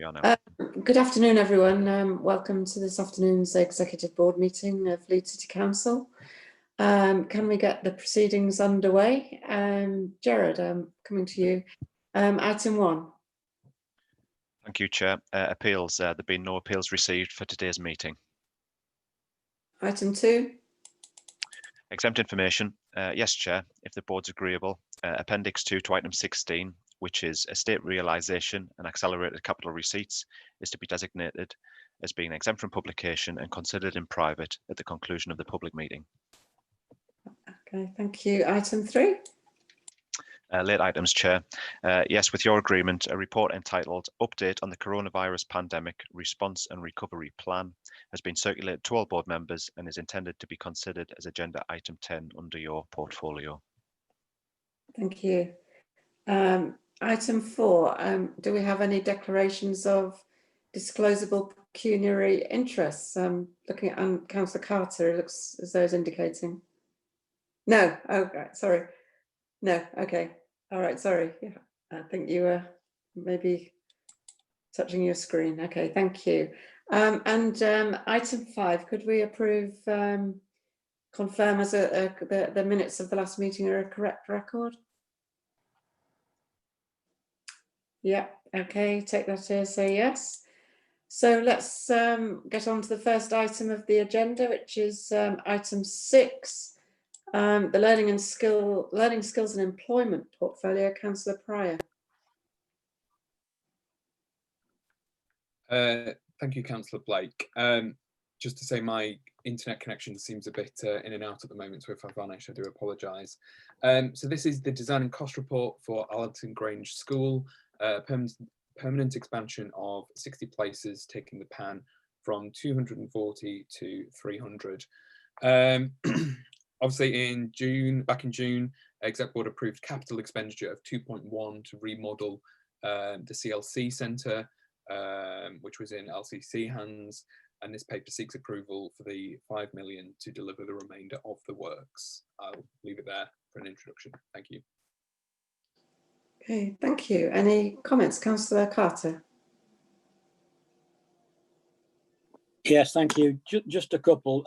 are now. Good afternoon, everyone. Welcome to this afternoon's Executive Board meeting of Leeds City Council. Can we get the proceedings underway? Gerard, coming to you. Item 1. Thank you, Chair. Appeals. There have been no appeals received for today's meeting. Item 2. Exempt information. Yes, Chair, if the board's agreeable. Appendix 2 to item 16, which is estate realisation and accelerated capital receipts, is to be designated as being exempt from publication and considered in private at the conclusion of the public meeting. Okay, thank you. Item 3. Late items, Chair. Yes, with your agreement, a report entitled Update on the Coronavirus Pandemic Response and Recovery Plan has been circulated to all board members and is intended to be considered as agenda item 10 under your portfolio. Thank you. Item 4. Do we have any declarations of disclosable pecuniary interests? Looking at Councillor Carter, it looks as though it's indicating. No, okay, sorry. No, okay. All right, sorry. Yeah, I think you were maybe touching your screen. Okay, thank you. Item 5, could we approve, confirm as the minutes of the last meeting are a correct record? Yeah, okay, take that as say yes. So let's get on to the first item of the agenda, which is item 6. The learning skills and employment portfolio. Councillor Pryor. Thank you, Councillor Blake. Just to say my internet connection seems a bit in and out at the moment, so if I've vanished, I do apologise. So this is the design and cost report for Allerton Grange School, permanent expansion of 60 places, taking the PAN from 240 to 300. Obviously, back in June, Exec Board approved capital expenditure of 2.1 to remodel the CLC Centre, which was in LCC hands, and this paper seeks approval for the 5 million to deliver the remainder of the works. I'll leave it there for an introduction. Thank you. Okay, thank you. Any comments, Councillor Carter? Yes, thank you. Just a couple.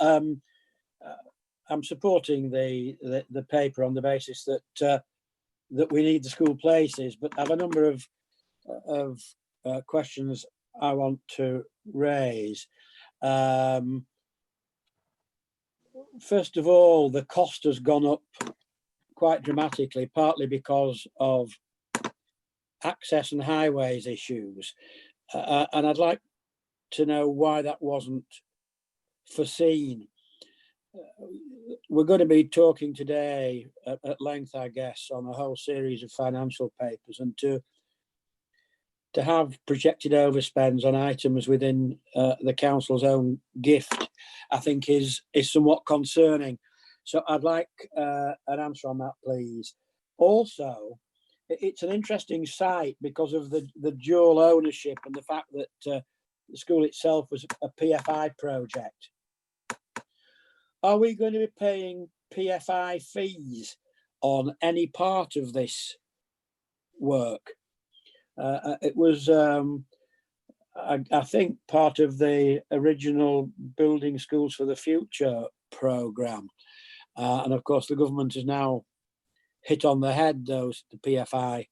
I'm supporting the paper on the basis that that we need the school places, but I have a number of questions I want to raise. First of all, the cost has gone up quite dramatically, partly because of access and highways issues, and I'd like to know why that wasn't foreseen. We're going to be talking today at length, I guess, on a whole series of financial papers, and to have projected overspends on items within the council's own gift, I think is somewhat concerning. So I'd like an answer on that, please. Also, it's an interesting site because of the dual ownership and the fact that the school itself was a PFI project. Are we going to be paying PFI fees on any part of this work? It was, I think, part of the original Building Schools for the Future programme. And of course, the government has now hit on the head the PFI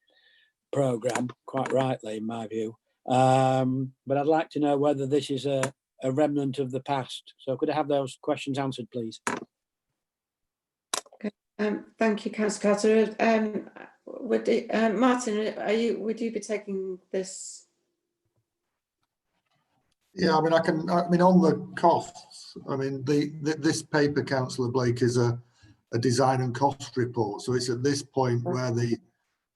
programme, quite rightly, in my view. But I'd like to know whether this is a remnant of the past. So could I have those questions answered, please? Okay. Thank you, Councillor Carter. Martin, would you be taking this? Yeah, I mean, on the costs, I mean, this paper, Councillor Blake, is a design and cost report. So it's at this point where the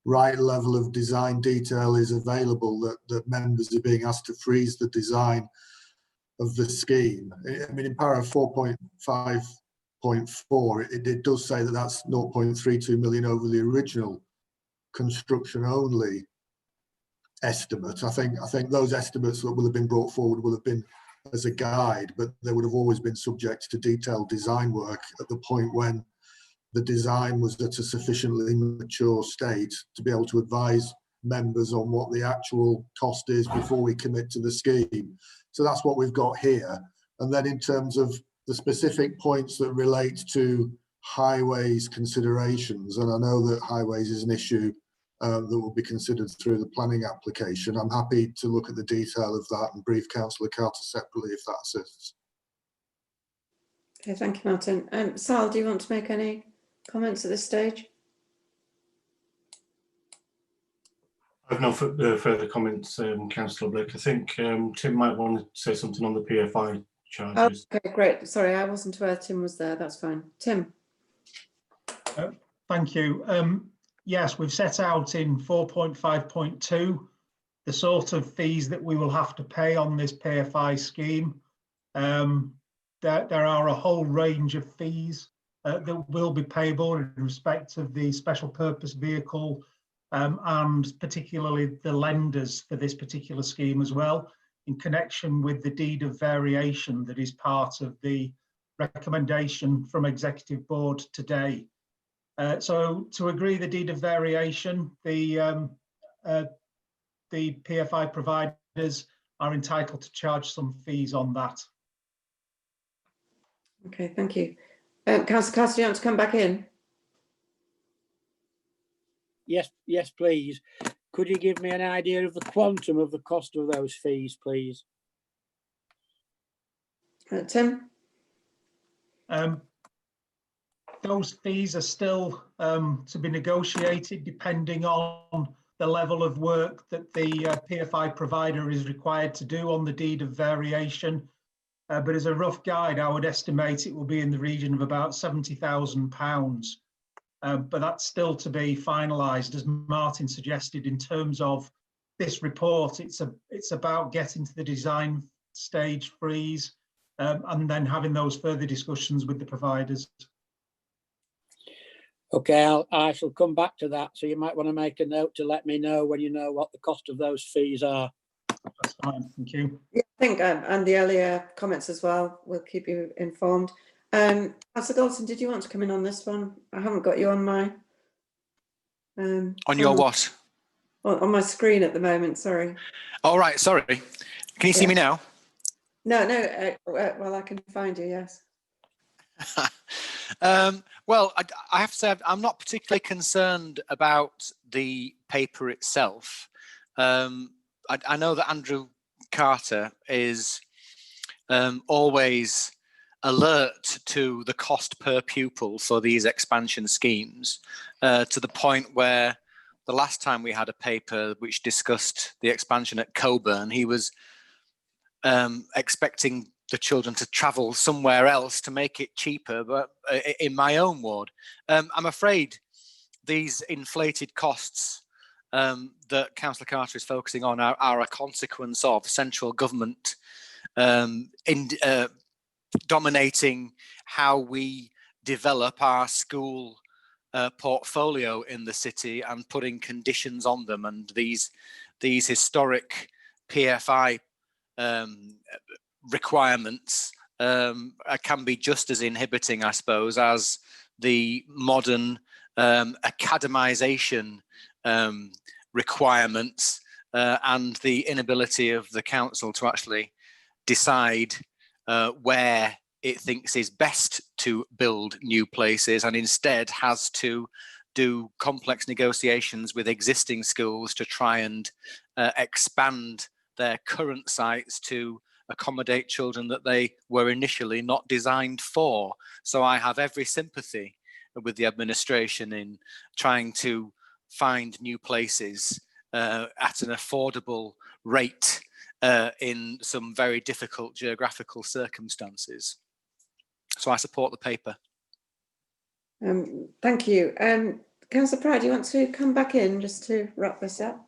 right level of design detail is available that members are being asked to freeze the design of the scheme. I mean, in paragraph 4.5.4, it does say that that's 0.32 million over the original construction only estimate. I think those estimates that will have been brought forward will have been as a guide, but they would have always been subject to detailed design work at the point when the design was at a sufficiently mature state to be able to advise members on what the actual cost is before we commit to the scheme. So that's what we've got here. And then in terms of the specific points that relate to highways considerations, and I know that highways is an issue that will be considered through the planning application. I'm happy to look at the detail of that and brief Councillor Carter separately if that assists. Okay, thank you, Martin. Sal, do you want to make any comments at this stage? I've no further comments, Councillor Blake. I think Tim might want to say something on the PFI charges. Oh, okay, great. Sorry, I wasn't aware Tim was there. That's fine. Tim. Thank you. Yes, we've set out in 4.5.2 the sort of fees that we will have to pay on this PFI scheme. There are a whole range of fees that will be payable in respect of the special purpose vehicle and particularly the lenders for this particular scheme as well, in connection with the deed of variation that is part of the recommendation from Executive Board today. So to agree the deed of variation, the PFI providers are entitled to charge some fees on that. Okay, thank you. Councillor Carter, do you want to come back in? Yes, please. Could you give me an idea of the quantum of the cost of those fees, please? Tim? Those fees are still to be negotiated depending on the level of work that the PFI provider is required to do on the deed of variation. But as a rough guide, I would estimate it will be in the region of about £70,000. But that's still to be finalised, as Martin suggested, in terms of this report. It's about getting to the design stage freeze and then having those further discussions with the providers. Okay, I shall come back to that. So you might want to make a note to let me know when you know what the cost of those fees are. That's fine, thank you. Yeah, I think, and the earlier comments as well, we'll keep you informed. Councillor Goldson, did you want to come in on this one? I haven't got you on my... on your what? On my screen at the moment, sorry. All right, sorry. Can you see me now? No, well, I can find you, yes. Well, I have to say I'm not particularly concerned about the paper itself. I know that Andrew Carter is always alert to the cost per pupil for these expansion schemes, to the point where the last time we had a paper which discussed the expansion at Coburn, he was expecting the children to travel somewhere else to make it cheaper, but in my own ward. I'm afraid these inflated costs that Councillor Carter is focusing on are a consequence of central government dominating how we develop our school portfolio in the city and putting conditions on them, and these historic PFI requirements can be just as inhibiting, I suppose, as the modern academization requirements and the inability of the council to actually decide where it thinks is best to build new places, and instead has to do complex negotiations with existing schools to try and expand their current sites to accommodate children that they were initially not designed for. So I have every sympathy with the administration in trying to find new places at an affordable rate in some very difficult geographical circumstances. So I support the paper. Thank you. Councillor Pride, do you want to come back in just to wrap this up?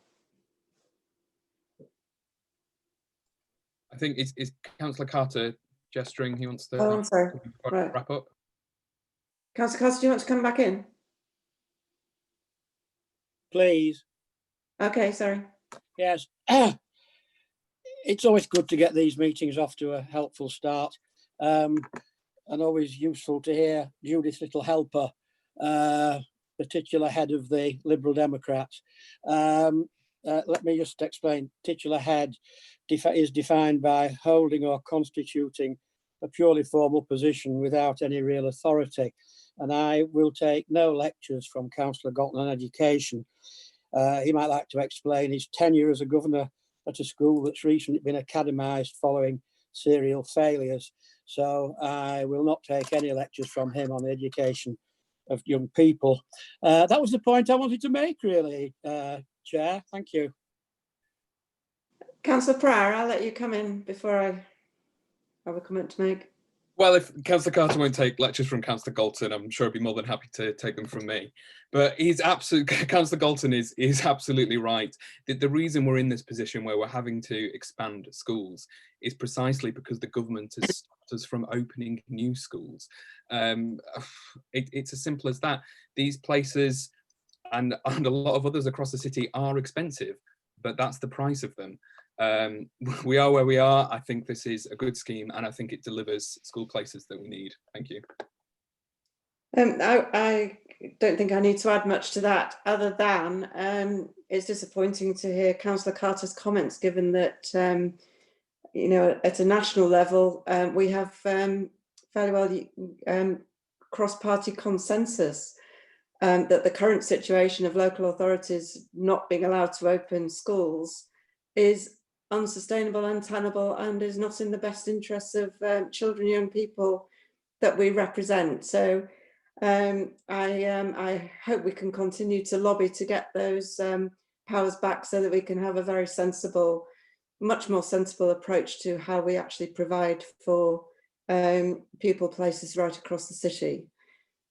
I think is Councillor Carter gesturing he wants to I'm sorry. wrap up. Councillor Carter, do you want to come back in? Please. Okay, sorry. Yes. It's always good to get these meetings off to a helpful start, and always useful to hear Judith Little Helper, particular head of the Liberal Democrats. let me just explain. Titular head is defined by holding or constituting a purely formal position without any real authority. And I will take no lectures from Councillor Galton on education. He might like to explain his tenure as a governor at a school that's recently been academised following serial failures. So I will not take any lectures from him on the education of young people. That was the point I wanted to make, really, Chair. Thank you. Councillor Pryor, I'll let you come in before I have a comment to make. Well, if Councillor Carter won't take lectures from Councillor Galton, I'm sure he'd be more than happy to take them from me. But he's Councillor Galton is absolutely right. The reason we're in this position where we're having to expand schools is precisely because the government has stopped us from opening new schools. It's as simple as that. These places and a lot of others across the city are expensive, but that's the price of them. We are where we are. I think this is a good scheme, and I think it delivers school places that we need. Thank you. I don't think I need to add much to that, other than it's disappointing to hear Councillor Carter's comments, given that you know, at a national level we have fairly well cross-party consensus that the current situation of local authorities not being allowed to open schools is unsustainable, untenable, and is not in the best interests of children, young people that we represent. So I hope we can continue to lobby to get those powers back, so that we can have a very sensible, much more sensible approach to how we actually provide for pupil places right across the city.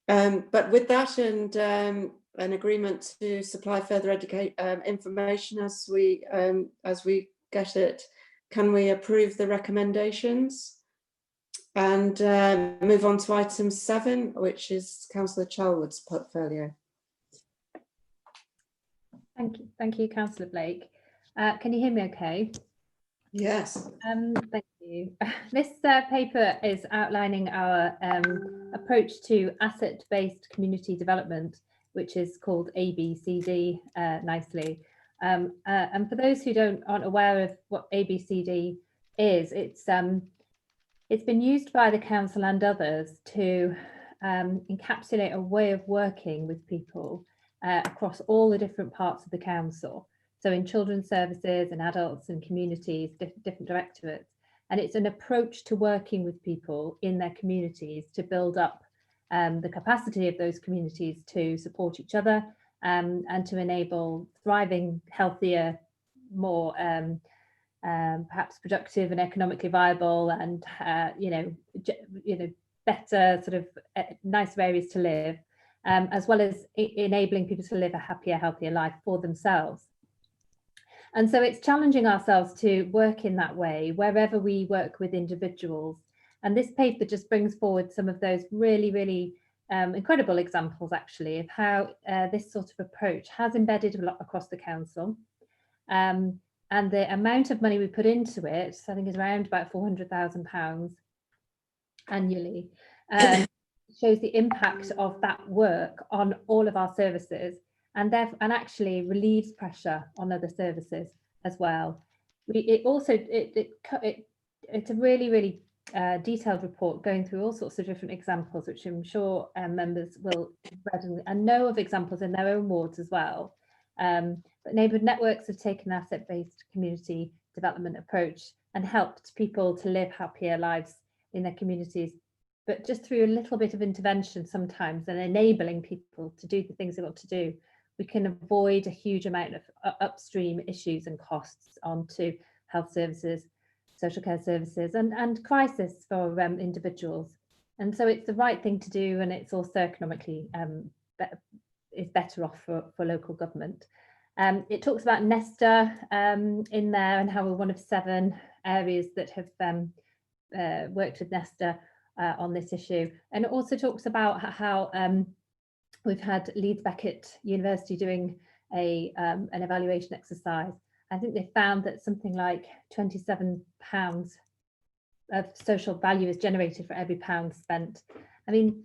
But with that, and an agreement to supply further information as we get it, can we approve the recommendations and move on to item 7, which is Councillor Charlwood's portfolio? Thank you, Councillor Blake. Can you hear me okay? Yes. Thank you. This paper is outlining our approach to asset-based community development, which is called ABCD nicely. And for those who aren't aware of what ABCD is, it's been used by the council and others to encapsulate a way of working with people across all the different parts of the council. So in children's services and adults and communities, different directorates. And it's an approach to working with people in their communities to build up the capacity of those communities to support each other and to enable thriving, healthier, more perhaps productive and economically viable and better sort of nicer areas to live, as well as enabling people to live a happier, healthier life for themselves. And so it's challenging ourselves to work in that way wherever we work with individuals. And this paper just brings forward some of those really, really incredible examples, actually, of how this sort of approach has embedded a lot across the council. And the amount of money we put into it, I think, is around about £400,000 annually, shows the impact of that work on all of our services, and actually relieves pressure on other services as well. It's a really, really detailed report going through all sorts of different examples, which I'm sure members will read and know of examples in their own wards as well. But neighbourhood networks have taken an asset-based community development approach and helped people to live happier lives in their communities, but just through a little bit of intervention sometimes and enabling people to do the things they want to do, we can avoid a huge amount of upstream issues and costs onto health services, social care services, and crisis for individuals. And so it's the right thing to do, and it's also economically is better off for local government. It talks about Nesta in there, and how we're one of 7 areas that have worked with Nesta on this issue. And it also talks about how we've had Leeds Beckett University doing an evaluation exercise. I think they found that something like £27 of social value is generated for every pound spent. I mean,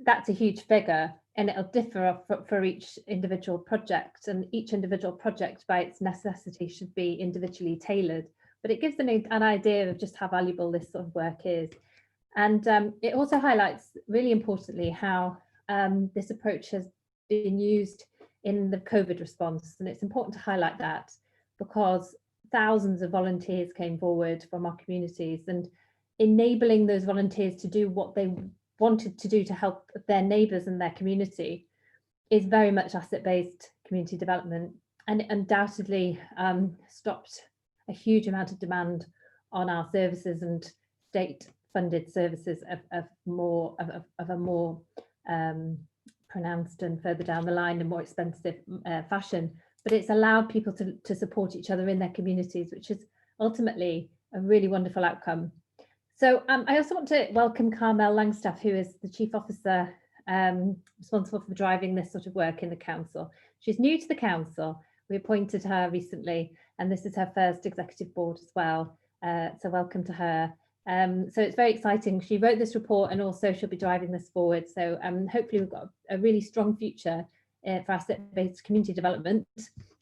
that's a huge figure. and it'll differ for each individual project, and each individual project by its necessity should be individually tailored, but it gives an idea of just how valuable this sort of work is. And it also highlights, really importantly, how this approach has been used in the COVID response. And it's important to highlight that, because thousands of volunteers came forward from our communities, and enabling those volunteers to do what they wanted to do to help their neighbours and their community is very much asset-based community development, and it undoubtedly stopped a huge amount of demand on our services and state-funded services of a more pronounced and further down the line and more expensive fashion. But it's allowed people to support each other in their communities, which is ultimately a really wonderful outcome. So I also want to welcome Carmel Langstaff, who is the Chief Officer responsible for driving this sort of work in the council. She's new to the council. We appointed her recently, and this is her first executive board as well. So welcome to her. So it's very exciting. She wrote this report, and also she'll be driving this forward. So hopefully we've got a really strong future for asset-based community development,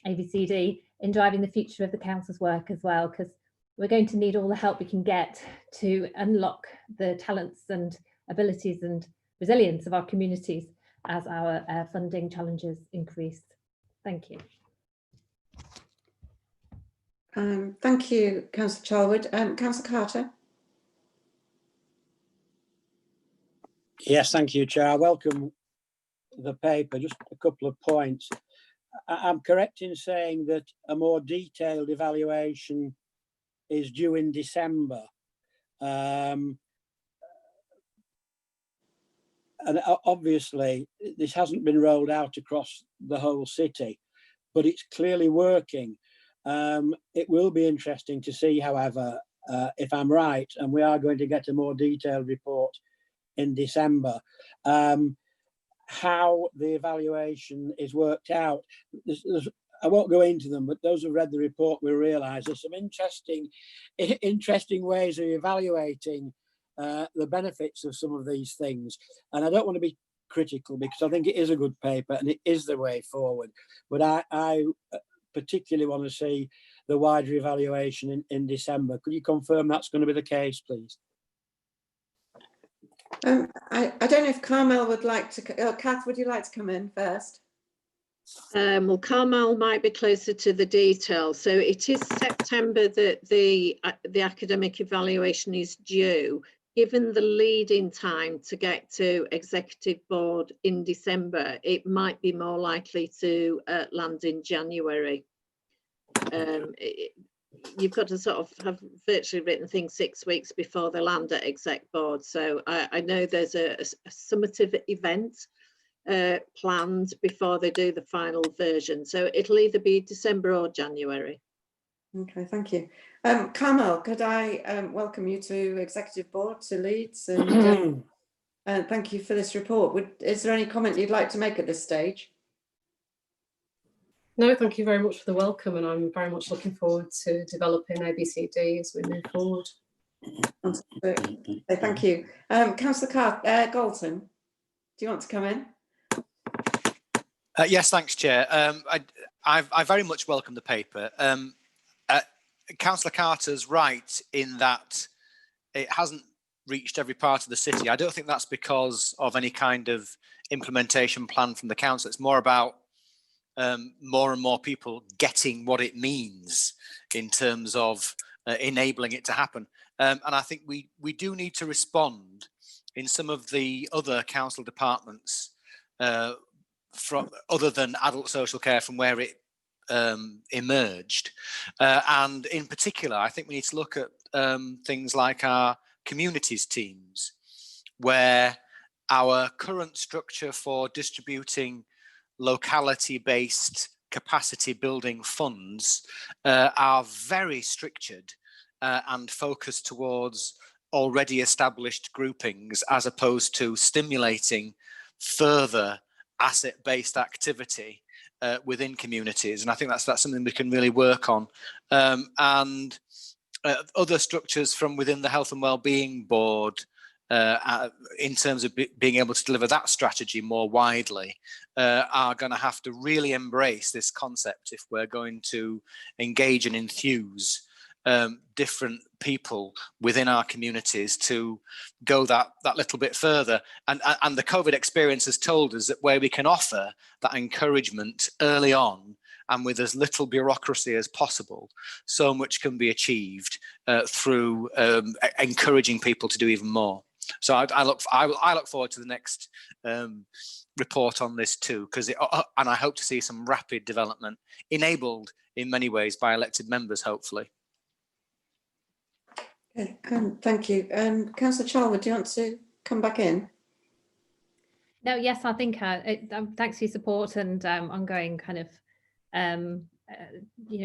ABCD, in driving the future of the council's work as well, because we're going to need all the help we can get to unlock the talents and abilities and resilience of our communities as our funding challenges increase. Thank you. Thank you, Councillor Charwood. Councillor Carter. Yes, thank you, Chair. I welcome the paper. Just a couple of points. I'm correct in saying that a more detailed evaluation is due in December. And obviously, this hasn't been rolled out across the whole city, but it's clearly working. It will be interesting to see, however, if I'm right, and we are going to get a more detailed report in December, how the evaluation is worked out. I won't go into them, but those who read the report will realise there's some interesting ways of evaluating the benefits of some of these things. And I don't want to be critical, because I think it is a good paper and it is the way forward. But I particularly want to see the wider evaluation in December. Could you confirm that's going to be the case, please? I don't know if Carmel would like to, Kath, would you like to come in first? Well, Carmel might be closer to the detail. So it is September that the academic evaluation is due. Given the lead-in time to get to executive board in December, it might be more likely to land in January. You've got to sort of have virtually written things 6 weeks before they land at exec board. So I know there's a summative event planned before they do the final version. So it'll either be December or January. Okay, thank you. Carmel, could I welcome you to executive board to Leeds, and thank you for this report. Is there any comment you'd like to make at this stage? No, thank you very much for the welcome, and I'm very much looking forward to developing ABCD as we move forward. Thank you. Councillor Galton, do you want to come in? Yes, thanks, Chair. I very much welcome the paper. Councillor Carter's right in that it hasn't reached every part of the city. I don't think that's because of any kind of implementation plan from the council. It's more about more and more people getting what it means in terms of enabling it to happen. And I think we do need to respond in some of the other council departments from other than adult social care, from where it emerged. And in particular, I think we need to look at things like our communities teams, where our current structure for distributing locality-based capacity building funds are very structured and focused towards already established groupings, as opposed to stimulating further asset-based activity within communities. And I think that's something we can really work on. And other structures from within the Health and Wellbeing Board in terms of being able to deliver that strategy more widely, are going to have to really embrace this concept if we're going to engage and enthuse different people within our communities to go that little bit further. And the COVID experience has told us that where we can offer that encouragement early on and with as little bureaucracy as possible, so much can be achieved through encouraging people to do even more. So I look forward to the next report on this too, because and I hope to see some rapid development enabled in many ways by elected members, hopefully. Okay, thank you. Councillor Charlwood, do you want to come back in? No, yes, I think thanks for your support and ongoing kind of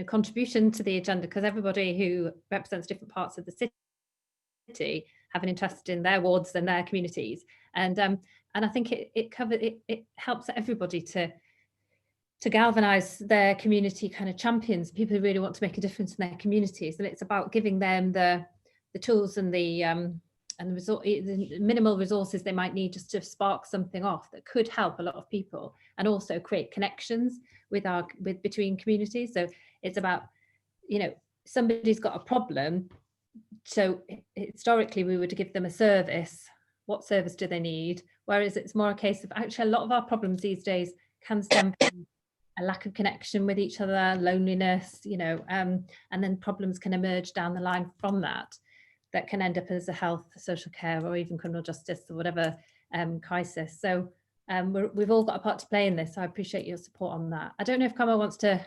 contribution to the agenda, because everybody who represents different parts of the city have an interest in their wards and their communities, and I think it helps everybody to galvanise their community kind of champions, people who really want to make a difference in their communities, and it's about giving them the tools and the minimal resources they might need just to spark something off that could help a lot of people and also create connections between communities. So it's about, somebody's got a problem, so historically we would give them a service. What service do they need? Whereas it's more a case of actually a lot of our problems these days can stem from a lack of connection with each other, loneliness, and then problems can emerge down the line from that can end up as a health, social care, or even criminal justice or whatever crisis. So we've all got a part to play in this. So I appreciate your support on that. I don't know if Cromwell wants to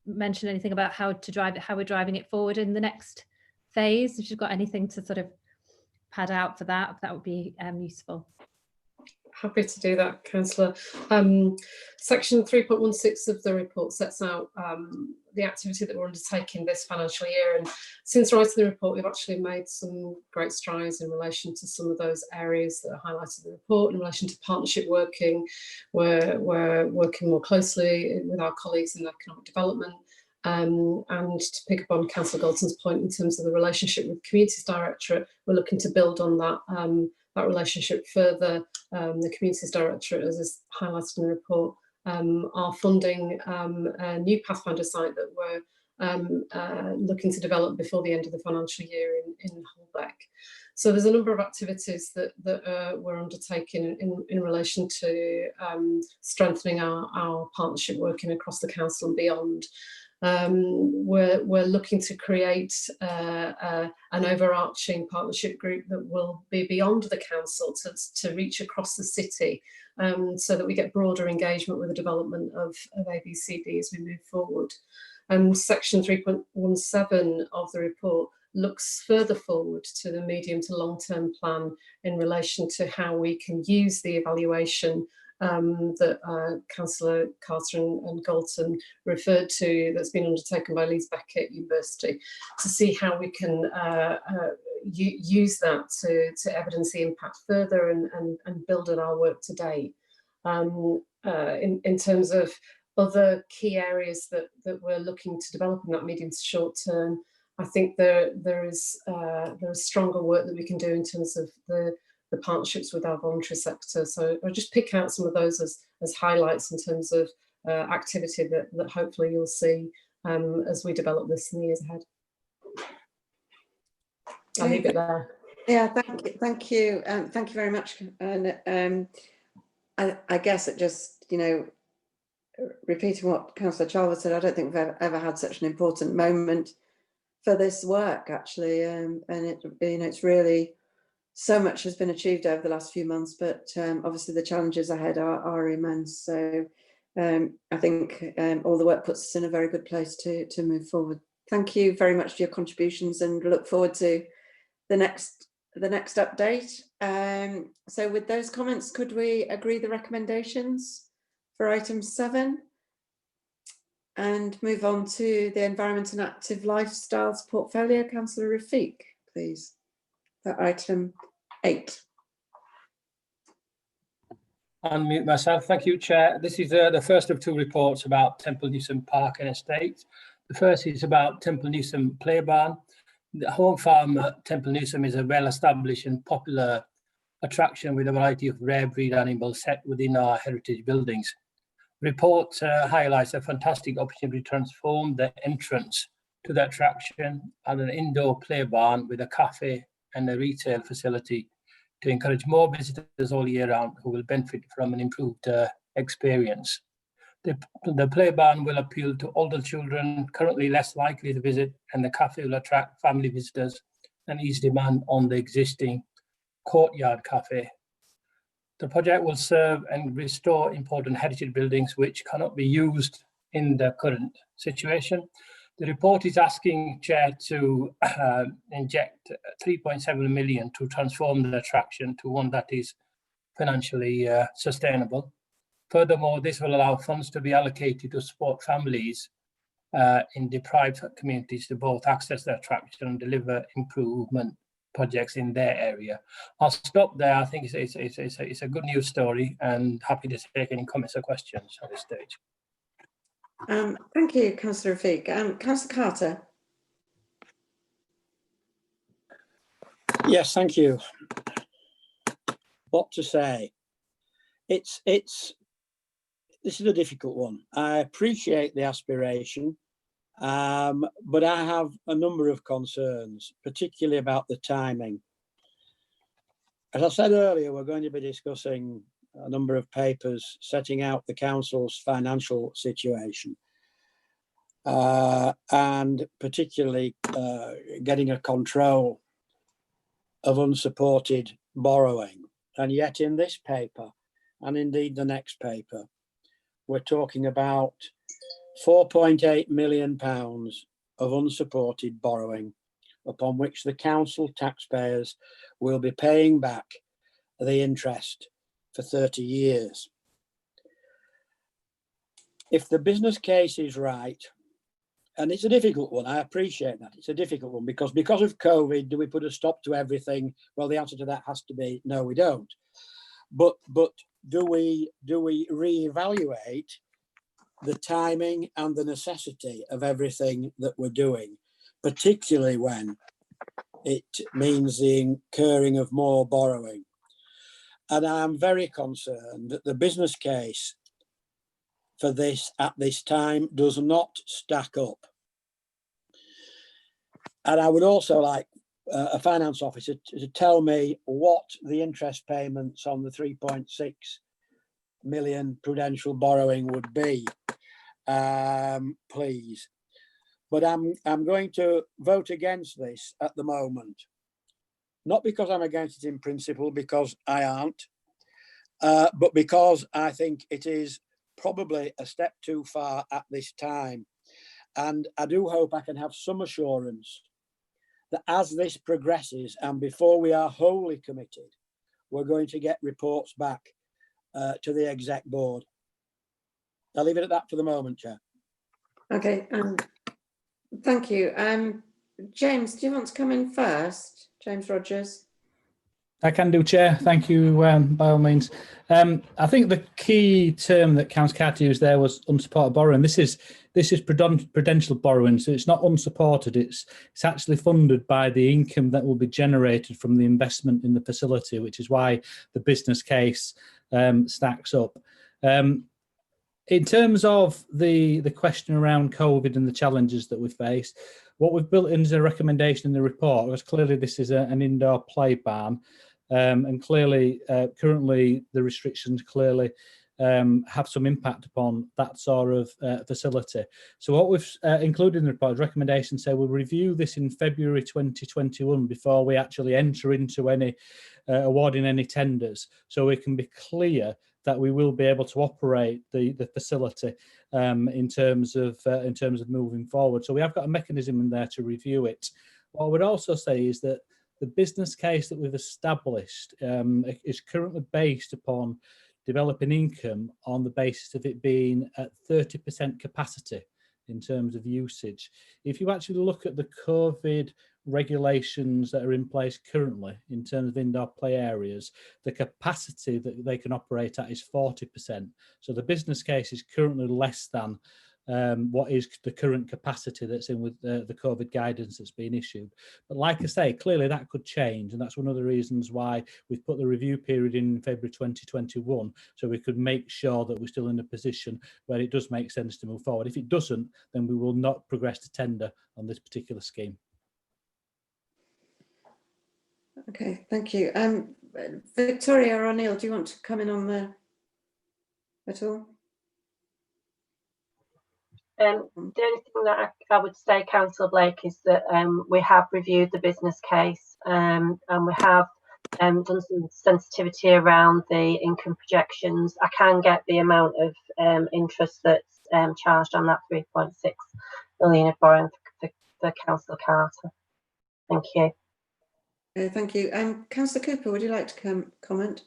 mention anything about how we're driving it forward in the next phase. If you've got anything to sort of pad out for that would be useful. Happy to do that, Councillor. Section 3.16 of the report sets out the activity that we're undertaking this financial year, and since writing the report we've actually made some great strides in relation to some of those areas that are highlighted in the report. In relation to partnership working, we're working more closely with our colleagues in economic development, and to pick up on Councillor Galton's point in terms of the relationship with Communities Directorate, we're looking to build on that relationship further. The Communities Directorate, as is highlighted in the report, are funding a new Pathfinder site that we're looking to develop before the end of the financial year in Holbeck. So there's a number of activities that we're undertaking in relation to strengthening our partnership working across the council and beyond. We're looking to create an overarching partnership group that will be beyond the council to reach across the city, so that we get broader engagement with the development of ABCD as we move forward. Section 3.17 of the report looks further forward to the medium to long-term plan in relation to how we can use the evaluation that Councillor Carter and Galton referred to, that's been undertaken by Leeds Beckett University, to see how we can use that to evidence the impact further and build on our work to date. In terms of other key areas that we're looking to develop in that medium to short term, I think there is stronger work that we can do in terms of the partnerships with our voluntary sector. So I'll just pick out some of those as highlights in terms of activity that hopefully you'll see as we develop this in the years ahead. I'll leave it there. Yeah, thank you very much. And I guess it just, repeating what Councillor Charlwood said, I don't think we've ever had such an important moment for this work, actually, and it's really, so much has been achieved over the last few months, but obviously the challenges ahead are immense. So I think all the work puts us in a very good place to move forward. Thank you very much for your contributions, and look forward to the next update. So with those comments, could we agree the recommendations for item 7 and move on to the Environment and Active Lifestyles portfolio? Councillor Rafiq, please. For item 8. Unmute myself. Thank you, Chair. This is the first of 2 reports about Temple Newsam Park and Estate. The first is about Temple Newsam Play Barn. The home farm at Temple Newsam is a well-established and popular attraction with a variety of rare breed animals set within our heritage buildings. The report highlights a fantastic opportunity to transform the entrance to the attraction and an indoor play barn with a cafe and a retail facility to encourage more visitors all year round who will benefit from an improved experience. The play barn will appeal to older children currently less likely to visit, and the cafe will attract family visitors and ease demand on the existing courtyard cafe. The project will serve and restore important heritage buildings which cannot be used in the current situation. The report is asking Chair to inject 3.7 million to transform the attraction to one that is financially sustainable. Furthermore, this will allow funds to be allocated to support families in deprived communities to both access the attraction and deliver improvement projects in their area. I'll stop there. I think it's a good news story, and happy to take any comments or questions at this stage. Thank you, Councillor Rafiq. Councillor Carter. Yes, thank you. What to say? This is a difficult one. I appreciate the aspiration, but I have a number of concerns, particularly about the timing. As I said earlier, we're going to be discussing a number of papers setting out the council's financial situation, and particularly getting a control of unsupported borrowing. And yet in this paper, and indeed the next paper, we're talking about £4.8 million of unsupported borrowing upon which the council taxpayers will be paying back the interest for 30 years. If the business case is right, and it's a difficult one, I appreciate that, it's a difficult one, because of COVID, do we put a stop to everything? Well, the answer to that has to be no, we don't. But do we reevaluate the timing and the necessity of everything that we're doing, particularly when it means the incurring of more borrowing? And I'm very concerned that the business case for this at this time does not stack up. And I would also like a finance officer to tell me what the interest payments on the 3.6 million prudential borrowing would be, please. But I'm going to vote against this at the moment, not because I'm against it in principle, because I aren't, but because I think it is probably a step too far at this time. And I do hope I can have some assurance that as this progresses and before we are wholly committed, we're going to get reports back to the exec board. I'll leave it at that for the moment, Chair. Okay, Thank you. James, do you want to come in first? James Rogers. I can do, Chair. Thank you, by all means. I think the key term that Councillor Carter used there was unsupported borrowing. This is prudential borrowing, so it's not unsupported. It's actually funded by the income that will be generated from the investment in the facility, which is why the business case stacks up. In terms of the question around COVID and the challenges that we face, what we've built in as a recommendation in the report was clearly this is an indoor play barn, and clearly currently the restrictions clearly have some impact upon that sort of facility. So what we've included in the report, recommendations say we'll review this in February 2021 before we actually enter into any awarding any tenders, so we can be clear that we will be able to operate the facility in terms of moving forward. So we have got a mechanism in there to review it. What I would also say is that the business case that we've established is currently based upon developing income on the basis of it being at 30% capacity in terms of usage. If you actually look at the COVID regulations that are in place currently in terms of indoor play areas, the capacity that they can operate at is 40%. So the business case is currently less than what is the current capacity that's in with the COVID guidance that's been issued. But like I say, clearly that could change, and that's one of the reasons why we've put the review period in February 2021, so we could make sure that we're still in a position where it does make sense to move forward. If it doesn't, then we will not progress to tender on this particular scheme. Okay, thank you. Victoria or O'Neill, do you want to come in on the at all? The only thing that I would say, Councillor Blake, is that we have reviewed the business case and we have done some sensitivity around the income projections. I can get the amount of interest that's charged on that 3.6 million of borrowing for Councillor Carter. Thank you. Thank you. Councillor Cooper, would you like to comment?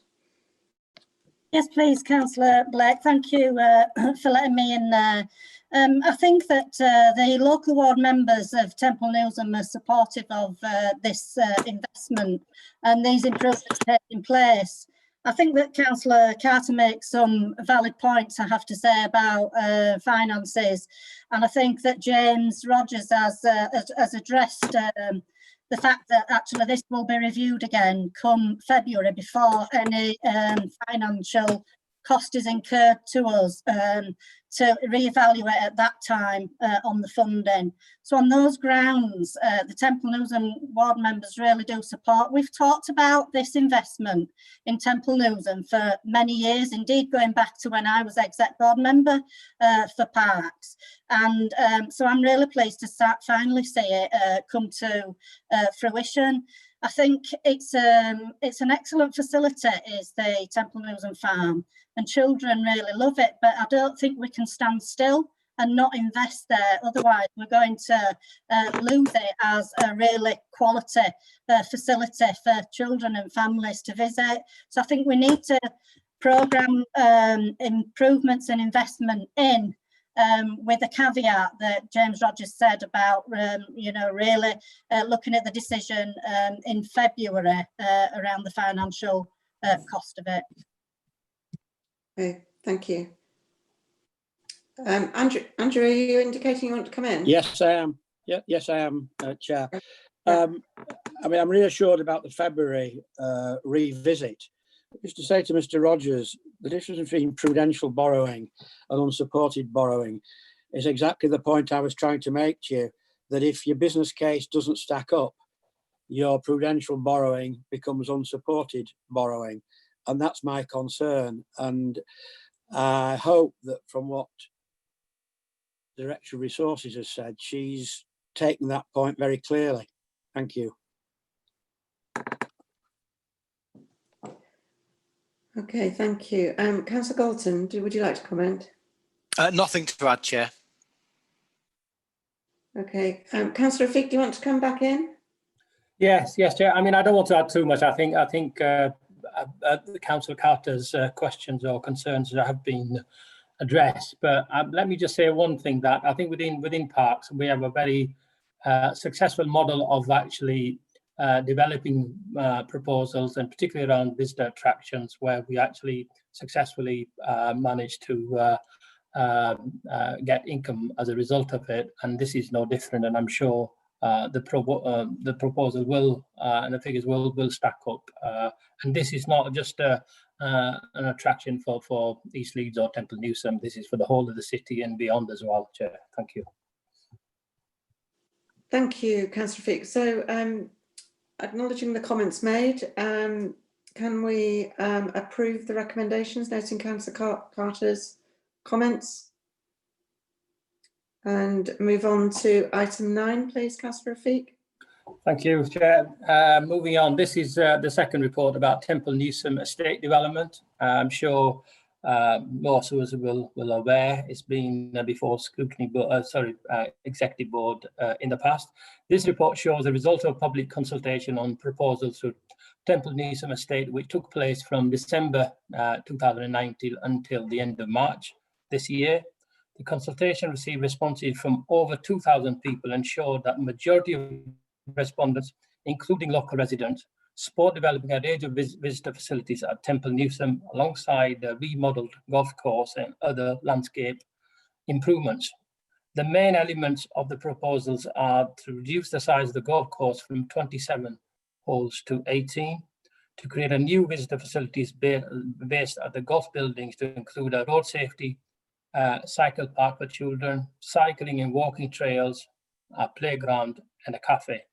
Yes, please, Councillor Blake. Thank you for letting me in there. I think that the local ward members of Temple Newsham are supportive of this investment and these improvements taking place. I think that Councillor Carter makes some valid points, I have to say, about finances. And I think that James Rogers has addressed the fact that actually this will be reviewed again come February before any financial cost is incurred to us to reevaluate at that time on the funding. So on those grounds, the Temple Newsham ward members really do support. We've talked about this investment in Temple Newsham for many years, indeed going back to when I was exec board member for Parks. And so I'm really pleased to finally see it come to fruition. I think it's an excellent facility, is the Temple Newsham farm, and children really love it, but I don't think we can stand still and not invest there. Otherwise, we're going to lose it as a really quality facility for children and families to visit. So I think we need to programme improvements and investment in, with a caveat that James Rogers said about, you know, really looking at the decision in February around the financial cost of it. Okay, thank you. Andrew, are you indicating you want to come in? Yes, I am. Yeah, yes, I am, Chair. I mean, I'm reassured about the February revisit. Just to say to Mr. Rogers, the difference between prudential borrowing and unsupported borrowing is exactly the point I was trying to make to you, that if your business case doesn't stack up, your prudential borrowing becomes unsupported borrowing. And that's my concern. And I hope that from what Director of Resources has said, she's taken that point very clearly. Thank you. Okay, thank you. Councillor Galton, would you like to comment? Nothing to add, Chair. Okay, Councillor Rafiq, do you want to come back in? Yes, Chair. I mean, I don't want to add too much. I think Councillor Carter's questions or concerns have been addressed. But let me just say one thing, that I think within Parks we have a very successful model of actually developing proposals, and particularly around visitor attractions, where we actually successfully manage to get income as a result of it. And this is no different, and I'm sure the proposal will and the figures will stack up. And this is not just an attraction for East Leeds or Temple Newsham. This is for the whole of the city and beyond as well, Chair. Thank you. Thank you, Councillor Rafiq. So, acknowledging the comments made, can we approve the recommendations, noting Councillor Carter's comments? And move on to item 9, please, Councillor Rafiq. Thank you, Chair. Moving on, this is the second report about Temple Newsham estate development. I'm sure most of us will aware it's been before scrutiny, executive board in the past. This report shows the result of public consultation on proposals to Temple Newsham estate, which took place from December 2019 until the end of March this year. The consultation received responses from over 2,000 people and showed that the majority of respondents, including local residents, support developing a range of visitor facilities at Temple Newsham alongside the remodeled golf course and other landscape improvements. The main elements of the proposals are to reduce the size of the golf course from 27 holes to 18, to create a new visitor facilities based at the golf buildings to include a road safety cycle park for children, cycling and walking trails, a playground and a cafe.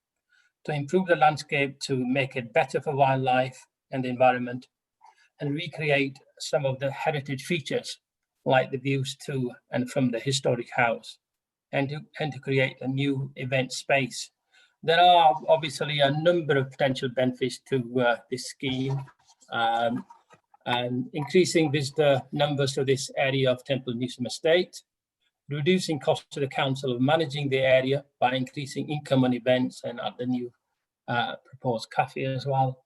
To improve the landscape, to make it better for wildlife and the environment, and recreate some of the heritage features like the views to and from the historic house, and to create a new event space. There are obviously a number of potential benefits to this scheme, and increasing visitor numbers to this area of Temple Newsome Estate, reducing costs to the council of managing the area by increasing income on events and at the new proposed cafe as well,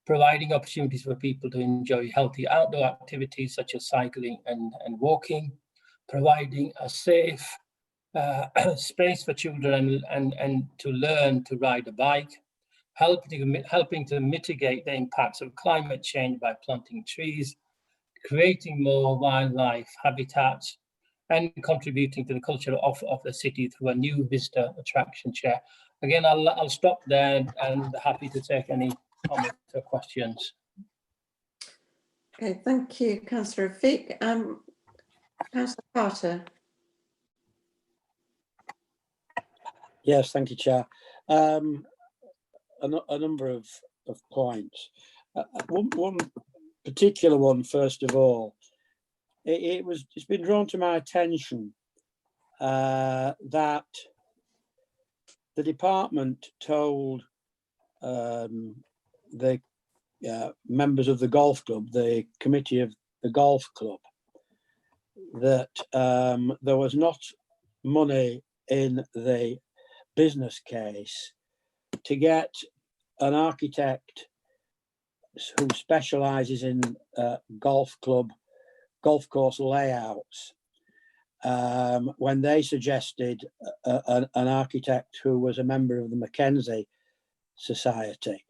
providing opportunities for people to enjoy healthy outdoor activities such as cycling and walking, providing a safe space for children and to learn to ride a bike, helping to mitigate the impacts of climate change by planting trees, creating more wildlife habitats, and contributing to the culture of the city through a new visitor attraction chair. Again, I'll stop there and happy to take any comments or questions. Okay, thank you, Councillor Rafiq. Councillor Carter. Yes, thank you, Chair. A number of points. One particular one, first of all, it's been drawn to my attention that the department told the members of the golf club, the committee of the golf club, that there was not money in the business case to get an architect who specialises in golf course layouts, when they suggested an architect who was a member of the Mackenzie Society.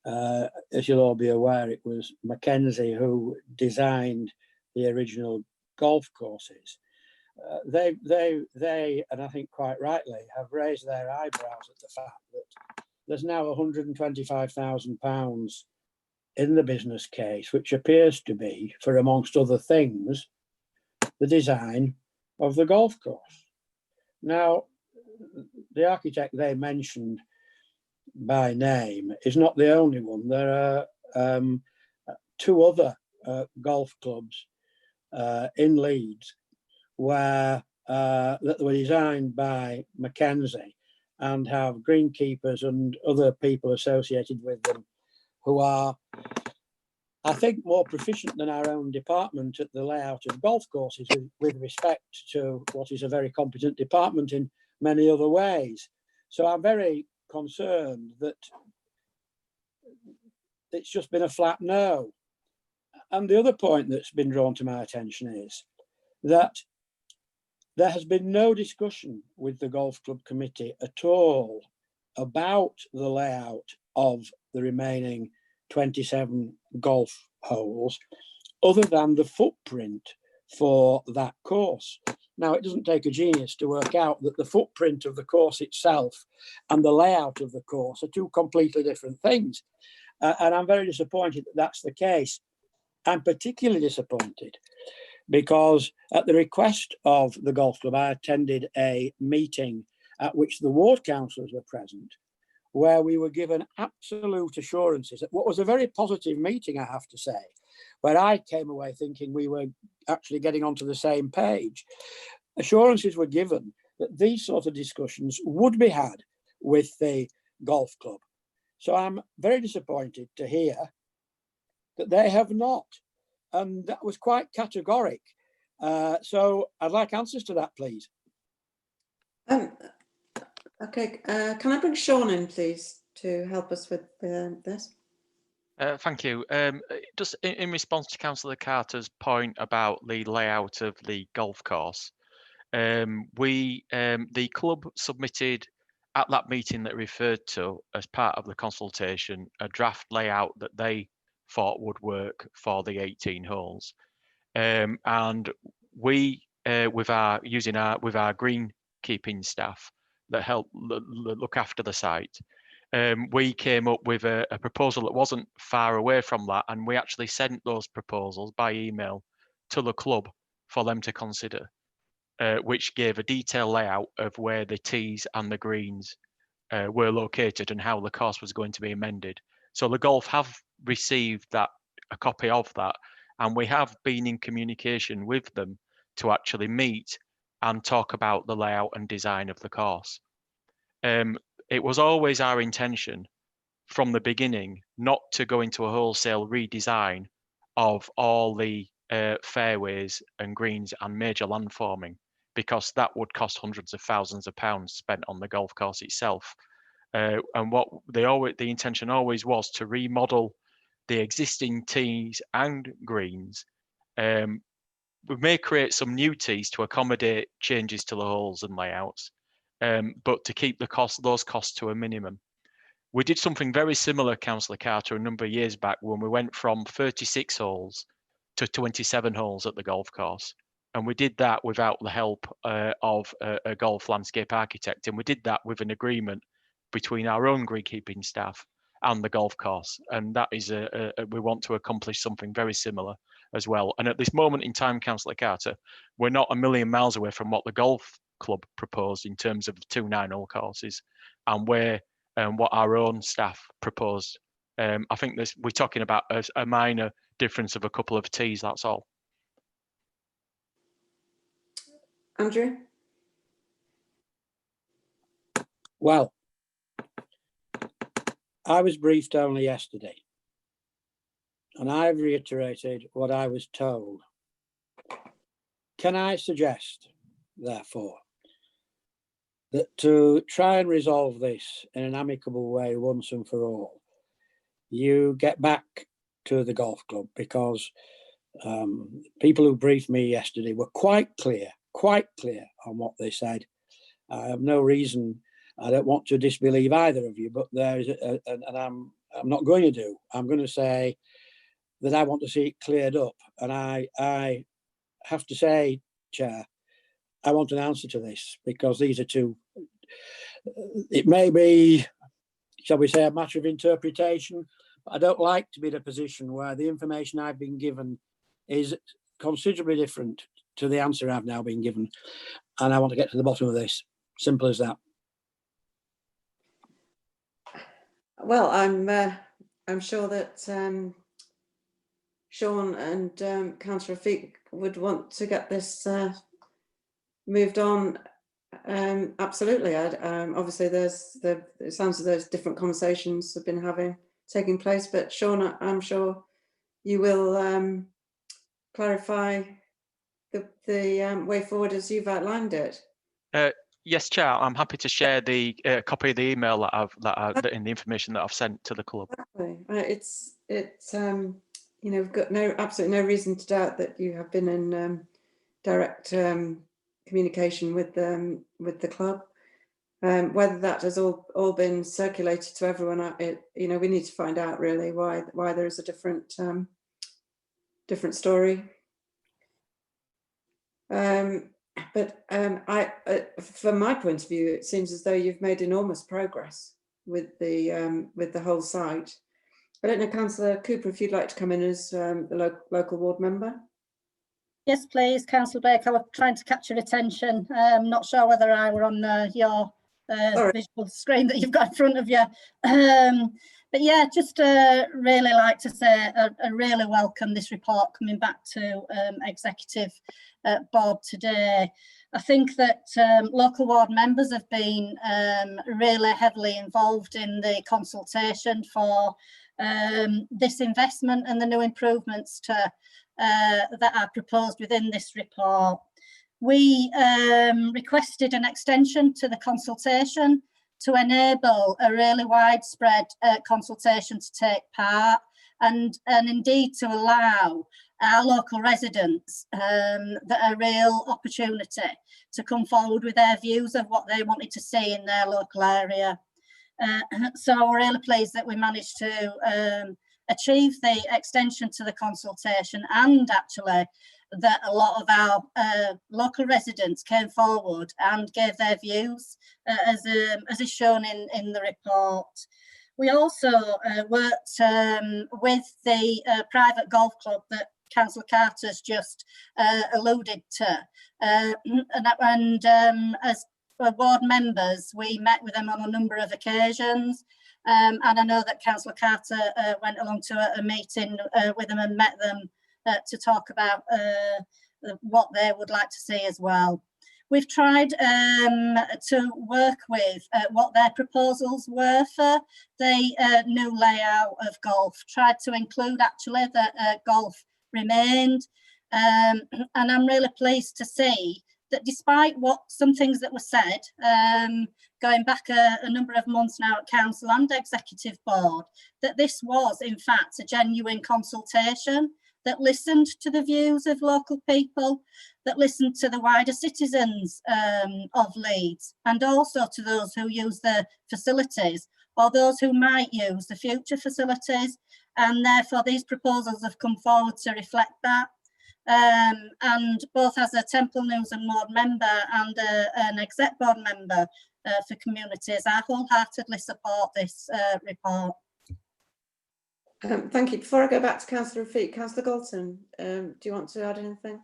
As you'll all be aware, it was Mackenzie who designed the original golf courses. They, and I think quite rightly, have raised their eyebrows at the fact that there's now £125,000 in the business case, which appears to be, for amongst other things, the design of the golf course. Now, the architect they mentioned by name is not the only one. There are two other golf clubs in Leeds where that were designed by Mackenzie and have greenkeepers and other people associated with them who are, I think, more proficient than our own department at the layout of golf courses with respect to what is a very competent department in many other ways. So I'm very concerned that it's just been a flat no. And the other point that's been drawn to my attention is that there has been no discussion with the golf club committee at all about the layout of the remaining 27 golf holes, other than the footprint for that course. Now, it doesn't take a genius to work out that the footprint of the course itself and the layout of the course are two completely different things. And I'm very disappointed that that's the case. I'm particularly disappointed because at the request of the golf club, I attended a meeting at which the ward councillors were present, where we were given absolute assurances at what was a very positive meeting, I have to say, where I came away thinking we were actually getting onto the same page. Assurances were given that these sort of discussions would be had with the golf club. So I'm very disappointed to hear that they have not. And that was quite categoric. So I'd like answers to that, please. Okay, can I bring Sean in, please, to help us with this? Thank you. Just in response to Councillor Carter's point about the layout of the golf course, the club submitted at that meeting that referred to as part of the consultation a draft layout that they thought would work for the 18 holes, and we with our greenkeepers keeping staff that help look after the site. We came up with a proposal that wasn't far away from that, and we actually sent those proposals by email to the club for them to consider, which gave a detailed layout of where the tees and the greens were located and how the course was going to be amended. So the golf have received a copy of that, and we have been in communication with them to actually meet and talk about the layout and design of the course. It was always our intention from the beginning not to go into a wholesale redesign of all the fairways and greens and major landforming, because that would cost hundreds of thousands of pounds spent on the golf course itself. And what the intention always was to remodel the existing tees and greens. We may create some new tees to accommodate changes to the holes and layouts, but to keep those costs to a minimum. We did something very similar, Councillor Carter, a number of years back when we went from 36 holes to 27 holes at the golf course. And we did that without the help of a golf landscape architect. And we did that with an agreement between our own greenkeeping staff and the golf course. And that is we want to accomplish something very similar as well. And at this moment in time, Councillor Carter, we're not a million miles away from what the golf club proposed in terms of 2 9-hole courses, and what our own staff proposed. I think we're talking about a minor difference of a couple of tees, that's all. Andrew? Well, I was briefed only yesterday, and I've reiterated what I was told. Can I suggest, therefore, that to try and resolve this in an amicable way once and for all, you get back to the golf club, because people who briefed me yesterday were quite clear on what they said. I have no reason, I don't want to disbelieve either of you, but there's and I'm not going to do. I'm going to say that I want to see it cleared up, and I have to say, Chair, I want an answer to this, because these are two, it may be, shall we say, a matter of interpretation, but I don't like to be in a position where the information I've been given is considerably different to the answer I've now been given. And I want to get to the bottom of this. Simple as that. Well, I'm sure that Sean and Councillor Rafiq would want to get this moved on. Absolutely. Obviously, it sounds as though there's different conversations have been taking place, but Sean, I'm sure you will clarify the way forward as you've outlined it. Yes, Chair. I'm happy to share the copy of the email that in the information that I've sent to the club. Exactly. It's we've got absolutely no reason to doubt that you have been in direct communication with the club. Whether that has all been circulated to everyone, we need to find out really why there is a different story. But from my point of view, it seems as though you've made enormous progress with the whole site. I don't know, Councillor Cooper, if you'd like to come in as the local ward member. Yes, please, Councillor Blake. I was trying to catch your attention. I'm not sure whether I were on your visual screen that you've got in front of you. But yeah, just really like to say I really welcome this report coming back to Executive Board today. I think that local ward members have been really heavily involved in the consultation for this investment and the new improvements that are proposed within this report. We requested an extension to the consultation to enable a really widespread consultation to take part, and indeed to allow our local residents a real opportunity to come forward with their views of what they wanted to see in their local area. So we're really pleased that we managed to achieve the extension to the consultation, and actually that a lot of our local residents came forward and gave their views, as is shown in the report. We also worked with the private golf club that Councillor Carter's just alluded to, and as ward members, we met with them on a number of occasions, and I know that Councillor Carter went along to a meeting with them and met them to talk about what they would like to see as well. We've tried to work with what their proposals were for the new layout of golf, tried to include actually that golf remained, and I'm really pleased to see that despite what some things that were said, going back a number of months now at council and executive board, that this was in fact a genuine consultation that listened to the views of local people, that listened to the wider citizens of Leeds, and also to those who use the facilities or those who might use the future facilities, and therefore these proposals have come forward to reflect that. And both as a Temple Newsam ward member and an exec board member for communities, I wholeheartedly support this report. Thank you. Before I go back to Councillor Rafiq, Councillor Galton, do you want to add anything?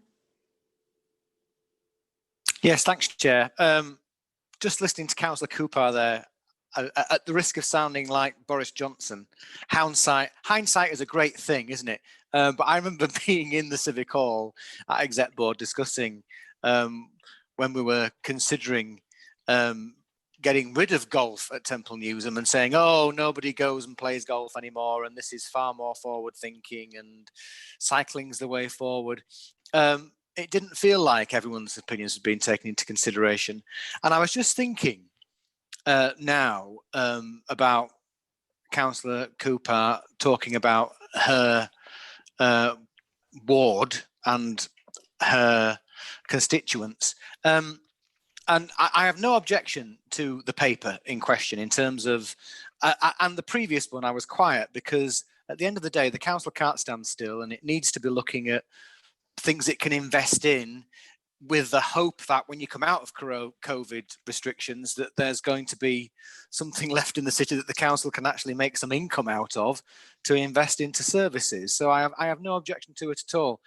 Yes, thanks, Chair. Just listening to Councillor Cooper there, at the risk of sounding like Boris Johnson, hindsight is a great thing, isn't it? But I remember being in the Civic Hall at Exec Board discussing when we were considering getting rid of golf at Temple Newsam and saying, oh, nobody goes and plays golf anymore, and this is far more forward thinking and cycling's the way forward. It didn't feel like everyone's opinions had been taken into consideration. And I was just thinking now about Councillor Cooper talking about her ward and her constituents. And I have no objection to the paper in question in terms of, and the previous one I was quiet because at the end of the day, the council can't stand still and it needs to be looking at things it can invest in with the hope that when you come out of COVID restrictions, that there's going to be something left in the city that the council can actually make some income out of to invest into services. So I have no objection to it at all.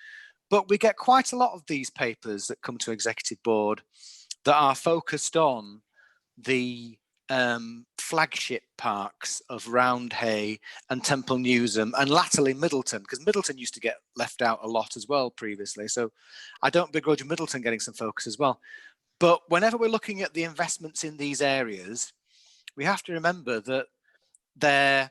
But we get quite a lot of these papers that come to executive board that are focused on the flagship parks of Roundhay and Temple Newsam and latterly Middleton, because Middleton used to get left out a lot as well previously. So I don't begrudge Middleton getting some focus as well. But whenever we're looking at the investments in these areas, we have to remember that they're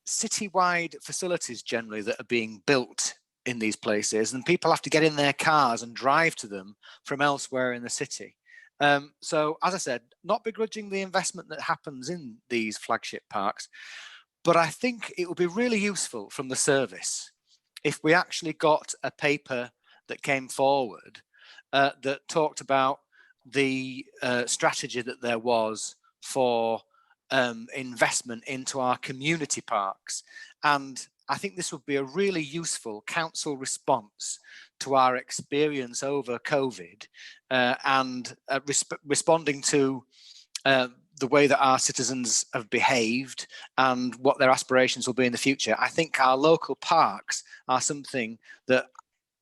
citywide facilities generally that are being built in these places, and people have to get in their cars and drive to them from elsewhere in the city. So, as I said, not begrudging the investment that happens in these flagship parks, but I think it would be really useful from the service if we actually got a paper that came forward that talked about the strategy that there was for investment into our community parks. And I think this would be a really useful council response to our experience over COVID and responding to the way that our citizens have behaved and what their aspirations will be in the future. I think our local parks are something that,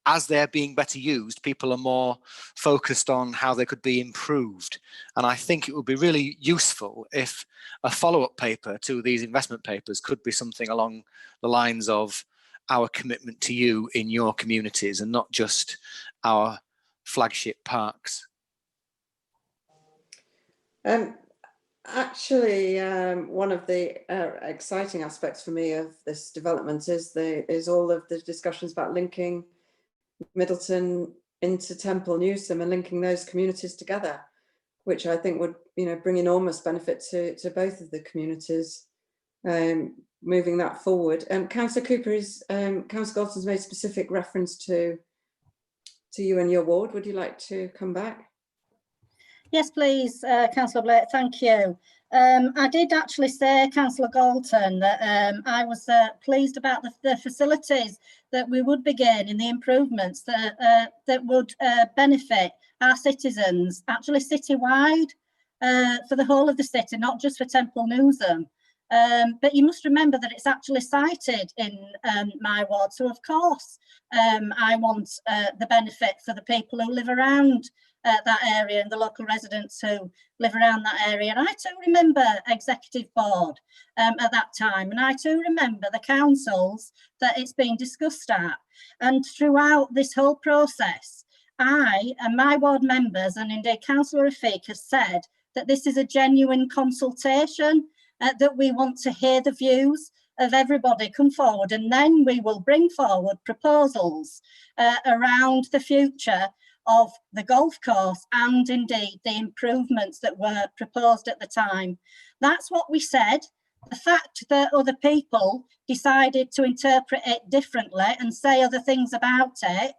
as they're being better used, people are more focused on how they could be improved. And I think it would be really useful if a follow-up paper to these investment papers could be something along the lines of our commitment to you in your communities and not just our flagship parks. Actually, one of the exciting aspects for me of this development is all of the discussions about linking Middleton into Temple Newsam and linking those communities together, which I think would, bring enormous benefit to both of the communities. Moving that forward. Councillor Cooper, Councillor Galton's made specific reference to you and your ward. Would you like to come back? Yes, please, Councillor Blake, thank you. I did actually say, Councillor Galton, that I was pleased about the facilities that we would be gaining, the improvements that would benefit our citizens, actually citywide, for the whole of the city, not just for Temple Newsham. But you must remember that it's actually cited in my ward. So of course, I want the benefit for the people who live around that area and the local residents who live around that area. And I too remember executive board at that time. And I too remember the councils that it's been discussed at. And throughout this whole process, I and my ward members, and indeed Councillor Rafiq, has said that this is a genuine consultation, that we want to hear the views of everybody come forward, and then we will bring forward proposals around the future of the golf course and indeed the improvements that were proposed at the time. That's what we said. The fact that other people decided to interpret it differently and say other things about it,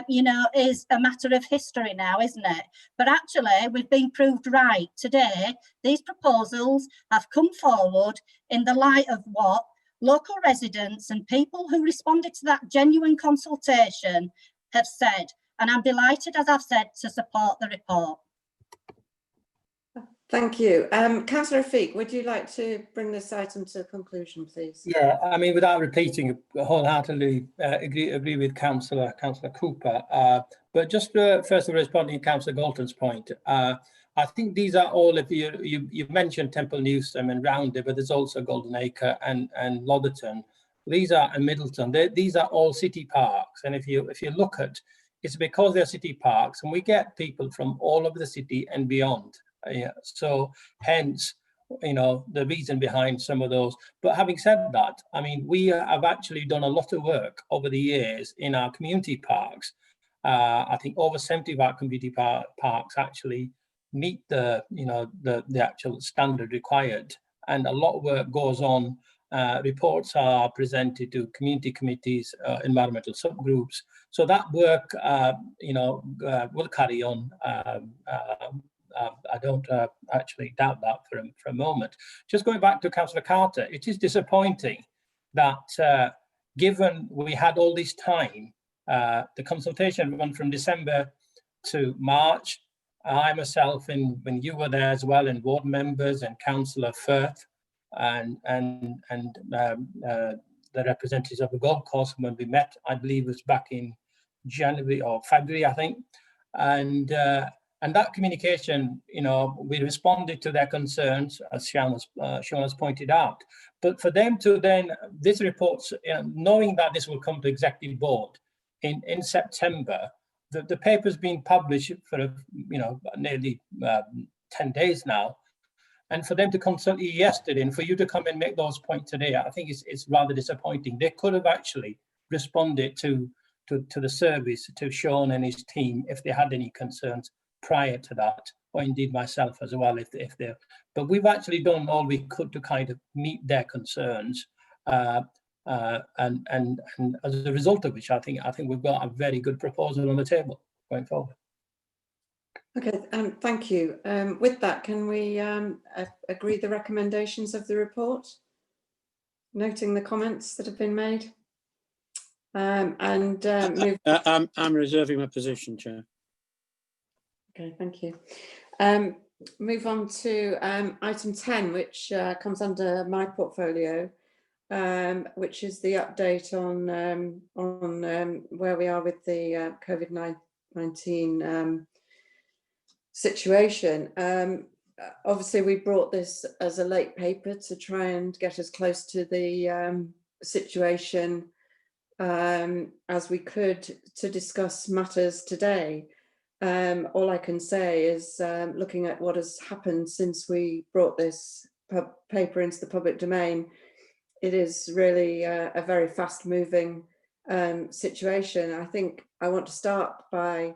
you know, is a matter of history now, isn't it? But actually, we've been proved right today. These proposals have come forward in the light of what local residents and people who responded to that genuine consultation have said. And I'm delighted, as I've said, to support the report. Thank you. Councillor Rafiq, would you like to bring this item to a conclusion, please? Yeah, I mean, without repeating, wholeheartedly agree with Councillor Cooper. But just first of all, responding to Councillor Galton's point, I think these are all, if you've mentioned Temple Newsham and Roundhay, but there's also Golden Acre and Lotherton. These are, and Middleton. These are all city parks, and if you look at, it's because they're city parks, and we get people from all over the city and beyond. Yeah, so hence, you know, the reason behind some of those. But having said that, I mean, we have actually done a lot of work over the years in our community parks. I think over 70 of our community parks actually meet the, you know, the actual standard required, and a lot of work goes on. Reports are presented to community committees, environmental subgroups. So that work, you know, will carry on. I don't actually doubt that for a moment. Just going back to Councillor Carter, it is disappointing that given we had all this time, the consultation went from December to March. I myself, when you were there as well, and ward members and Councillor Firth and the representatives of the golf course, when we met, I believe it was back in January or February, I think, and that communication, you know, we responded to their concerns, as Sean has pointed out. But for them to then, this report, you know, knowing that this will come to executive board in September, the paper's been published for, you know, nearly 10 days now. And for them to consult you yesterday and for you to come and make those points today, I think it's rather disappointing. They could have actually responded to the service, to Sean and his team, if they had any concerns prior to that, or indeed myself as well, if they're. But we've actually done all we could to kind of meet their concerns, and as a result of which, I think we've got a very good proposal on the table going forward. Okay, thank you. With that, can we agree the recommendations of the report, noting the comments that have been made? Move. I'm reserving my position, Chair. Okay, thank you. Move on to item 10, which comes under my portfolio, which is the update on where we are with the COVID-19 situation. Obviously, we brought this as a late paper to try and get as close to the situation as we could to discuss matters today. All I can say is looking at what has happened since we brought this paper into the public domain, it is really a very fast moving situation. I think I want to start by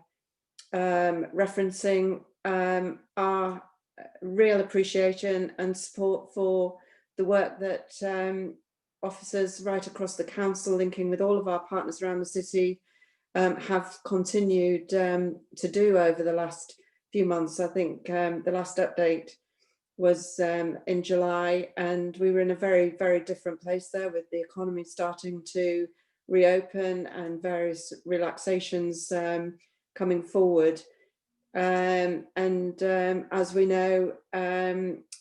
referencing our real appreciation and support for the work that officers right across the council, linking with all of our partners around the city, have continued to do over the last few months. I think the last update was in July, and we were in a very, very different place there, with the economy starting to reopen and various relaxations coming forward. As we know,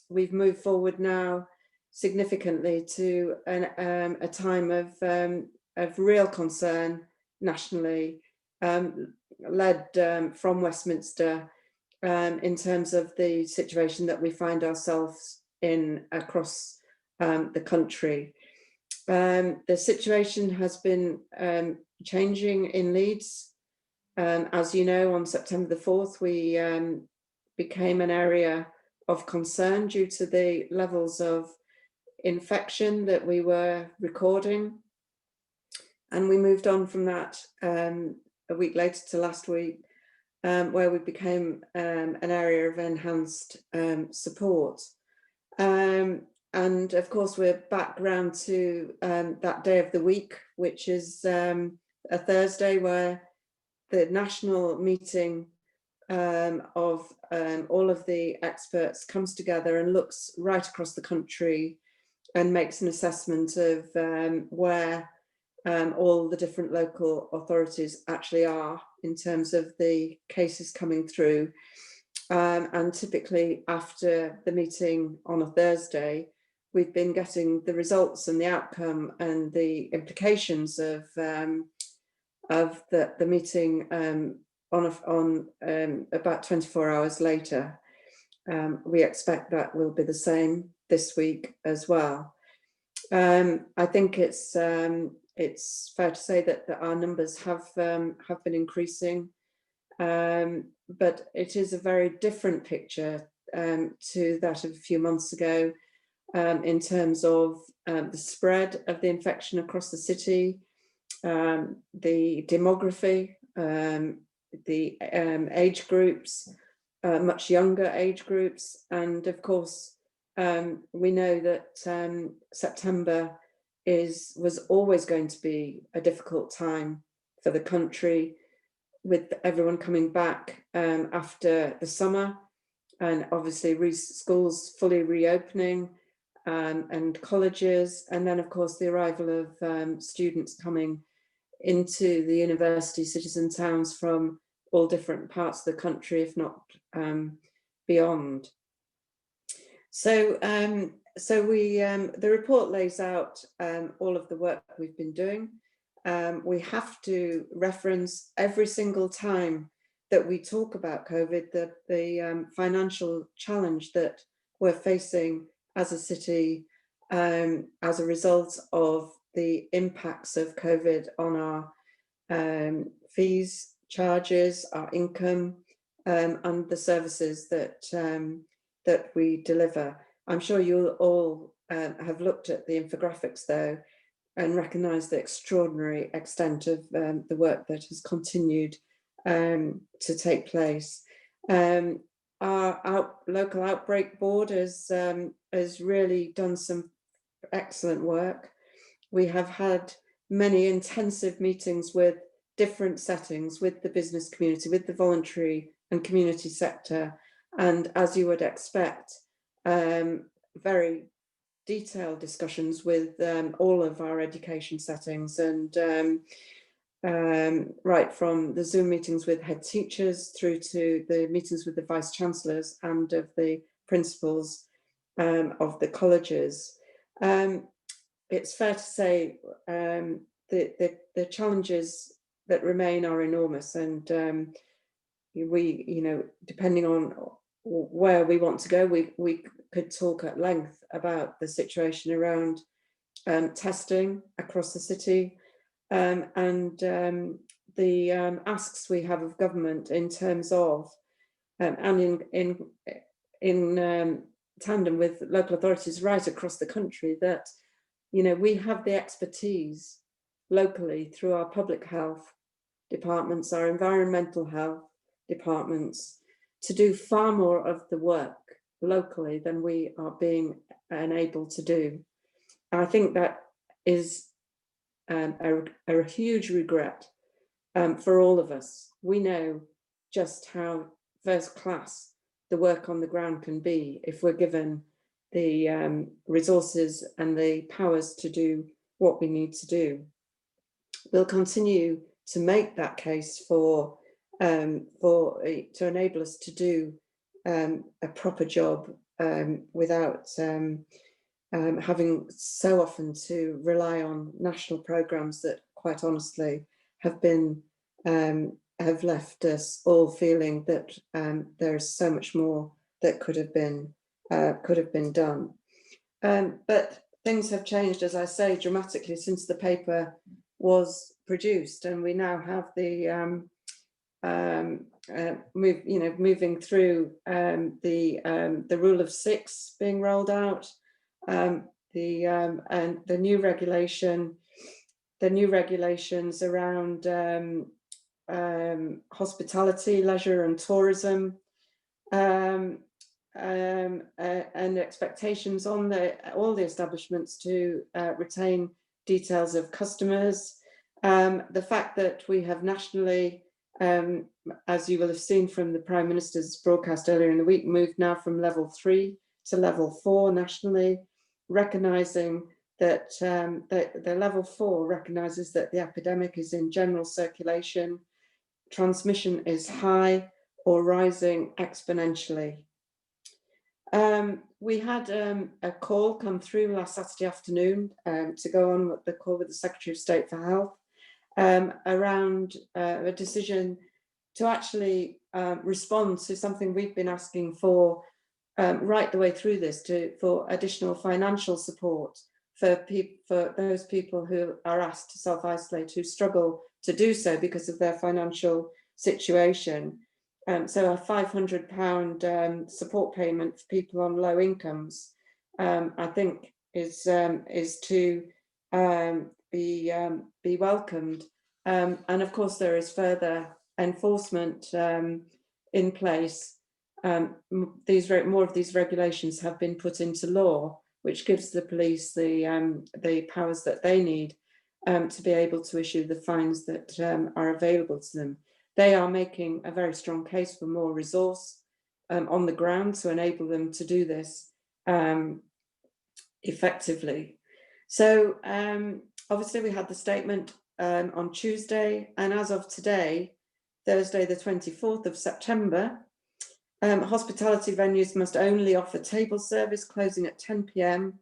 we've moved forward now significantly to a time of real concern nationally, led from Westminster, in terms of the situation that we find ourselves in across the country. The situation has been changing in Leeds. As you know, on September the 4th, we became an area of concern due to the levels of infection that we were recording. And we moved on from that a week later to last week, where we became an area of enhanced support. And of course, we're back round to that day of the week, which is a Thursday, where the national meeting of all of the experts comes together and looks right across the country and makes an assessment of where all the different local authorities actually are in terms of the cases coming through. And typically after the meeting on a Thursday, we've been getting the results and the outcome and the implications of the meeting on about 24 hours later. We expect that will be the same this week as well. I think it's fair to say that our numbers have been increasing, but it is a very different picture to that of a few months ago, in terms of the spread of the infection across the city, the demography, the age groups, much younger age groups, and of course we know that September was always going to be a difficult time for the country, with everyone coming back after the summer, and obviously schools fully reopening, and colleges, and then of course the arrival of students coming into the university cities and towns from all different parts of the country, if not beyond. So the report lays out all of the work we've been doing. We have to reference every single time that we talk about COVID, the financial challenge that we're facing as a city as a result of the impacts of COVID on our fees, charges, our income, and the services that we deliver. I'm sure you'll all have looked at the infographics though, and recognise the extraordinary extent of the work that has continued to take place. Our local outbreak board has really done some excellent work. We have had many intensive meetings with different settings, with the business community, with the voluntary and community sector, and as you would expect, very detailed discussions with all of our education settings, and right from the Zoom meetings with head teachers through to the meetings with the vice chancellors and of the principals of the colleges. It's fair to say the challenges that remain are enormous, and we, depending on where we want to go, we could talk at length about the situation around testing across the city, and the asks we have of government in terms of, and in tandem with local authorities right across the country, that we have the expertise locally through our public health departments, our environmental health departments, to do far more of the work locally than we are being enabled to do. And I think that is a huge regret for all of us. We know just how first class the work on the ground can be if we're given the resources and the powers to do what we need to do. We'll continue to make that case to enable us to do a proper job without having so often to rely on national programmes that, quite honestly, have left us all feeling that there is so much more that could have been done. But things have changed, as I say, dramatically since the paper was produced, and we now have the moving through the rule of 6 being rolled out, and the new regulations around hospitality, leisure and tourism, and expectations on all the establishments to retain details of customers. The fact that we have nationally, as you will have seen from the Prime Minister's broadcast earlier in the week, moved now from level 3 to level 4 nationally, recognising that the level 4 recognises that the epidemic is in general circulation, transmission is high or rising exponentially. We had a call come through last Saturday afternoon to go on with the call with the Secretary of State for Health around a decision to actually respond to something we've been asking for right the way through this, for additional financial support for those people who are asked to self-isolate, who struggle to do so because of their financial situation. So a £500 support payment for people on low incomes, I think, is to be welcomed. And of course, there is further enforcement in place. More of these regulations have been put into law, which gives the police the powers that they need to be able to issue the fines that are available to them. They are making a very strong case for more resource on the ground to enable them to do this effectively. So obviously we had the statement on Tuesday, and as of today, Thursday the 24th of September, hospitality venues must only offer table service closing at 10 p.m.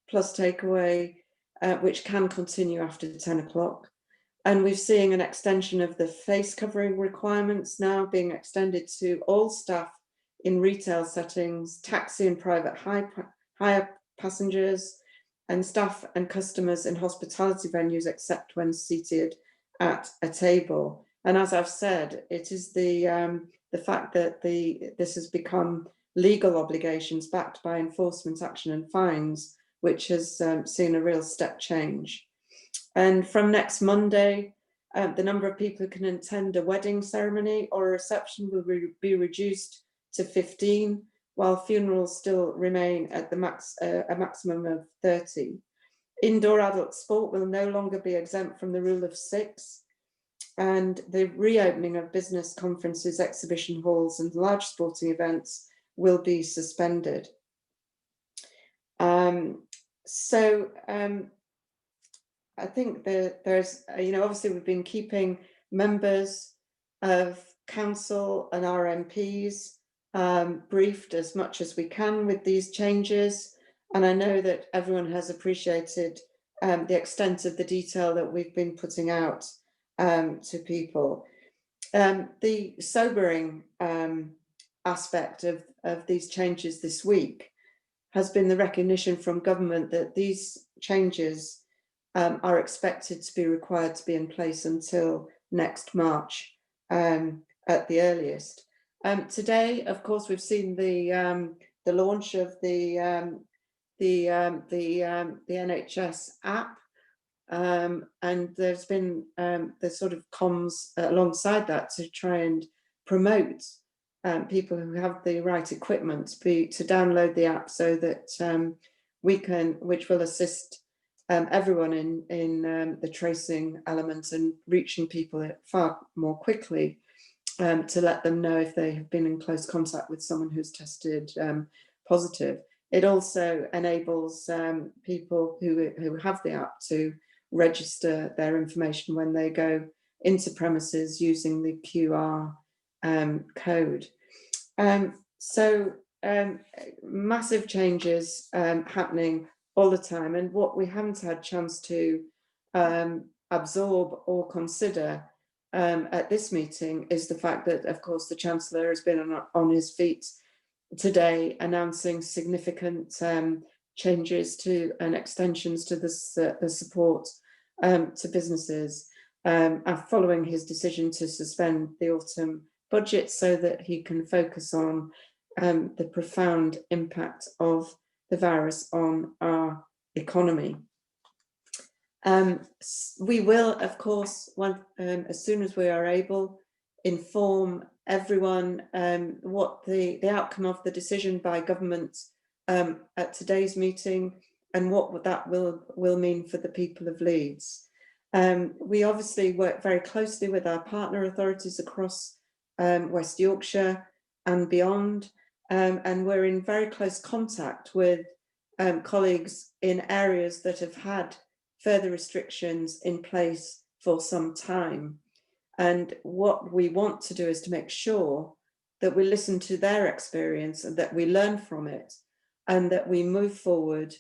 plus takeaway, which can continue after 10 o'clock. And we're seeing an extension of the face covering requirements now being extended to all staff in retail settings, taxi and private hire passengers, and staff and customers in hospitality venues, except when seated at a table. And as I've said, it is the fact that this has become legal obligations backed by enforcement action and fines, which has seen a real step change. And from next Monday, the number of people who can attend a wedding ceremony or a reception will be reduced to 15, while funerals still remain at the a maximum of 30. Indoor adult sport will no longer be exempt from the rule of 6. And the reopening of business, conferences, exhibition halls and large sporting events will be suspended. I think that there's, obviously we've been keeping members of council and our MPs briefed as much as we can with these changes. And I know that everyone has appreciated the extent of the detail that we've been putting out to people. The sobering aspect of these changes this week has been the recognition from government that these changes are expected to be required to be in place until next March at the earliest. Today, of course, we've seen the launch of the NHS app, and there's been the sort of comms alongside that to try and promote people who have the right equipment to download the app, so that which will assist everyone in the tracing element and reaching people far more quickly. to let them know if they have been in close contact with someone who's tested positive. It also enables people who have the app to register their information when they go into premises using the QR code. So massive changes happening all the time, and what we haven't had chance to absorb or consider at this meeting is the fact that, of course, the Chancellor has been on his feet today announcing significant changes to and extensions to the support to businesses following his decision to suspend the autumn budget so that he can focus on the profound impact of the virus on our economy. We will, of course, as soon as we are able, inform everyone what the outcome of the decision by government at today's meeting and what that will mean for the people of Leeds. We obviously work very closely with our partner authorities across West Yorkshire and beyond, and we're in very close contact with colleagues in areas that have had further restrictions in place for some time. And what we want to do is to make sure that we listen to their experience and that we learn from it, and that we move forward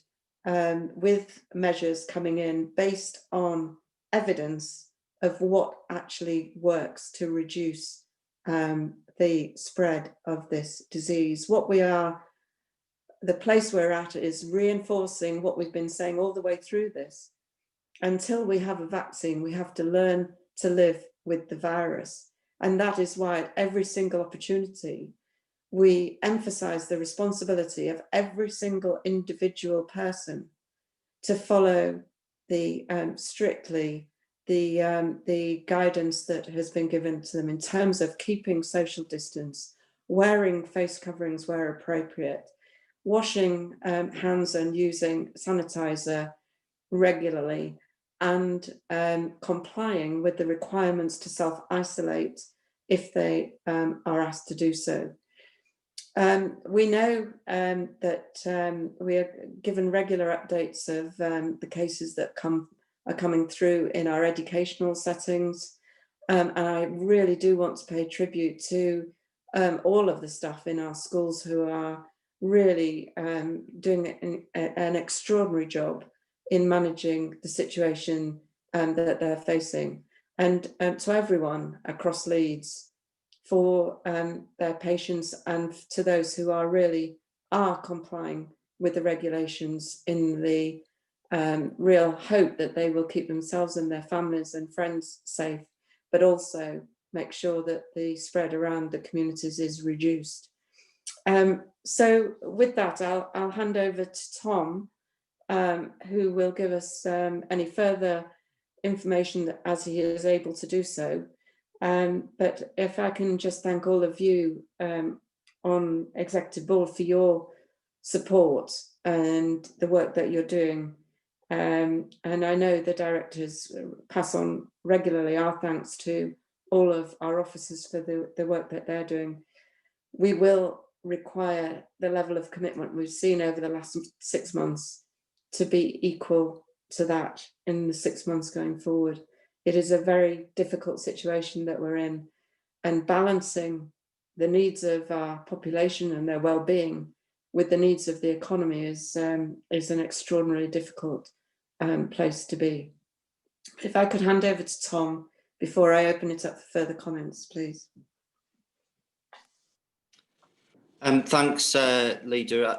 with measures coming in based on evidence of what actually works to reduce the spread of this disease. The place we're at is reinforcing what we've been saying all the way through this. Until we have a vaccine, we have to learn to live with the virus. And that is why at every single opportunity, we emphasize the responsibility of every single individual person to follow strictly the guidance that has been given to them in terms of keeping social distance, wearing face coverings where appropriate, washing hands and using sanitizer regularly, and complying with the requirements to self-isolate if they are asked to do so. We know that we are given regular updates of the cases that are coming through in our educational settings, and I really do want to pay tribute to all of the staff in our schools who are really doing an extraordinary job in managing the situation that they're facing, and to everyone across Leeds for their patience, and to those who are complying with the regulations in the real hope that they will keep themselves and their families and friends safe, but also make sure that the spread around the communities is reduced. So with that, I'll hand over to Tom, who will give us any further information as he is able to do so. But if I can just thank all of you on Executive Board for your support and the work that you're doing. And I know the directors pass on regularly our thanks to all of our officers for the work that they're doing. We will require the level of commitment we've seen over the last 6 months to be equal to that in the 6 months going forward. It is a very difficult situation that we're in, and balancing the needs of our population and their well-being with the needs of the economy is an extraordinarily difficult place to be. If I could hand over to Tom before I open it up for further comments, please. Thanks, Leader.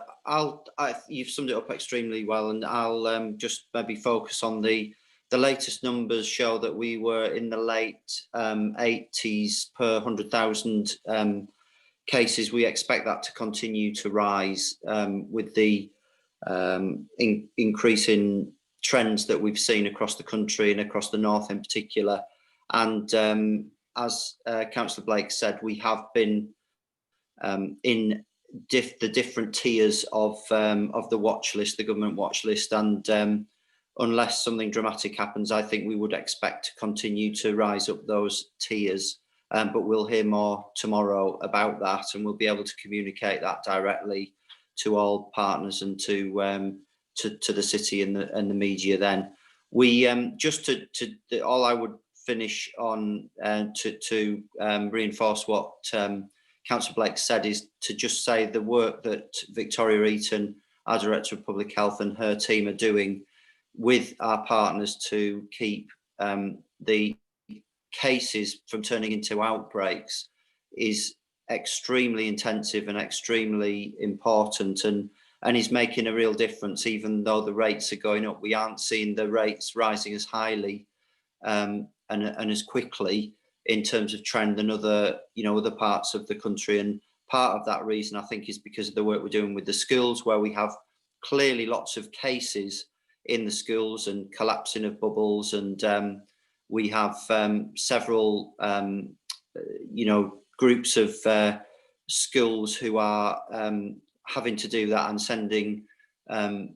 You've summed it up extremely well, and I'll just maybe focus on the latest numbers show that we were in the late 80s per 100,000 cases. We expect that to continue to rise with the increase in trends that we've seen across the country and across the north in particular. And as Councillor Blake said, we have been in the different tiers of the watch list, the government watch list, and unless something dramatic happens, I think we would expect to continue to rise up those tiers but we'll hear more tomorrow about that, and we'll be able to communicate that directly to all partners and to the city and the media. Then we all I would finish on to reinforce what Councillor Blake said is to just say the work that Victoria Eaton, our Director of Public Health, and her team are doing with our partners to keep the cases from turning into outbreaks is extremely intensive and extremely important, and is making a real difference. Even though the rates are going up, we aren't seeing the rates rising as highly and as quickly in terms of trend than other parts of the country. And part of that reason, I think, is because of the work we're doing with the schools, where we have clearly lots of cases in the schools and collapsing of bubbles, and we have several groups of schools who are having to do that and sending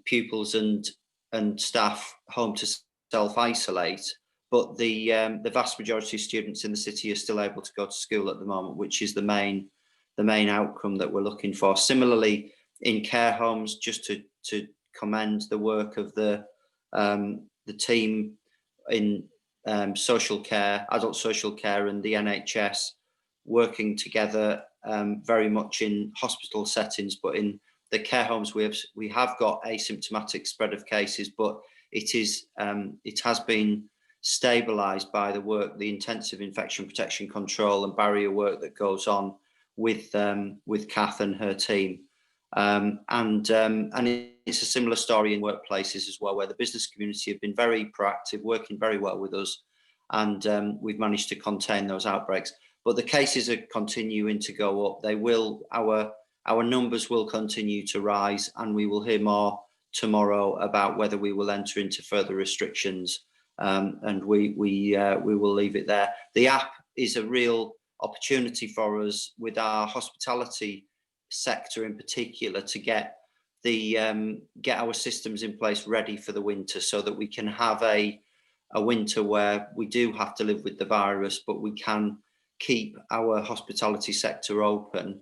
pupils and staff home to self-isolate. But the vast majority of students in the city are still able to go to school at the moment, which is the main outcome that we're looking for. Similarly, in care homes, just to commend the work of the team in social care, adult social care, and the NHS working together very much in hospital settings, but in the care homes we have got asymptomatic spread of cases, but it has been stabilised by the work, the intensive infection protection control and barrier work that goes on with Kath and her team. And it's a similar story in workplaces as well, where the business community have been very proactive, working very well with us, and we've managed to contain those outbreaks. But the cases are continuing to go up. They will, our numbers will continue to rise, and we will hear more tomorrow about whether we will enter into further restrictions. And we will leave it there. The app is a real opportunity for us with our hospitality sector in particular to get our systems in place ready for the winter, so that we can have a winter where we do have to live with the virus, but we can keep our hospitality sector open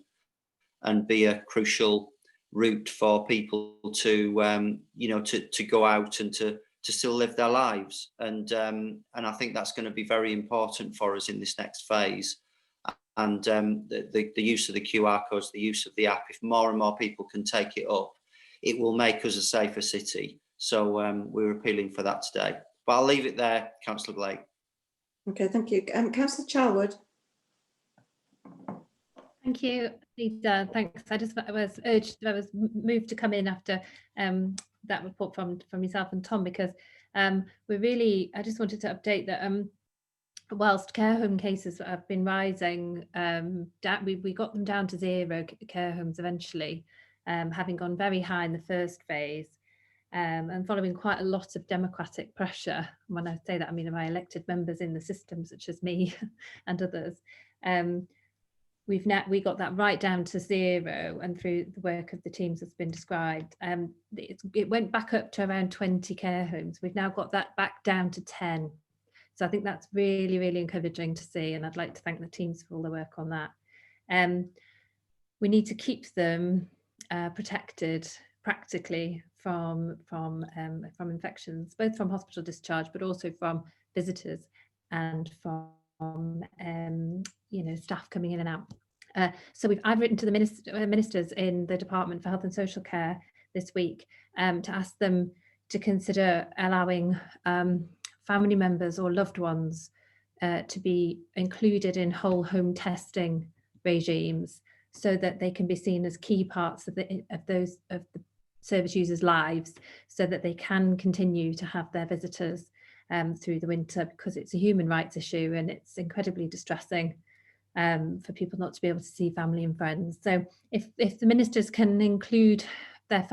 and be a crucial route for people to to go out and to still live their lives. And I think that's going to be very important for us in this next phase. And the use of the QR codes, the use of the app, if more and more people can take it up, it will make us a safer city. So we're appealing for that today. But I'll leave it there, Councillor Blake. Okay, thank you. Councillor Charwood. Thank you, Lisa. Thanks. I was moved to come in after that report from yourself and Tom, because I just wanted to update that whilst care home cases have been rising, we got them down to 0 care homes eventually, having gone very high in the first phase, and following quite a lot of democratic pressure. When I say that, I mean my elected members in the system, such as me and others. We got that right down to 0, and through the work of the teams that's been described, it went back up to around 20 care homes. We've now got that back down to 10. So I think that's really, really encouraging to see, and I'd like to thank the teams for all the work on that. We need to keep them protected practically from infections, both from hospital discharge, but also from visitors and from staff coming in and out. So I've written to the ministers in the Department for Health and Social Care this week to ask them to consider allowing family members or loved ones to be included in whole home testing regimes, so that they can be seen as key parts of the service users' lives, so that they can continue to have their visitors through the winter, because it's a human rights issue and it's incredibly distressing for people not to be able to see family and friends. So if the ministers can include their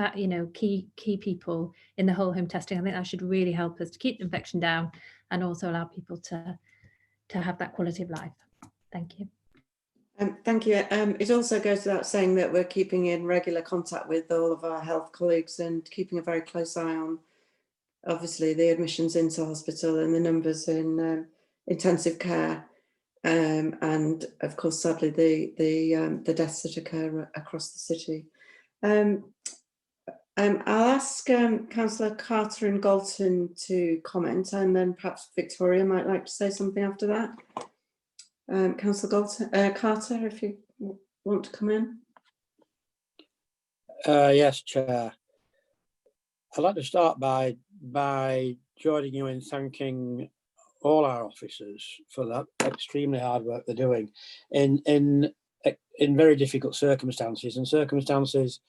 key people in the whole home testing, I think that should really help us to keep the infection down and also allow people to have that quality of life. Thank you. Thank you. It also goes without saying that we're keeping in regular contact with all of our health colleagues and keeping a very close eye on, obviously, the admissions into hospital and the numbers in intensive care. and of course, sadly, the deaths that occur across the city. I'll ask Councillor Carter and Galton to comment, and then perhaps Victoria might like to say something after that. Councillor Carter, if you want to come in. Yes, Chair. I'd like to start by joining you in thanking all our officers for that extremely hard work they're doing in very difficult circumstances, and circumstances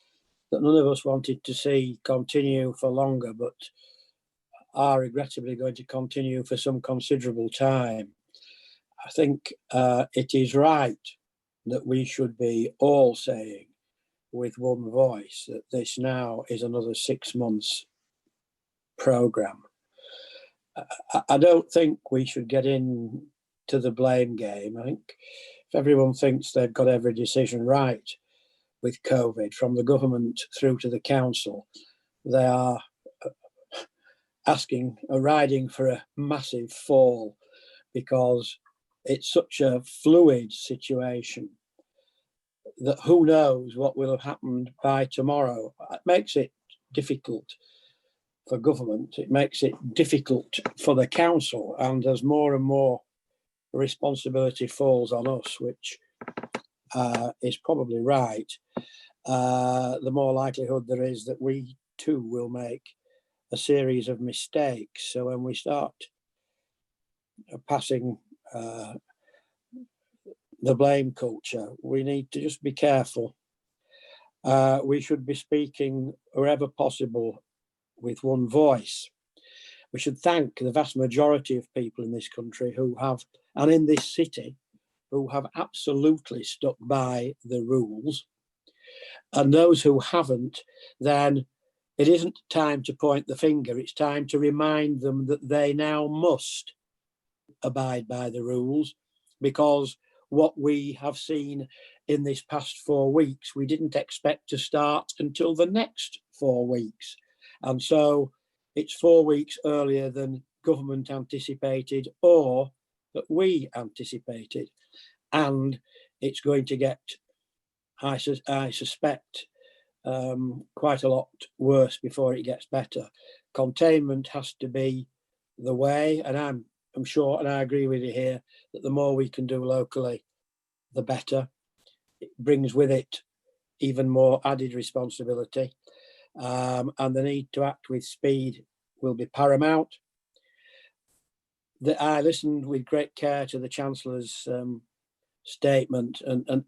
that none of us wanted to see continue for longer, but are regrettably going to continue for some considerable time. I think it is right that we should be all saying with one voice that this now is another 6 months programme. I don't think we should get into the blame game. I think if everyone thinks they've got every decision right with COVID, from the government through to the council, they are riding for a massive fall, because it's such a fluid situation that who knows what will have happened by tomorrow. It makes it difficult for government, it makes it difficult for the council, and as more and more responsibility falls on us, which is probably right, the more likelihood there is that we too will make a series of mistakes. So when we start passing the blame culture, we need to just be careful. We should be speaking wherever possible with one voice. We should thank the vast majority of people in this country who have, and in this city, who have absolutely stuck by the rules. And those who haven't, then it isn't time to point the finger, it's time to remind them that they now must abide by the rules, because what we have seen in this past 4 weeks, we didn't expect to start until the next 4 weeks. And so it's 4 weeks earlier than government anticipated or that we anticipated. And it's going to get, I suspect, quite a lot worse before it gets better. Containment has to be the way, and I'm sure, and I agree with you here, that the more we can do locally, the better. It brings with it even more added responsibility, and the need to act with speed will be paramount. I listened with great care to the Chancellor's statement, and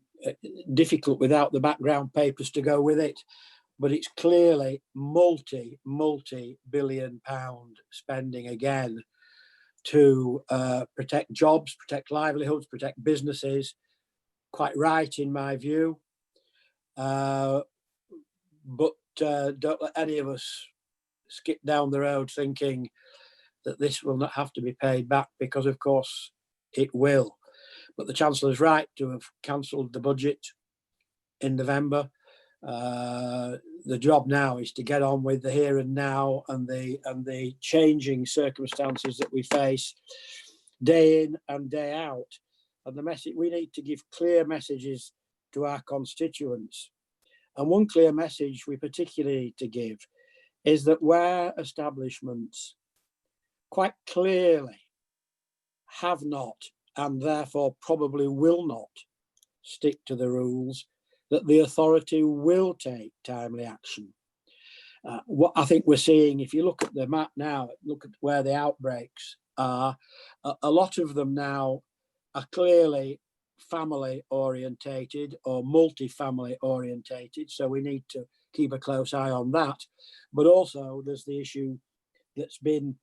difficult without the background papers to go with it, but it's clearly multi-billion pound spending again to protect jobs, protect livelihoods, protect businesses. Quite right in my view, but don't let any of us skip down the road thinking that this will not have to be paid back, because of course it will. But the Chancellor's right to have cancelled the budget in November. The job now is to get on with the here and now and the changing circumstances that we face day in and day out. And the message, we need to give clear messages to our constituents. And one clear message we particularly need to give is that where establishments quite clearly have not, and therefore probably will not, stick to the rules, that the authority will take timely action. What I think we're seeing, if you look at the map now, look at where the outbreaks are, a lot of them now are clearly family orientated or multi-family orientated, so we need to keep a close eye on that. But also there's the issue that's been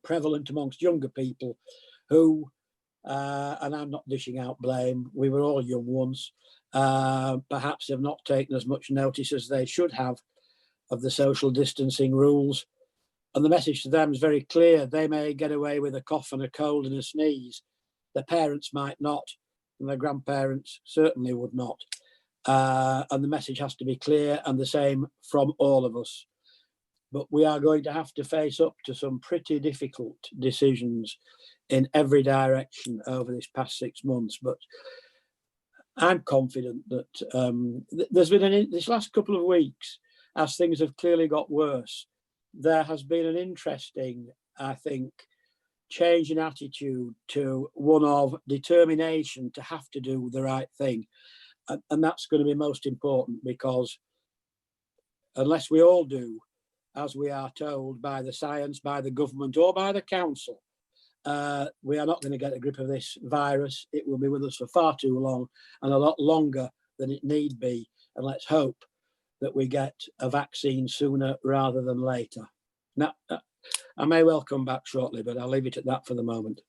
prevalent amongst younger people who, and I'm not dishing out blame, we were all young once, perhaps have not taken as much notice as they should have of the social distancing rules. And the message to them is very clear. They may get away with a cough and a cold and a sneeze. Their parents might not, and their grandparents certainly would not. And the message has to be clear, and the same from all of us. But we are going to have to face up to some pretty difficult decisions in every direction over this past 6 months. But I'm confident that there's been this last couple of weeks, as things have clearly got worse, there has been an interesting, I think, change in attitude to one of determination to have to do the right thing. And that's going to be most important, because unless we all do as we are told by the science, by the government or by the council, we are not going to get a grip of this virus. It will be with us for far too long, and a lot longer than it need be. And let's hope that we get a vaccine sooner rather than later. Now, I may well come back shortly, but I'll leave it at that for the moment.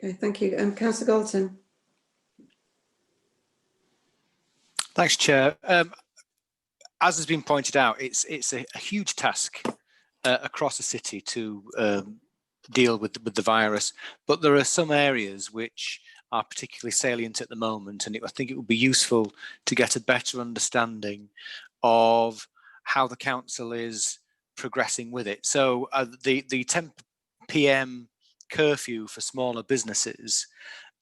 Okay, thank you. Councillor Galton. Thanks, Chair. As has been pointed out, it's a huge task across the city to deal with the virus, but there are some areas which are particularly salient at the moment, and I think it would be useful to get a better understanding of how the council is progressing with it. So the 10 p.m. curfew for smaller businesses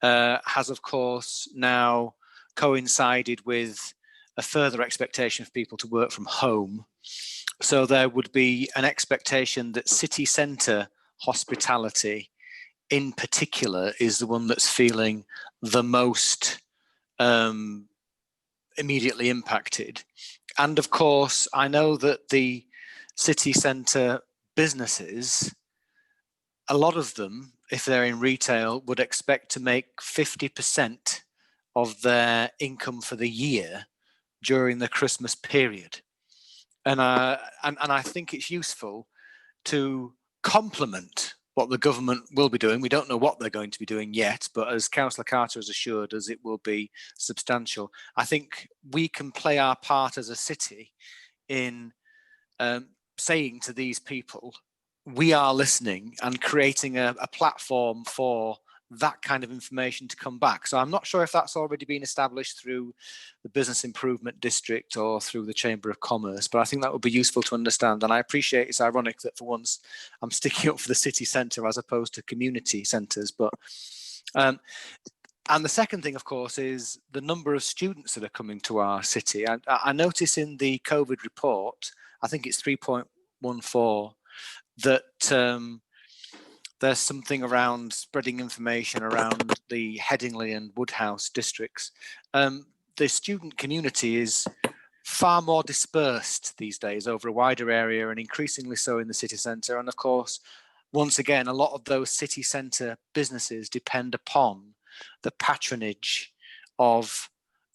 has, of course, now coincided with a further expectation of people to work from home. So there would be an expectation that city centre hospitality in particular is the one that's feeling the most immediately impacted. And of course, I know that the city centre businesses, a lot of them, if they're in retail, would expect to make 50% of their income for the year during the Christmas period. And I think it's useful to complement what the government will be doing. We don't know what they're going to be doing yet, but as Councillor Carter has assured us, it will be substantial. I think we can play our part as a city in saying to these people, we are listening, and creating a platform for that kind of information to come back. So I'm not sure if that's already been established through the Business Improvement District or through the Chamber of Commerce, but I think that would be useful to understand. And I appreciate it's ironic that for once I'm sticking up for the city centre as opposed to community centres. But and the second thing, of course, is the number of students that are coming to our city. I notice in the COVID report, I think it's 3.14, that there's something around spreading information around the Headingley and Woodhouse districts. The student community is far more dispersed these days over a wider area, and increasingly so in the city centre. And of course, once again, a lot of those city centre businesses depend upon the patronage of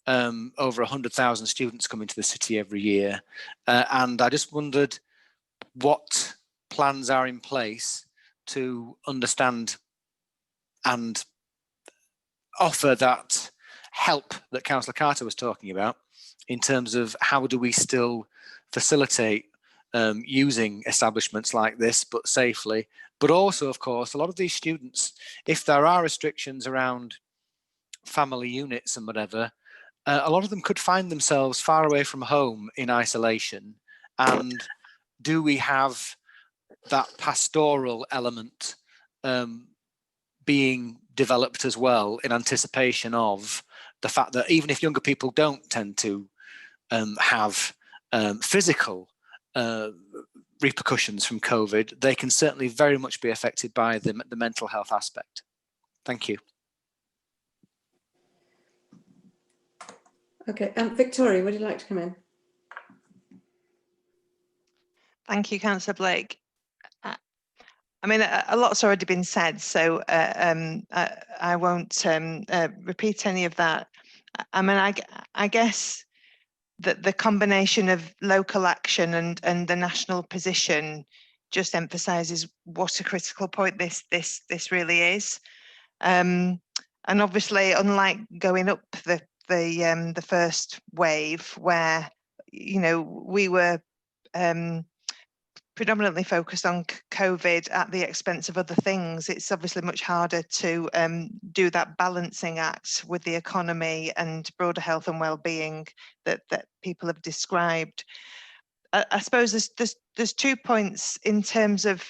over 100,000 students coming to the city every year. And I just wondered what plans are in place to understand and offer that help that Councillor Carter was talking about, in terms of how do we still facilitate using establishments like this, but safely. But also, of course, a lot of these students, if there are restrictions around family units and whatever, a lot of them could find themselves far away from home in isolation. And do we have that pastoral element being developed as well, in anticipation of the fact that even if younger people don't tend to have physical repercussions from COVID, they can certainly very much be affected by the mental health aspect. Thank you. Okay, Victoria, would you like to come in? Thank you, Councillor Blake. I mean, a lot's already been said, so I won't repeat any of that. I mean, I guess that the combination of local action and the national position just emphasises what a critical point this really is. And obviously, unlike going up the first wave, where we were predominantly focused on COVID at the expense of other things, it's obviously much harder to do that balancing act with the economy and broader health and well-being that people have described. I suppose there's 2 points in terms of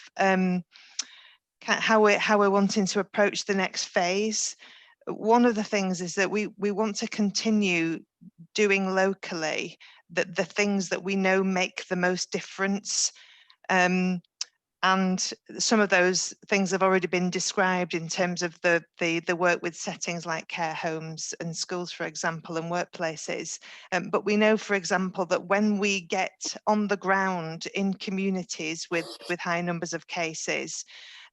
how we're wanting to approach the next phase. One of the things is that we want to continue doing locally the things that we know make the most difference. And some of those things have already been described in terms of the work with settings like care homes and schools, for example, and workplaces. But we know, for example, that when we get on the ground in communities with high numbers of cases,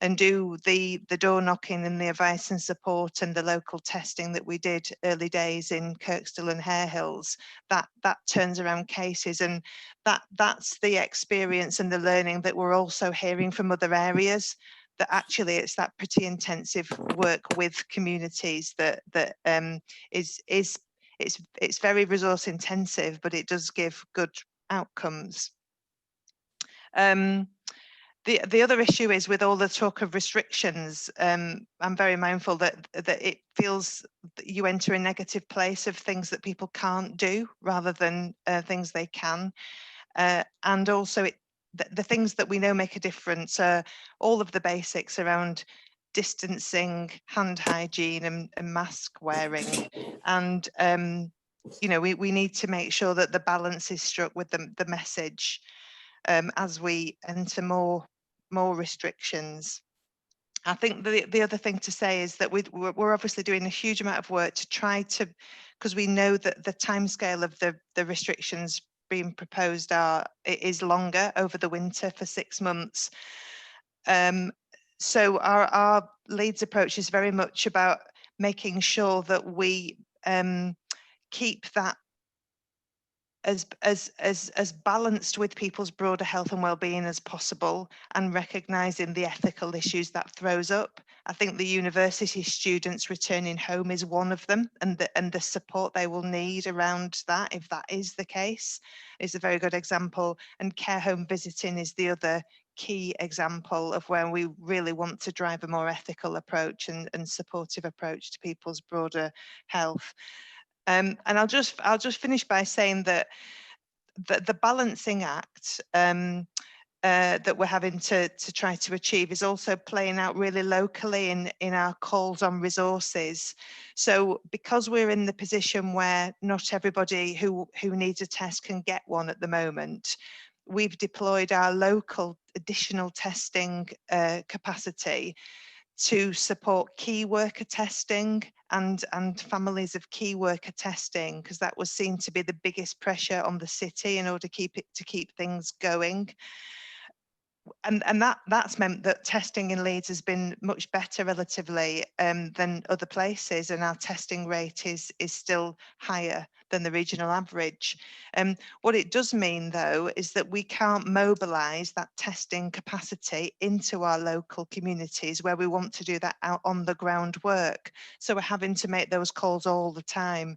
and do the door knocking and the advice and support and the local testing that we did early days in Kirkstall and Hare Hills, that turns around cases, and that's the experience and the learning that we're also hearing from other areas, that actually it's that pretty intensive work with communities that it's very resource intensive, but it does give good outcomes. The other issue is, with all the talk of restrictions, I'm very mindful that it feels that you enter a negative place of things that people can't do rather than things they can. And also the things that we know make a difference are all of the basics around distancing, hand hygiene and mask wearing. And, you know, we need to make sure that the balance is struck with the message as we enter more restrictions. I think the other thing to say is that we're obviously doing a huge amount of work to try to, because we know that the timescale of the restrictions being proposed is longer over the winter for 6 months. So our Leeds approach is very much about making sure that we keep that as balanced with people's broader health and well-being as possible, and recognising the ethical issues that throws up. I think the university students returning home is one of them, and the support they will need around that, if that is the case, is a very good example. And care home visiting is the other key example of where we really want to drive a more ethical approach and supportive approach to people's broader health. And I'll just finish by saying that the balancing act that we're having to try to achieve is also playing out really locally in our calls on resources. So because we're in the position where not everybody who needs a test can get one at the moment, we've deployed our local additional testing capacity to support key worker testing and families of key worker testing, because that was seen to be the biggest pressure on the city in order to keep things going. And that's meant that testing in Leeds has been much better relatively than other places, and our testing rate is still higher than the regional average. What it does mean, though, is that we can't mobilise that testing capacity into our local communities where we want to do that out on the ground work. So we're having to make those calls all the time.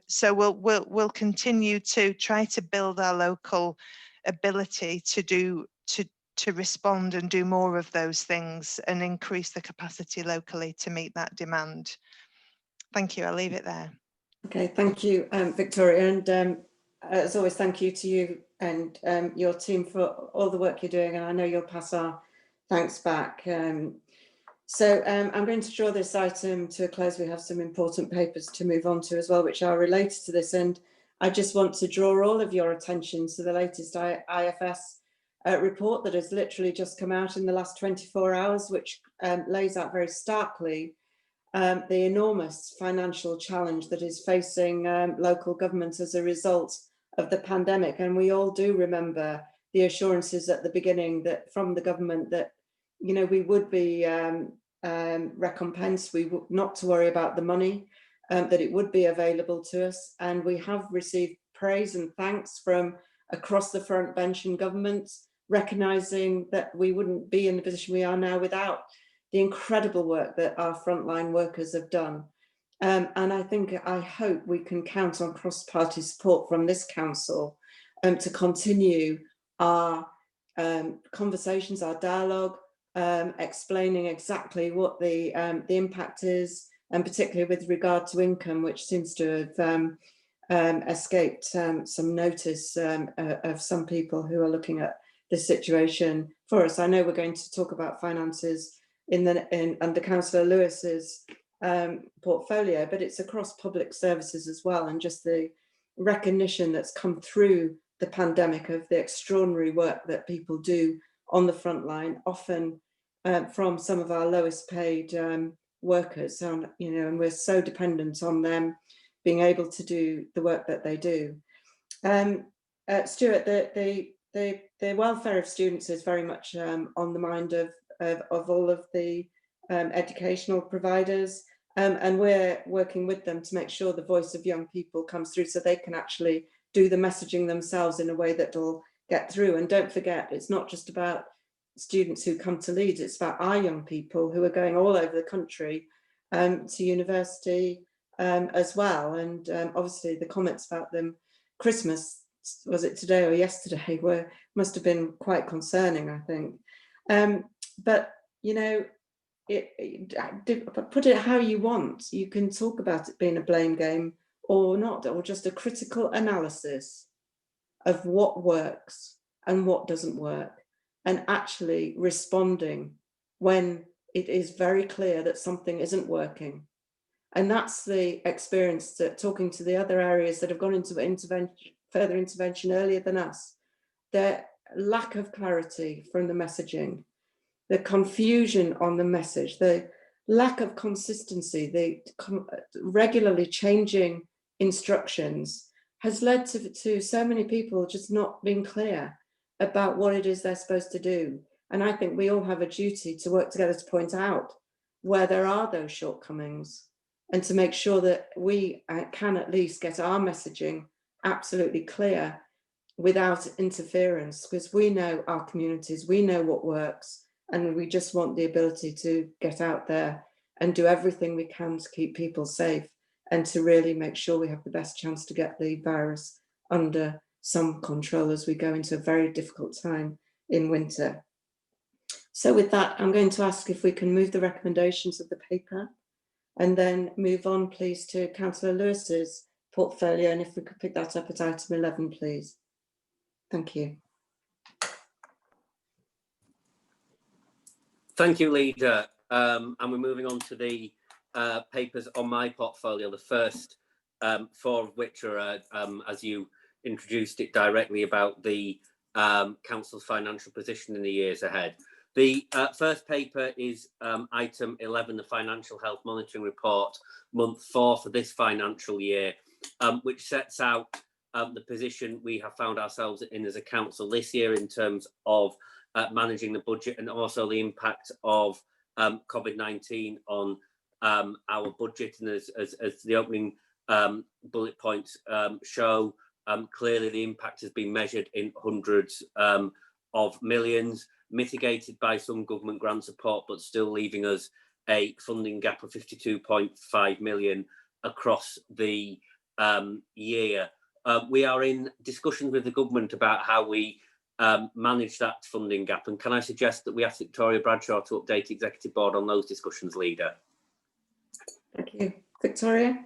So we'll continue to try to build our local ability to respond and do more of those things and increase the capacity locally to meet that demand. Thank you. I'll leave it there. Okay, thank you, Victoria. And as always, thank you to you and your team for all the work you're doing. And I know you'll pass our thanks back. So I'm going to draw this item to a close. We have some important papers to move on to as well, which are related to this. And I just want to draw all of your attention to the latest IFS report that has literally just come out in the last 24 hours, which lays out very starkly the enormous financial challenge that is facing local governments as a result of the pandemic. And we all do remember the assurances at the beginning that from the government that, you know, we would be recompensed, we would not to worry about the money, that it would be available to us. And we have received praise and thanks from across the front bench in government, recognising that we wouldn't be in the position we are now without the incredible work that our frontline workers have done. And I hope we can count on cross-party support from this council to continue our conversations, our dialogue, explaining exactly what the impact is, and particularly with regard to income, which seems to have escaped some notice of some people who are looking at this situation for us. I know we're going to talk about finances under Councillor Lewis's portfolio, but it's across public services as well, and just the recognition that's come through the pandemic of the extraordinary work that people do on the front line, often from some of our lowest paid workers. So, you know, and we're so dependent on them being able to do the work that they do. Stuart, the welfare of students is very much on the mind of all of the educational providers, and we're working with them to make sure the voice of young people comes through so they can actually do the messaging themselves in a way that will get through. And don't forget, it's not just about students who come to Leeds, it's about our young people who are going all over the country to university as well. And obviously the comments about them Christmas, was it today or yesterday, must have been quite concerning, I think. But you know, put it how you want. You can talk about it being a blame game or not, or just a critical analysis of what works and what doesn't work, and actually responding when it is very clear that something isn't working. And that's the experience that, talking to the other areas that have gone into further intervention earlier than us, their lack of clarity from the messaging, the confusion on the message, the lack of consistency, the regularly changing instructions has led to so many people just not being clear about what it is they're supposed to do. And I think we all have a duty to work together to point out where there are those shortcomings and to make sure that we can at least get our messaging absolutely clear without interference, because we know our communities, we know what works, and we just want the ability to get out there and do everything we can to keep people safe and to really make sure we have the best chance to get the virus under some control as we go into a very difficult time in winter. So with that, I'm going to ask if we can move the recommendations of the paper and then move on, please, to Councillor Lewis's portfolio, and if we could pick that up at item 11, please. Thank you. Thank you, Leader. And we're moving on to the papers on my portfolio, the first four of which are, as you introduced it directly, about the Council's financial position in the years ahead. The first paper is item 11, the Financial Health Monitoring Report, month 4 for this financial year, which sets out the position we have found ourselves in as a council this year in terms of managing the budget, and also the impact of COVID-19 on our budget. And as the opening bullet points show, clearly the impact has been measured in hundreds of millions, mitigated by some government grant support, but still leaving us a funding gap of 52.5 million across the year. We are in discussions with the government about how we manage that funding gap, and can I suggest that we ask Victoria Bradshaw to update the Executive Board on those discussions, Leader? Thank you. Victoria?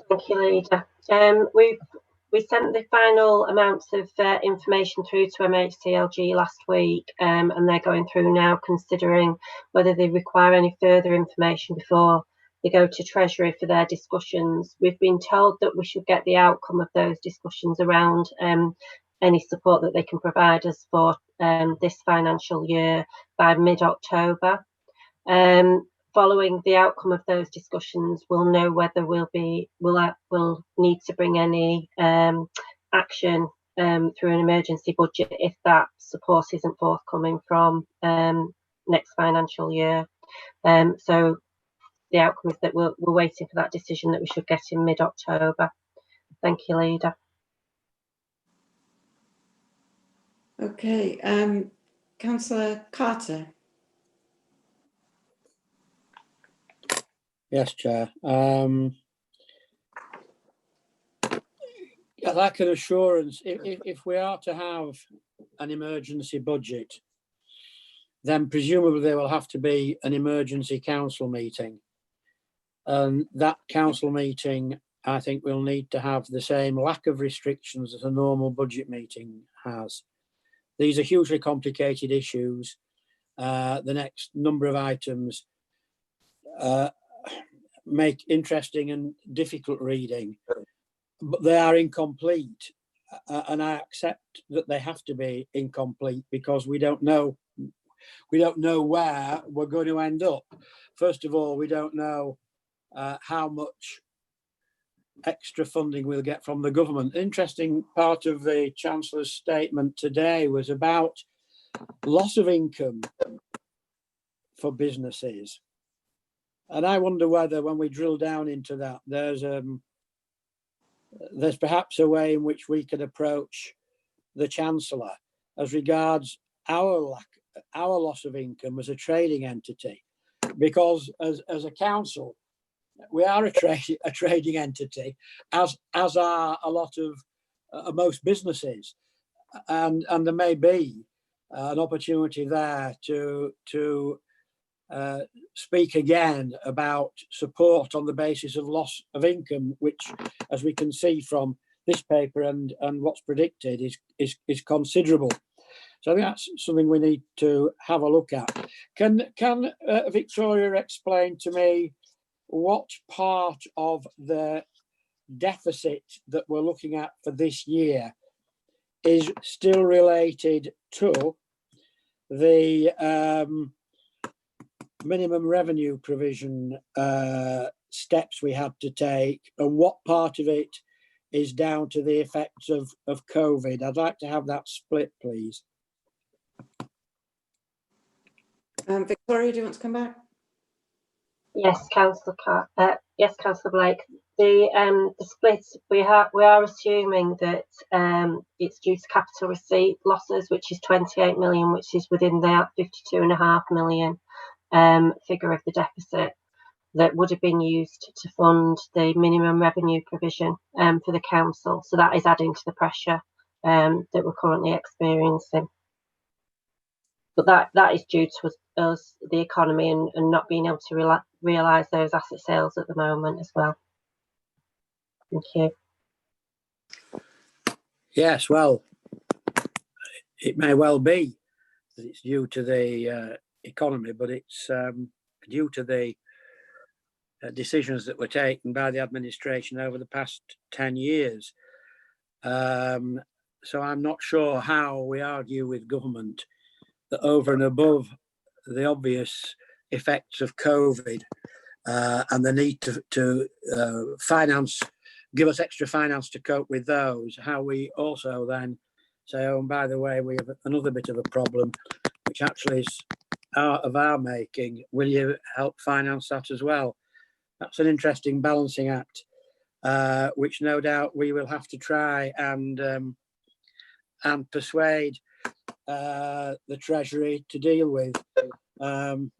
Thank you, Leader. We sent the final amounts of information through to MHCLG last week, and they're going through now, considering whether they require any further information before they go to Treasury for their discussions. We've been told that we should get the outcome of those discussions around any support that they can provide us for this financial year by mid-October. Following the outcome of those discussions, we'll know whether we'll need to bring any action through an emergency budget if that support isn't forthcoming from next financial year. So the outcome is that we're waiting for that decision that we should get in mid-October. Thank you, Leader. Okay, Councillor Carter. Yes, Chair. Like an assurance, if we are to have an emergency budget, then presumably there will have to be an emergency council meeting. And that council meeting, I think, will need to have the same lack of restrictions as a normal budget meeting has. These are hugely complicated issues. the next number of items make interesting and difficult reading, but they are incomplete. And I accept that they have to be incomplete because we don't know where we're going to end up. First of all, we don't know how much extra funding we'll get from the government. Interesting part of the Chancellor's statement today was about loss of income for businesses. And I wonder whether when we drill down into that, there's perhaps a way in which we could approach the Chancellor as regards our loss of income as a trading entity, because as a council, we are a trading entity, as are a lot of most businesses, and there may be an opportunity there to speak again about support on the basis of loss of income, which, as we can see from this paper and what's predicted, is considerable. So I think that's something we need to have a look at. Can Victoria explain to me what part of the deficit that we're looking at for this year is still related to the minimum revenue provision steps we had to take, and what part of it is down to the effects of COVID? I'd like to have that split, please. Victoria, do you want to come back? Yes, Councillor Blake. The split, we are assuming that it's due to capital receipt losses, which is 28 million, which is within that 52.5 million figure of the deficit that would have been used to fund the minimum revenue provision for the council. So that is adding to the pressure that we're currently experiencing. But that is due to us, the economy, and not being able to realise those asset sales at the moment as well. Thank you. Yes, well, it may well be that it's due to the economy, but it's due to the decisions that were taken by the administration over the past 10 years. So I'm not sure how we argue with government that over and above the obvious effects of COVID and the need to finance, give us extra finance to cope with those, how we also then say, oh, and by the way, we have another bit of a problem, which actually is of our making. Will you help finance that as well? That's an interesting balancing act, which no doubt we will have to try and persuade the Treasury to deal with. I'm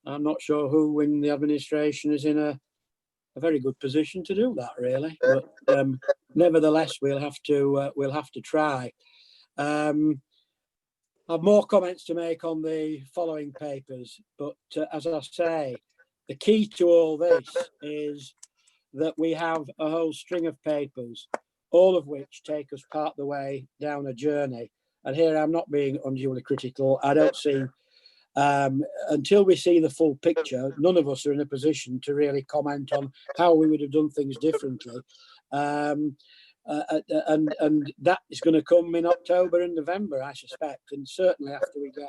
not sure who in the administration is in a very good position to do that, really. But nevertheless, we'll have to try. I have more comments to make on the following papers, but as I say, the key to all this is that we have a whole string of papers, all of which take us part of the way down a journey. And here I'm not being unduly critical. I don't see, until we see the full picture, none of us are in a position to really comment on how we would have done things differently. And that is going to come in October and November, I suspect, and certainly after we get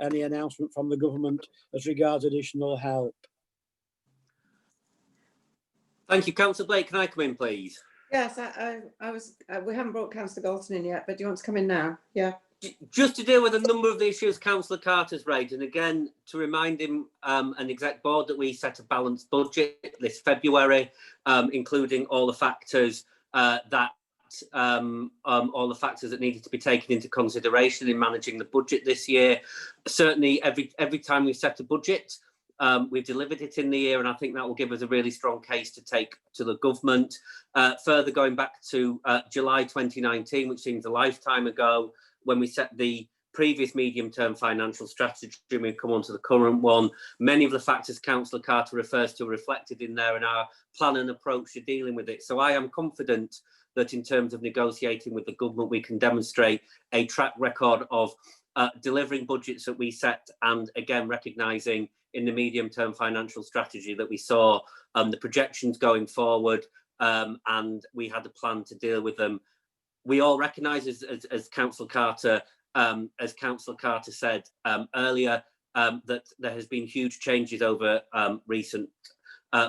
any announcement from the government as regards additional help. Thank you. Councillor Blake, can I come in, please? Yes, I was. We haven't brought Councillor Galton in yet, but do you want to come in now? Yeah. Just to deal with a number of the issues Councillor Carter's raised, and again to remind him and exec board that we set a balanced budget this February, including all the factors that needed to be taken into consideration in managing the budget this year. Certainly, every time we set a budget, we've delivered it in the year, and I think that will give us a really strong case to take to the government. Further going back to July 2019, which seems a lifetime ago, when we set the previous medium-term financial strategy, and we come on to the current one, many of the factors Councillor Carter refers to are reflected in there in our plan and approach to dealing with it. So I am confident that in terms of negotiating with the government, we can demonstrate a track record of delivering budgets that we set, and again recognising in the medium-term financial strategy that we saw the projections going forward, and we had a plan to deal with them. We all recognise, as Councillor Carter said earlier, that there has been huge changes over recent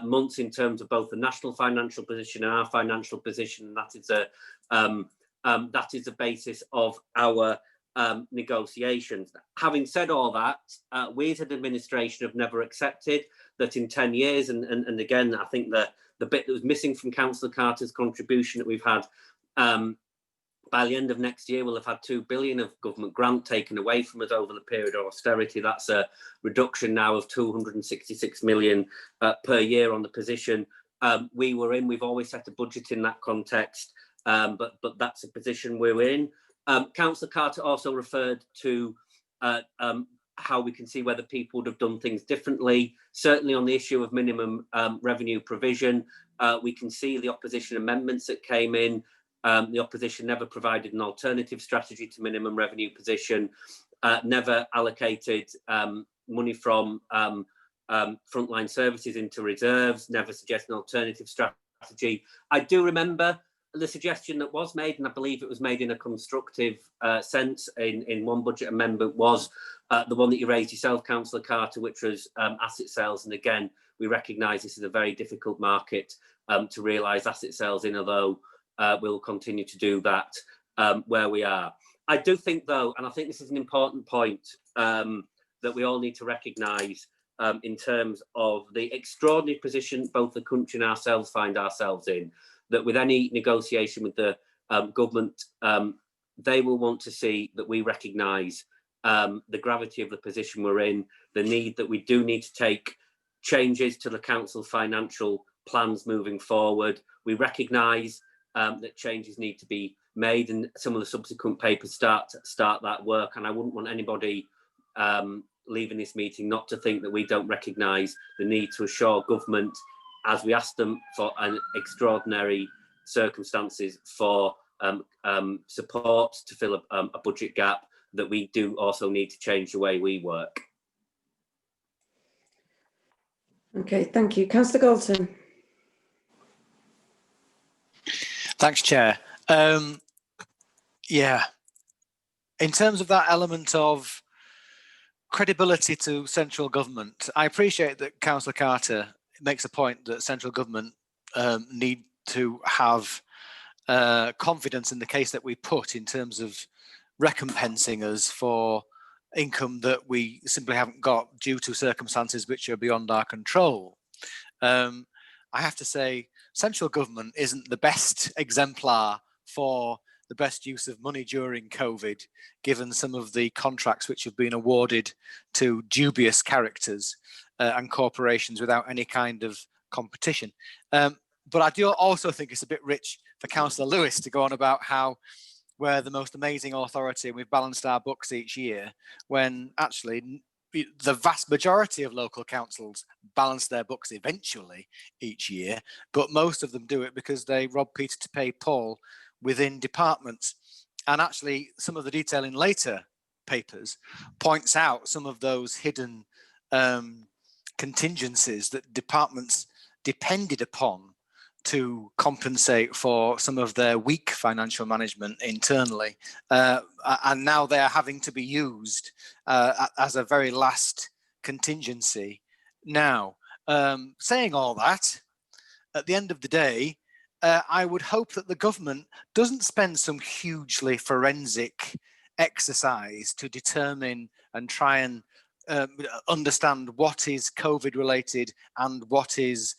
months in terms of both the national financial position and our financial position, and that is the basis of our negotiations. Having said all that, we as an administration have never accepted that in 10 years, and again, I think the bit that was missing from Councillor Carter's contribution that we've had, by the end of next year, we'll have had 2 billion of government grant taken away from us over the period of austerity. That's a reduction now of 266 million per year on the position we were in. We've always set a budget in that context, but that's a position we're in. Councillor Carter also referred to how we can see whether people would have done things differently. Certainly on the issue of minimum revenue provision, we can see the opposition amendments that came in. The opposition never provided an alternative strategy to minimum revenue position, never allocated money from frontline services into reserves, never suggested an alternative strategy. I do remember the suggestion that was made, and I believe it was made in a constructive sense in one budget amendment, was the one that you raised yourself, Councillor Carter, which was asset sales. And again, we recognise this is a very difficult market to realise asset sales in, although we'll continue to do that where we are. I do think, though, and I think this is an important point that we all need to recognise in terms of the extraordinary position both the country and ourselves find ourselves in, that with any negotiation with the government, they will want to see that we recognise the gravity of the position we're in, the need that we do need to take changes to the council's financial plans moving forward. We recognise that changes need to be made, and some of the subsequent papers start that work. And I wouldn't want anybody leaving this meeting not to think that we don't recognise the need to assure government, as we ask them for an extraordinary circumstances for support to fill a budget gap, that we do also need to change the way we work. Okay, thank you. Councillor Galton. Thanks, Chair. Yeah, in terms of that element of credibility to central government, I appreciate that Councillor Carter makes a point that central government need to have confidence in the case that we put in terms of recompensing us for income that we simply haven't got due to circumstances which are beyond our control. I have to say, central government isn't the best exemplar for the best use of money during COVID, given some of the contracts which have been awarded to dubious characters and corporations without any kind of competition. But I do also think it's a bit rich for Councillor Lewis to go on about how we're the most amazing authority and we've balanced our books each year, when actually the vast majority of local councils balance their books eventually each year, but most of them do it because they rob Peter to pay Paul within departments. And actually some of the detail in later papers points out some of those hidden contingencies that departments depended upon to compensate for some of their weak financial management internally. And now they're having to be used as a very last contingency. Now, saying all that, at the end of the day, I would hope that the government doesn't spend some hugely forensic exercise to determine and try and understand what is COVID related and what is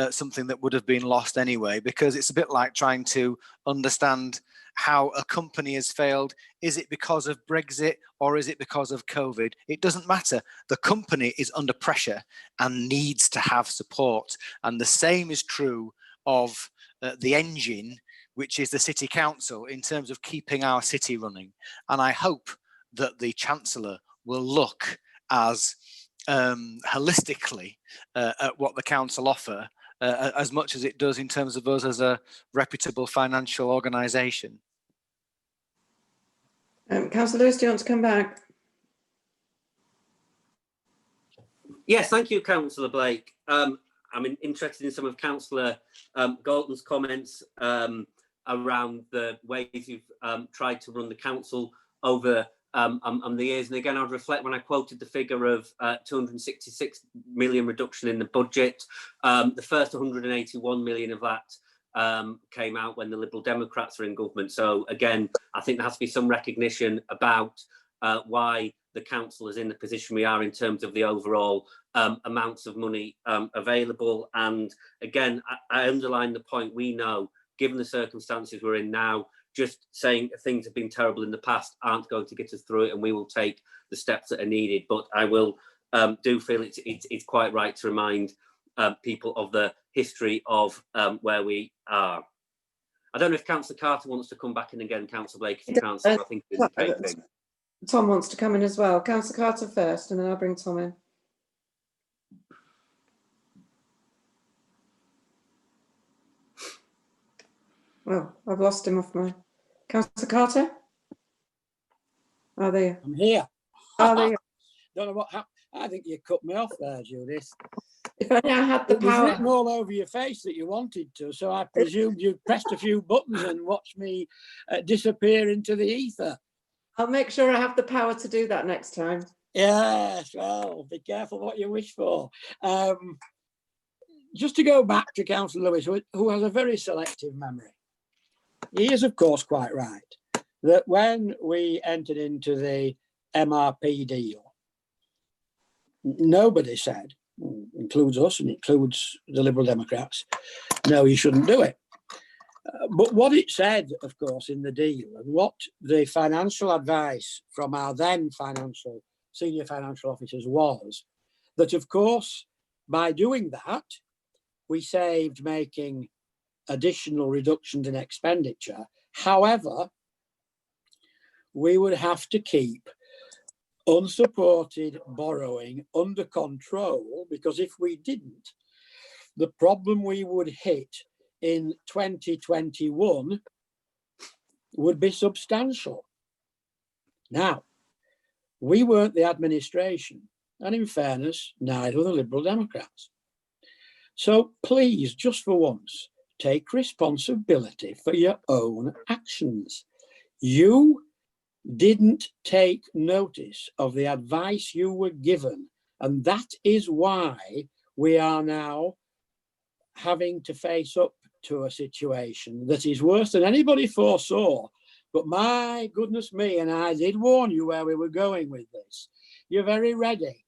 something that would have been lost anyway, because it's a bit like trying to understand how a company has failed. Is it because of Brexit or is it because of COVID? It doesn't matter. The company is under pressure and needs to have support. And the same is true of the engine, which is the city council, in terms of keeping our city running. And I hope that the Chancellor will look as holistically at what the council offer as much as it does in terms of us as a reputable financial organisation. Councillor Lewis, do you want to come back? Yes, thank you, Councillor Blake. I'm interested in some of Councillor Galton's comments around the ways you've tried to run the council over the years. And again, I'd reflect when I quoted the figure of 266 million reduction in the budget. The first 181 million of that came out when the Liberal Democrats were in government. So again, I think there has to be some recognition about why the council is in the position we are in terms of the overall amounts of money available. And again, I underline the point, we know, given the circumstances we're in now, just saying things have been terrible in the past aren't going to get us through it, and we will take the steps that are needed. But I will do feel it's quite right to remind people of the history of where we are. I don't know if Councillor Carter wants to come back in again, Councillor Blake, if you can't see, I think it's indicating. Tom wants to come in as well. Councillor Carter first, and then I'll bring Tom in. Well, I've lost him off my... Councillor Carter? Oh, there you. I'm here. Oh, there you. Don't know what happened. I think you cut me off there, Judith. If only I had the It was power. written all over your face that you wanted to, so I presumed you pressed a few buttons and watched me disappear into the ether. I'll make sure I have the power to do that next time. Yes, well, be careful what you wish for. Just to go back to Councillor Lewis, who has a very selective memory. He is, of course, quite right that when we entered into the MRP deal, nobody said, includes us and includes the Liberal Democrats, no, you shouldn't do it. But what it said, of course, in the deal, and what the financial advice from our then senior financial officers was, that, of course, by doing that, we saved making additional reductions in expenditure. However, we would have to keep unsupported borrowing under control, because if we didn't, the problem we would hit in 2021 would be substantial. Now, we weren't the administration, and in fairness, neither were the Liberal Democrats. So please, just for once, take responsibility for your own actions. You didn't take notice of the advice you were given, and that is why we are now having to face up to a situation that is worse than anybody foresaw. But my goodness me, and I did warn you where we were going with this. You're very ready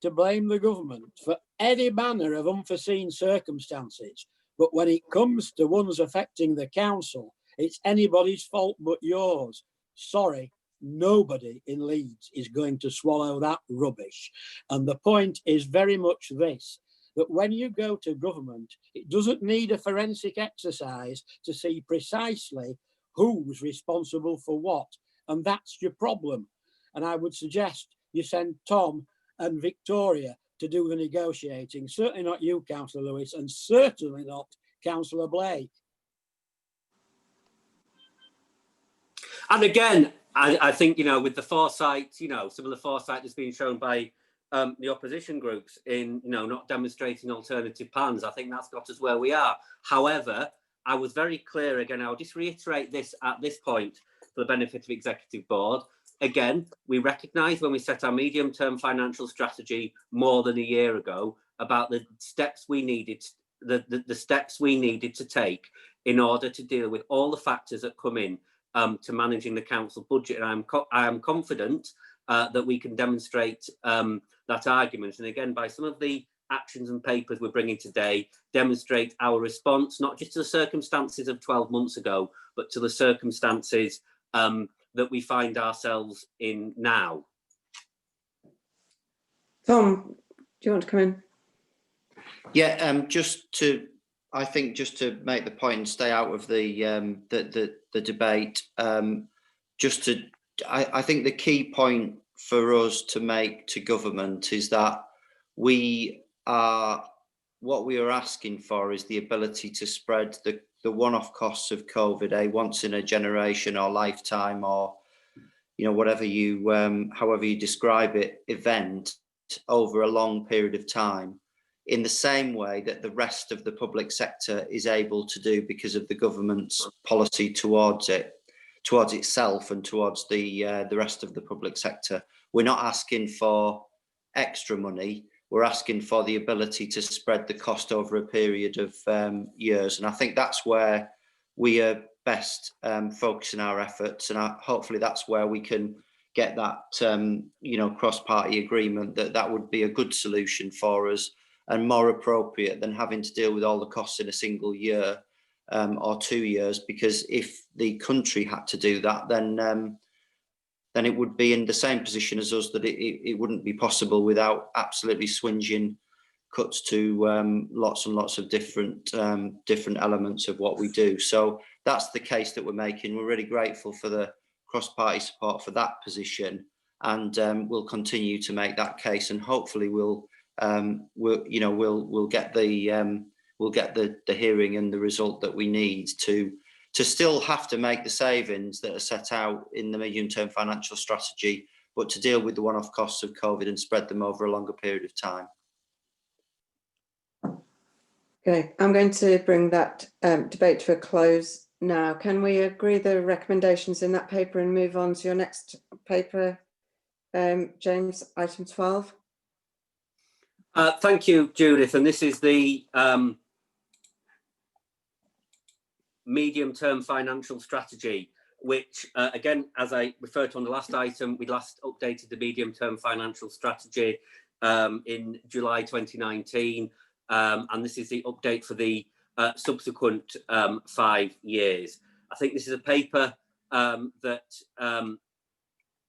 to blame the government for any manner of unforeseen circumstances. But when it comes to ones affecting the council, it's anybody's fault but yours. Sorry, nobody in Leeds is going to swallow that rubbish. And the point is very much this, that when you go to government, it doesn't need a forensic exercise to see precisely who's responsible for what. And that's your problem. And I would suggest you send Tom and Victoria to do the negotiating. Certainly not you, Councillor Lewis, and certainly not Councillor Blake. And again, I think, with the foresight, some of the foresight that's been shown by the opposition groups in, not demonstrating alternative plans, I think that's got us where we are. However, I was very clear, again, I'll just reiterate this at this point for the benefit of Executive Board. Again, we recognise when we set our medium-term financial strategy more than a year ago about the steps we needed, the steps we needed to take in order to deal with all the factors that come in to managing the council budget. And I am confident that we can demonstrate that argument. And again, by some of the actions and papers we're bringing today, demonstrate our response, not just to the circumstances of 12 months ago, but to the circumstances that we find ourselves in now. Tom, do you want to come in? Yeah, I think just to make the point and stay out of the debate, I think the key point for us to make to government is that what we are asking for is the ability to spread the one-off costs of COVID, a once in a generation or lifetime, or whatever however you describe it, event, over a long period of time, in the same way that the rest of the public sector is able to do because of the government's policy towards itself and towards the rest of the public sector. We're not asking for extra money. We're asking for the ability to spread the cost over a period of years. And I think that's where we are best focusing our efforts. And hopefully that's where we can get that, cross-party agreement that would be a good solution for us and more appropriate than having to deal with all the costs in a single year or 2 years. Because if the country had to do that, then it would be in the same position as us, that it wouldn't be possible without absolutely swinging cuts to lots and lots of different elements of what we do. So that's the case that we're making. We're really grateful for the cross-party support for that position, and we'll continue to make that case, and hopefully we'll get the hearing and the result that we need to still have to make the savings that are set out in the medium-term financial strategy, but to deal with the one-off costs of COVID and spread them over a longer period of time. Okay, I'm going to bring that debate to a close now. Can we agree the recommendations in that paper and move on to your next paper, James, item 12? Thank you, Judith. And this is the medium-term financial strategy, which, again, as I referred to on the last item, we last updated the medium-term financial strategy in July 2019. And this is the update for the subsequent 5 years. I think this is a paper that,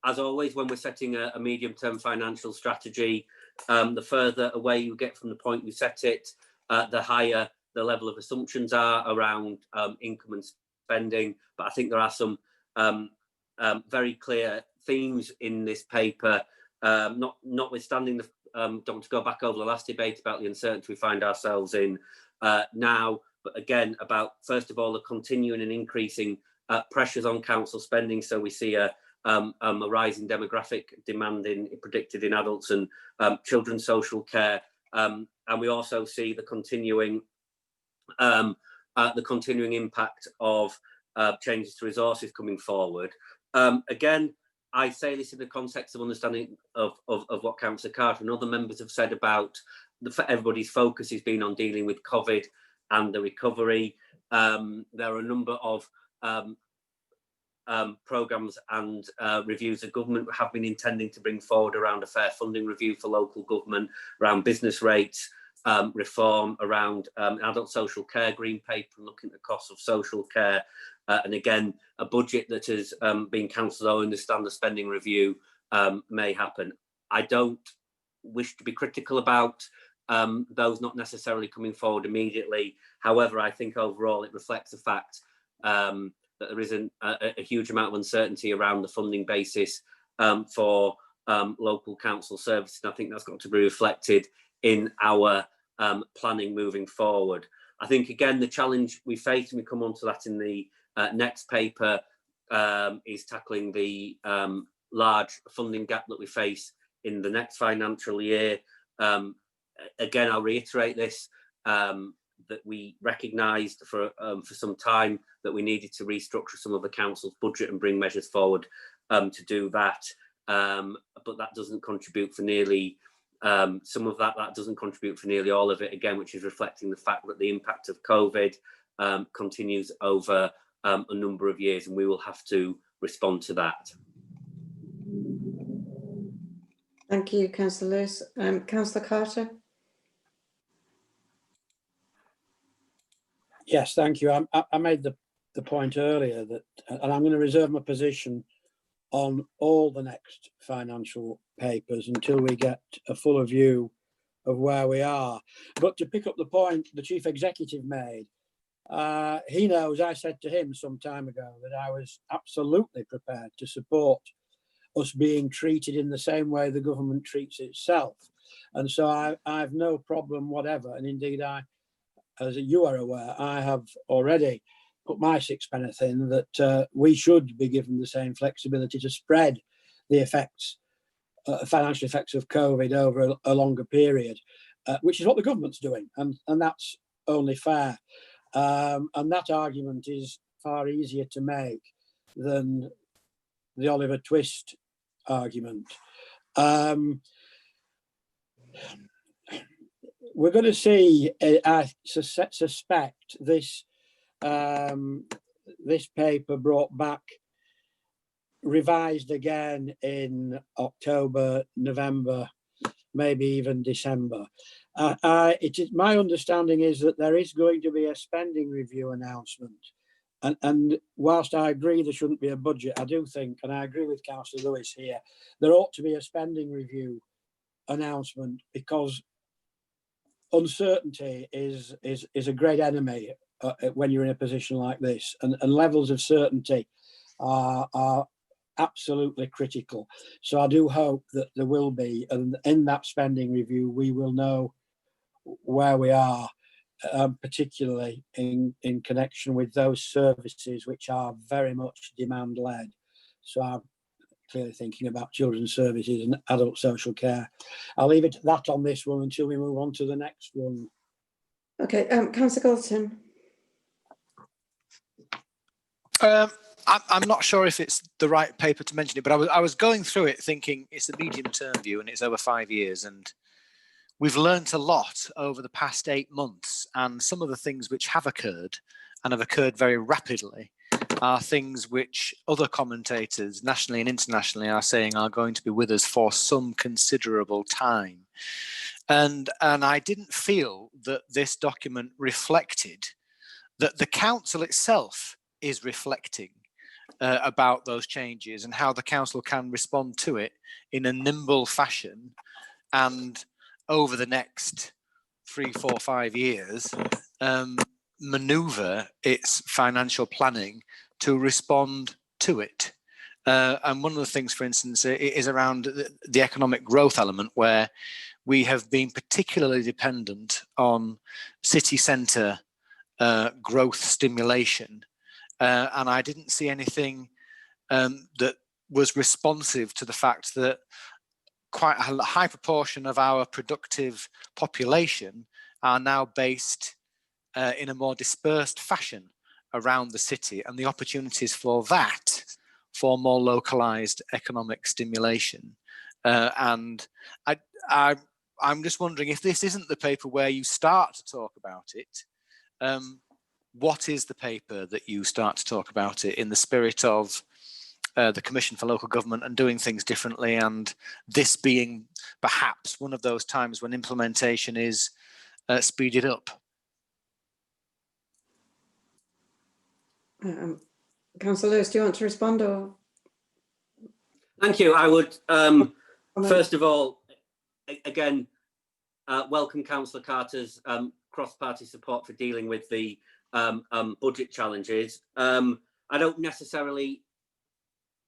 as always, when we're setting a medium-term financial strategy, the further away you get from the point you set it, the higher the level of assumptions are around income and spending. But I think there are some very clear themes in this paper, notwithstanding the don't want to go back over the last debate about the uncertainty we find ourselves in now, but again about, first of all, the continuing and increasing pressures on council spending. So we see a rising demographic demand predicted in adults and children's social care, and we also see the continuing impact of changes to resources coming forward. Again, I say this in the context of understanding of what Councillor Carter and other members have said about everybody's focus has been on dealing with COVID and the recovery. There are a number of programmes and reviews that government have been intending to bring forward around a fair funding review for local government, around business rates, reform, around adult social care green paper, looking at the costs of social care, and again, a budget that has been cancelled. I understand the spending review may happen. I don't wish to be critical about those not necessarily coming forward immediately. However, I think overall it reflects the fact that there isn't a huge amount of uncertainty around the funding basis for local council services. And I think that's got to be reflected in our planning moving forward. I think, again, the challenge we face, and we come on to that in the next paper, is tackling the large funding gap that we face in the next financial year. Again, I'll reiterate this, that we recognised for some time that we needed to restructure some of the council's budget and bring measures forward to do that. But that doesn't contribute for nearly some of that doesn't contribute for nearly all of it, again, which is reflecting the fact that the impact of COVID continues over a number of years, and we will have to respond to that. Thank you, Councillor Lewis. Councillor Carter? Yes, thank you. I made the point earlier that, and I'm going to reserve my position on all the next financial papers until we get a fuller view of where we are. But to pick up the point the Chief Executive made, he knows I said to him some time ago that I was absolutely prepared to support us being treated in the same way the government treats itself. And so I've no problem whatever. And indeed, as you are aware, I have already put my sixpence in that we should be given the same flexibility to spread the effects financial effects of COVID over a longer period, which is what the government's doing, and that's only fair. And that argument is far easier to make than the Oliver Twist argument. We're going to see, I suspect, this this paper brought back, revised again in October, November, maybe even December. It is my understanding is that there is going to be a spending review announcement. And whilst I agree there shouldn't be a budget, I do think, and I agree with Councillor Lewis here, there ought to be a spending review announcement, because uncertainty is a great enemy when you're in a position like this, and levels of certainty are absolutely critical. So I do hope that there will be, and in that spending review, we will know where we are, particularly in connection with those services which are very much demand-led. So I'm clearly thinking about children's services and adult social care. I'll leave it at that on this one until we move on to the next one. Okay, Councillor Galton. I'm not sure if it's the right paper to mention it, but I was going through it thinking it's a medium-term view and it's over 5 years, and we've learnt a lot over the past 8 months, and some of the things which have occurred and have occurred very rapidly are things which other commentators nationally and internationally are saying are going to be with us for some considerable time. And I didn't feel that this document reflected that the council itself is reflecting about those changes and how the council can respond to it in a nimble fashion, and over the next 3, 4, 5 years manoeuvre its financial planning to respond to it. And one of the things, for instance, is around the economic growth element, where we have been particularly dependent on city centre growth stimulation. And I didn't see anything that was responsive to the fact that quite a high proportion of our productive population are now based in a more dispersed fashion around the city, and the opportunities for that, for more localized economic stimulation. And I'm just wondering, if this isn't the paper where you start to talk about it, what is the paper that you start to talk about it in the spirit of the Commission for Local Government and doing things differently, and this being perhaps one of those times when implementation is speeded up? Councillor Lewis, do you want to respond? Or thank you. I would first of all, again, welcome Councillor Carter's cross-party support for dealing with the budget challenges. I don't necessarily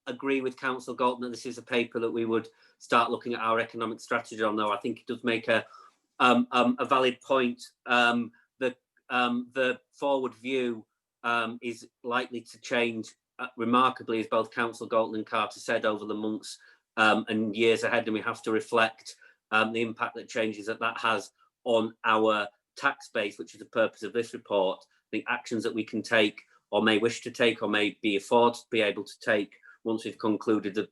agree with Councillor Galton that this is a paper that we would start looking at our economic strategy on, though I think it does make a valid point. The forward view is likely to change remarkably, as both Councillor Galton and Carter said, over the months and years ahead, and we have to reflect the impact that changes that has on our tax base, which is the purpose of this report. The actions that we can take, or may wish to take, or may be afforded to be able to take once we've concluded the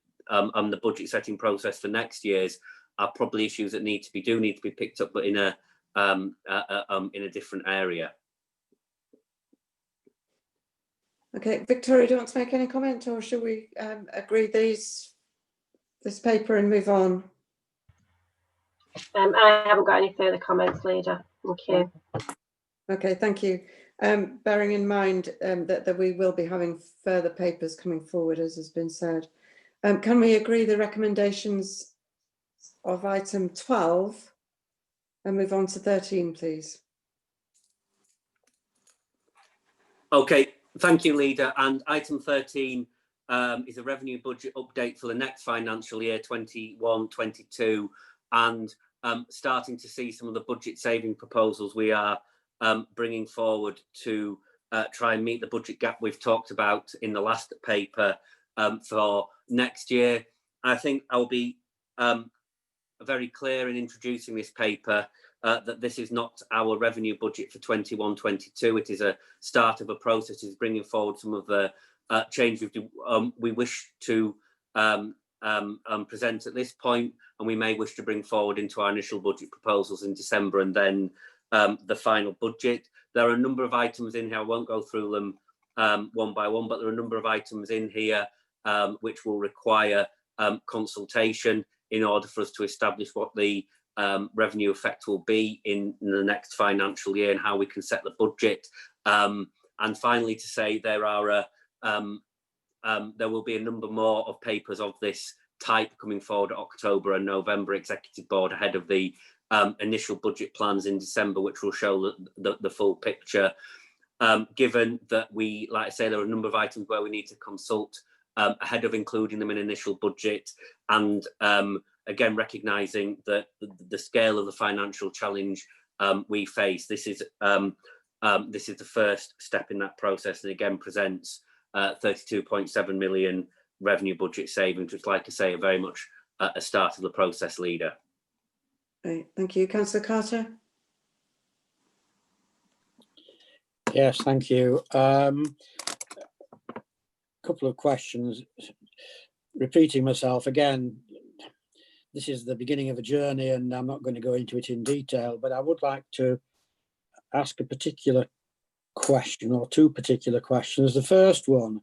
budget setting process for next year's, are probably issues that need to be picked up, but in a different area. okay, Victoria, do you want to make any comment, or should we agree this paper and move on? I haven't got any further comments, Leader. Thank you. Okay, thank you. Bearing in mind that we will be having further papers coming forward, as has been said. Can we agree the recommendations of item 12 and move on to 13, please? Okay, thank you, Leader. And item 13 is a revenue budget update for the next financial year, 21-22, and starting to see some of the budget saving proposals we are bringing forward to try and meet the budget gap we've talked about in the last paper for next year. I think I'll be very clear in introducing this paper that this is not our revenue budget for 21-22. It is a start of a process. It's bringing forward some of the changes we wish to present at this point, and we may wish to bring forward into our initial budget proposals in December, and then the final budget. There are a number of items in here. I won't go through them one by one, but there are a number of items in here which will require consultation in order for us to establish what the revenue effect will be in the next financial year and how we can set the budget. And finally, to say there will be a number more of papers of this type coming forward at October and November Executive Board ahead of the initial budget plans in December, which will show the full picture. Given that like I say, there are a number of items where we need to consult ahead of including them in initial budget, and again, recognising that the scale of the financial challenge we face, this is the first step in that process, and again presents 32.7 million revenue budget savings, which, like I say, are very much a start of the process, Leader. Great, thank you. Councillor Carter. Yes, thank you. Couple of questions. Repeating myself again, this is the beginning of a journey and I'm not going to go into it in detail, but I would like to ask a particular question, or two particular questions. The first one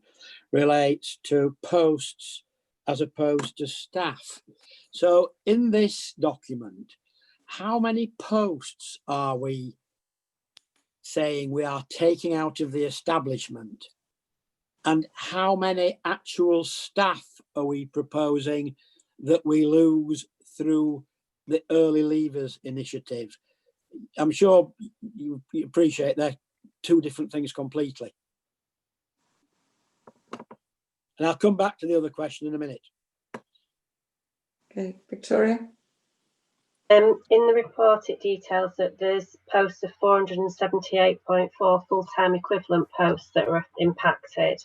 relates to posts as opposed to staff. So in this document, how many posts are we saying we are taking out of the establishment, and how many actual staff are we proposing that we lose through the early leavers initiative? I'm sure you appreciate they're two different things completely. And I'll come back to the other question in a minute. Okay, Victoria. In the report, it details that there's posts of 478.4 full-time equivalent posts that are impacted.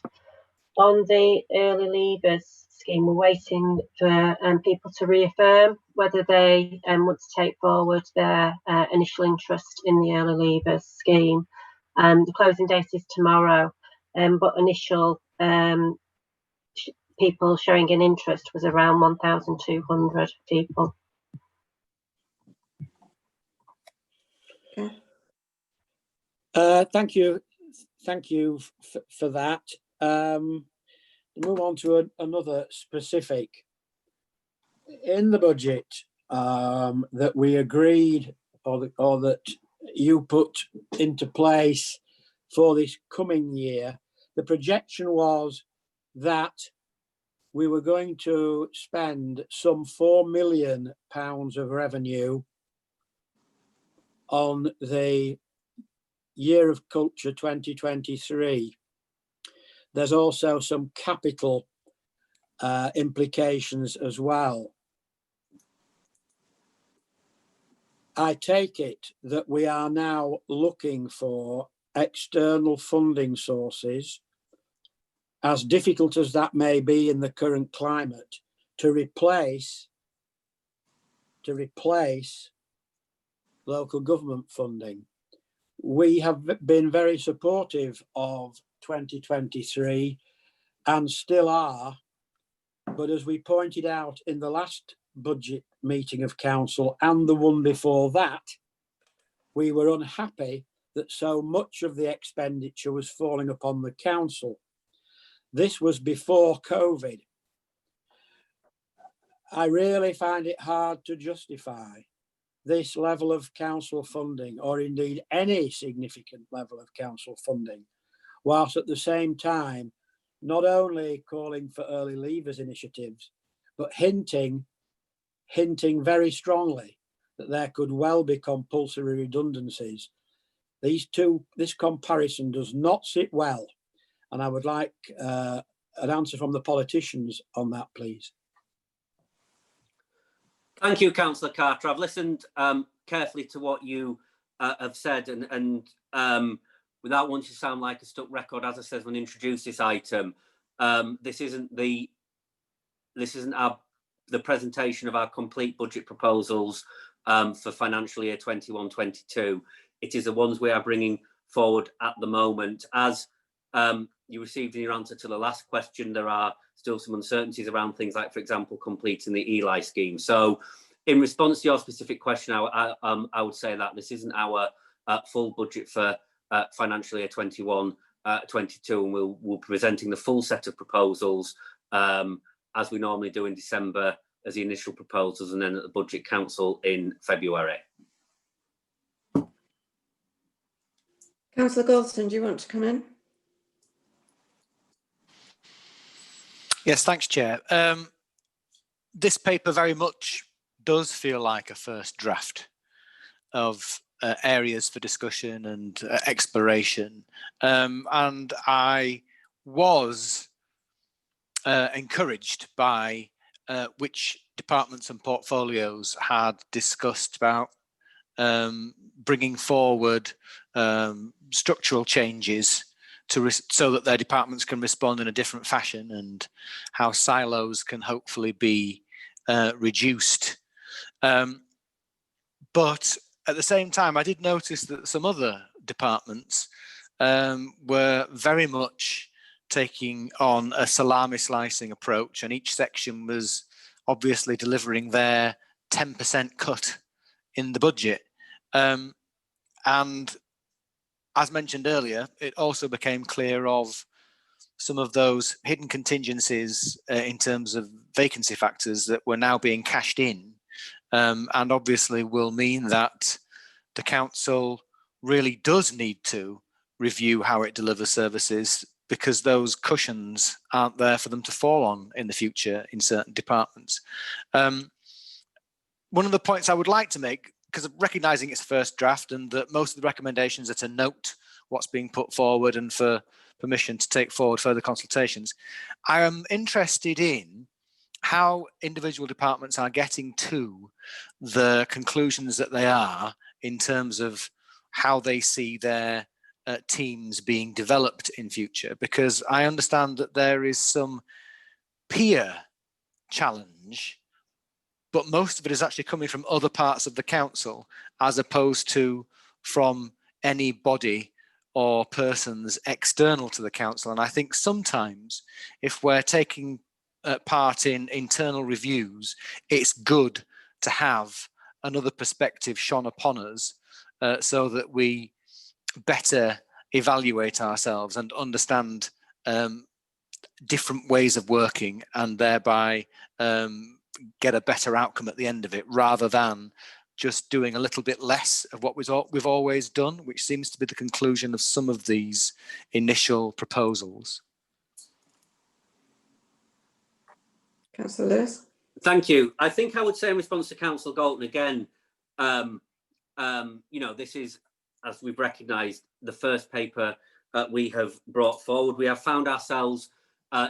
On the early leavers scheme, we're waiting for people to reaffirm whether they want to take forward their initial interest in the early leavers scheme. The closing date is tomorrow, but initial people showing an interest was around 1,200 people. Thank you for that. Move on to another specific. In the budget that we agreed or that you put into place for this coming year, the projection was that we were going to spend some £4 million of revenue on the Year of Culture 2023. There's also some capital implications as well. I take it that we are now looking for external funding sources, as difficult as that may be in the current climate, to replace local government funding. We have been very supportive of 2023 and still are, but as we pointed out in the last budget meeting of council and the one before that, we were unhappy that so much of the expenditure was falling upon the council. This was before COVID. I really find it hard to justify this level of council funding, or indeed any significant level of council funding, whilst at the same time not only calling for early leavers initiatives, but hinting very strongly that there could well be compulsory redundancies. This comparison does not sit well, and I would like an answer from the politicians on that, please. Thank you, Councillor Carter. I've listened carefully to what you have said, and without wanting to sound like a stuck record, as I said when I introduced this item, this isn't our the presentation of our complete budget proposals for financial year 21-22. It is the ones we are bringing forward at the moment. As you received in your answer to the last question, there are still some uncertainties around things like, for example, completing the ELI scheme. So in response to your specific question, I would say that this isn't our full budget for financial year 21-22, and we'll be presenting the full set of proposals as we normally do in December as the initial proposals, and then at the Budget Council in February. Councillor Goldson, do you want to come in? Yes, thanks, Chair. This paper very much does feel like a first draft of areas for discussion and exploration. And I was encouraged by which departments and portfolios had discussed about bringing forward structural changes so that their departments can respond in a different fashion, and how silos can hopefully be reduced. But at the same time, I did notice that some other departments were very much taking on a salami slicing approach, and each section was obviously delivering their 10% cut in the budget. And as mentioned earlier, it also became clear of some of those hidden contingencies in terms of vacancy factors that were now being cashed in, and obviously will mean that the council really does need to review how it delivers services, because those cushions aren't there for them to fall on in the future in certain departments. One of the points I would like to make, because of recognising it's first draft and that most of the recommendations are to note what's being put forward and for permission to take forward further consultations, I am interested in how individual departments are getting to the conclusions that they are in terms of how they see their teams being developed in future, because I understand that there is some peer challenge, but most of it is actually coming from other parts of the council as opposed to from any body or persons external to the council. And I think sometimes if we're taking part in internal reviews, it's good to have another perspective shone upon us so that we better evaluate ourselves and understand different ways of working, and thereby get a better outcome at the end of it, rather than just doing a little bit less of what we've always done, which seems to be the conclusion of some of these initial proposals. Councillor Lewis. Thank you. I think I would say in response to Councillor Galton again, you know, this is, as we've recognised, the first paper we have brought forward. We have found ourselves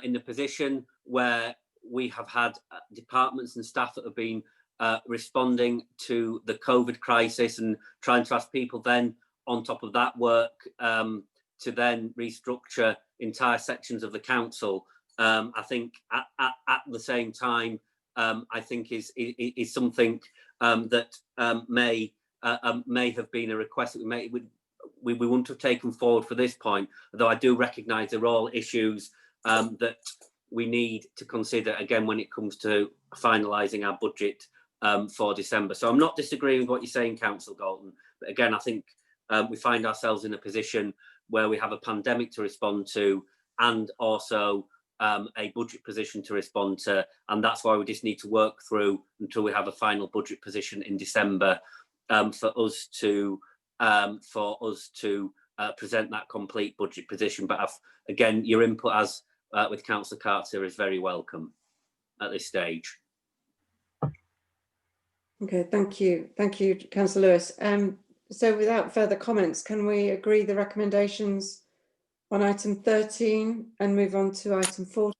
in the position where we have had departments and staff that have been responding to the COVID crisis and trying to ask people then on top of that work to then restructure entire sections of the council. I think at the same time, I think is something that may have been a request that we wouldn't have taken forward for this point, although I do recognise they're all issues that we need to consider again when it comes to finalising our budget for December. So I'm not disagreeing with what you're saying, Councillor Galton, but again, I think we find ourselves in a position where we have a pandemic to respond to and also a budget position to respond to, and that's why we just need to work through until we have a final budget position in December for us to present that complete budget position. But again, your input as with Councillor Carter is very welcome at this stage. Okay, thank you, Councillor Lewis. So without further comments, can we agree the recommendations on item 13 and move on to item 14?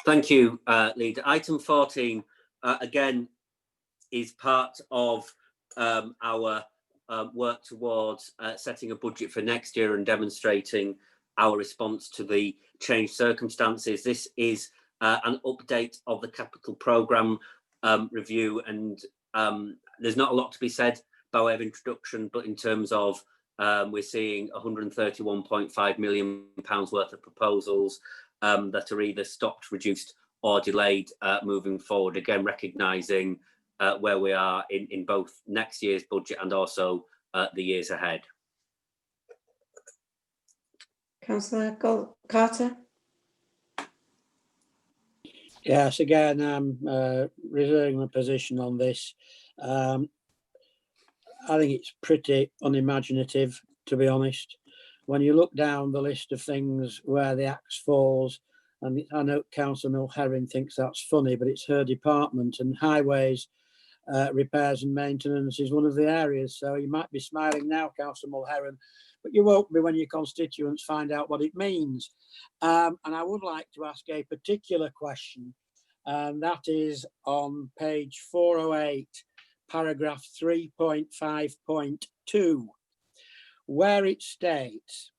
Thank you, Leader. Item 14, again, is part of our work towards setting a budget for next year and demonstrating our response to the changed circumstances. This is an update of the capital programme review, and there's not a lot to be said by way of introduction, but in terms of we're seeing £131.5 million worth of proposals that are either stopped, reduced or delayed moving forward, again recognising where we are in both next year's budget and also the years ahead. Councillor Carter? Yes, again, I'm reserving my position on this. I think it's pretty unimaginative, to be honest. When you look down the list of things where the axe falls, and I know Councillor Mulherrin thinks that's funny, but it's her department, and highways, repairs and maintenance is one of the areas. So you might be smiling now, Councillor Mulherrin, but you won't be when your constituents find out what it means. And I would like to ask a particular question, and that is on page 408, paragraph 3.5.2, where it states,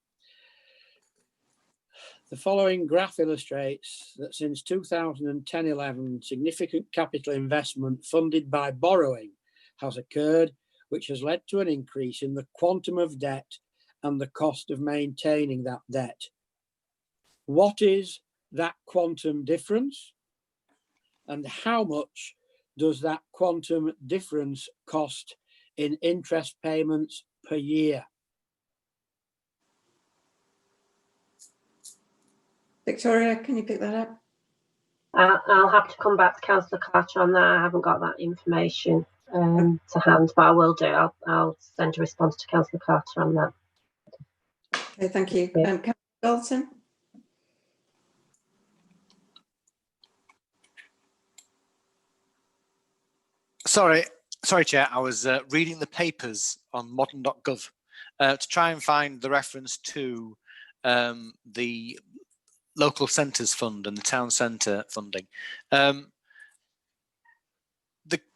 the following graph illustrates that since 2010-11, significant capital investment funded by borrowing has occurred, which has led to an increase in the quantum of debt and the cost of maintaining that debt. What is that quantum difference? And how much does that quantum difference cost in interest payments per year? Victoria, can you pick that up? I'll have to come back to Councillor Carter on that. I haven't got that information to hand, but I will do. I'll send a response to Councillor Carter on that. Okay, thank you. Councillor Dalton? Sorry, Chair. I was reading the papers on modern.gov to try and find the reference to the local centres fund and the town centre funding. The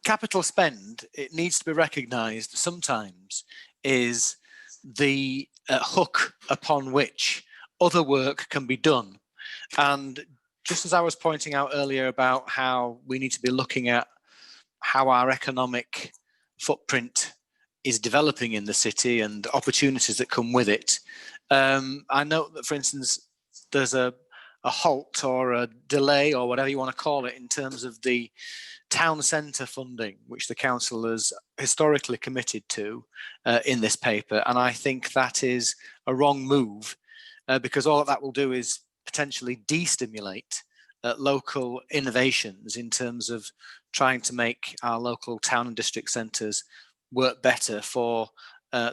capital spend, it needs to be recognised sometimes, is the hook upon which other work can be done. And just as I was pointing out earlier about how we need to be looking at how our economic footprint is developing in the city and opportunities that come with it, I note that, for instance, there's a halt or a delay or whatever you want to call it in terms of the town centre funding, which the council has historically committed to in this paper. And I think that is a wrong move because all that will do is potentially destimulate local innovations in terms of trying to make our local town and district centres work better for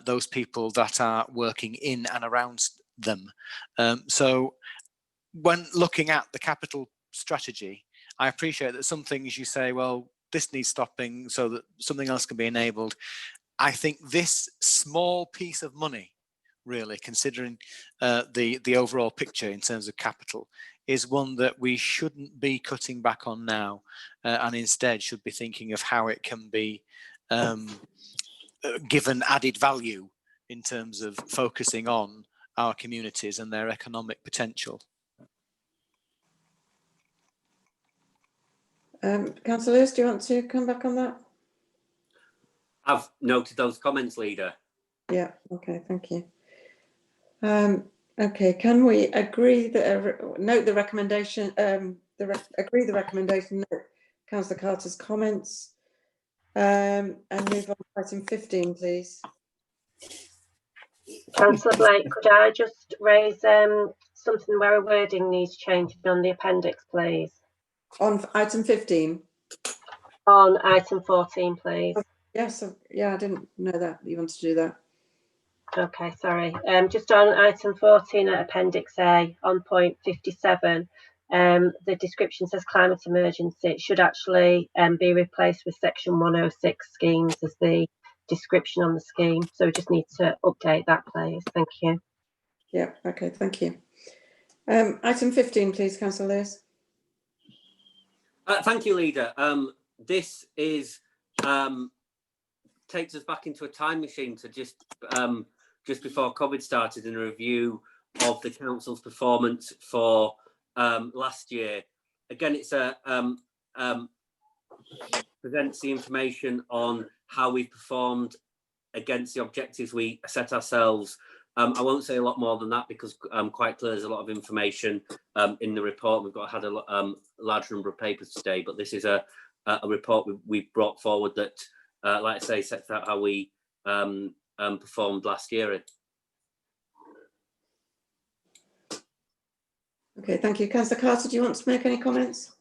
those people that are working in and around them. So when looking at the capital strategy, I appreciate that some things you say, well, this needs stopping so that something else can be enabled. I think this small piece of money, really, considering the overall picture in terms of capital, is one that we shouldn't be cutting back on now, and instead should be thinking of how it can be given added value in terms of focusing on our communities and their economic potential. Councillor Lewis, do you want to come back on that? I've noted those comments, Leader. Yeah, okay, thank you. Okay, can we agree that note the recommendation, agree the recommendation, note Councillor Carter's comments, and move on to item 15, please. Councillor Blake, could I just raise something where a wording needs changing on the appendix, please? On item 15? On item 14, please. Yes, yeah, I didn't know that you wanted to do that. Okay, sorry. Just on item 14 at Appendix A, on point 57, the description says climate emergency. It should actually be replaced with section 106 schemes as the description on the scheme. So we just need to update that, please. Thank you. Yeah, okay, thank you. Item 15, please, Councillor Lewis. Thank you, Leader. This is to takes us back into a time machine to just before COVID started, in a review of the council's performance for last year. Again, it's presents the information on how we've performed against the objectives we set ourselves. I won't say a lot more than that because quite clear there's a lot of information in the report. We've had a large number of papers today, but this is a report we've brought forward that, like I say, sets out how we performed last year. Okay, thank you. Councillor Carter, do you want to make any comments?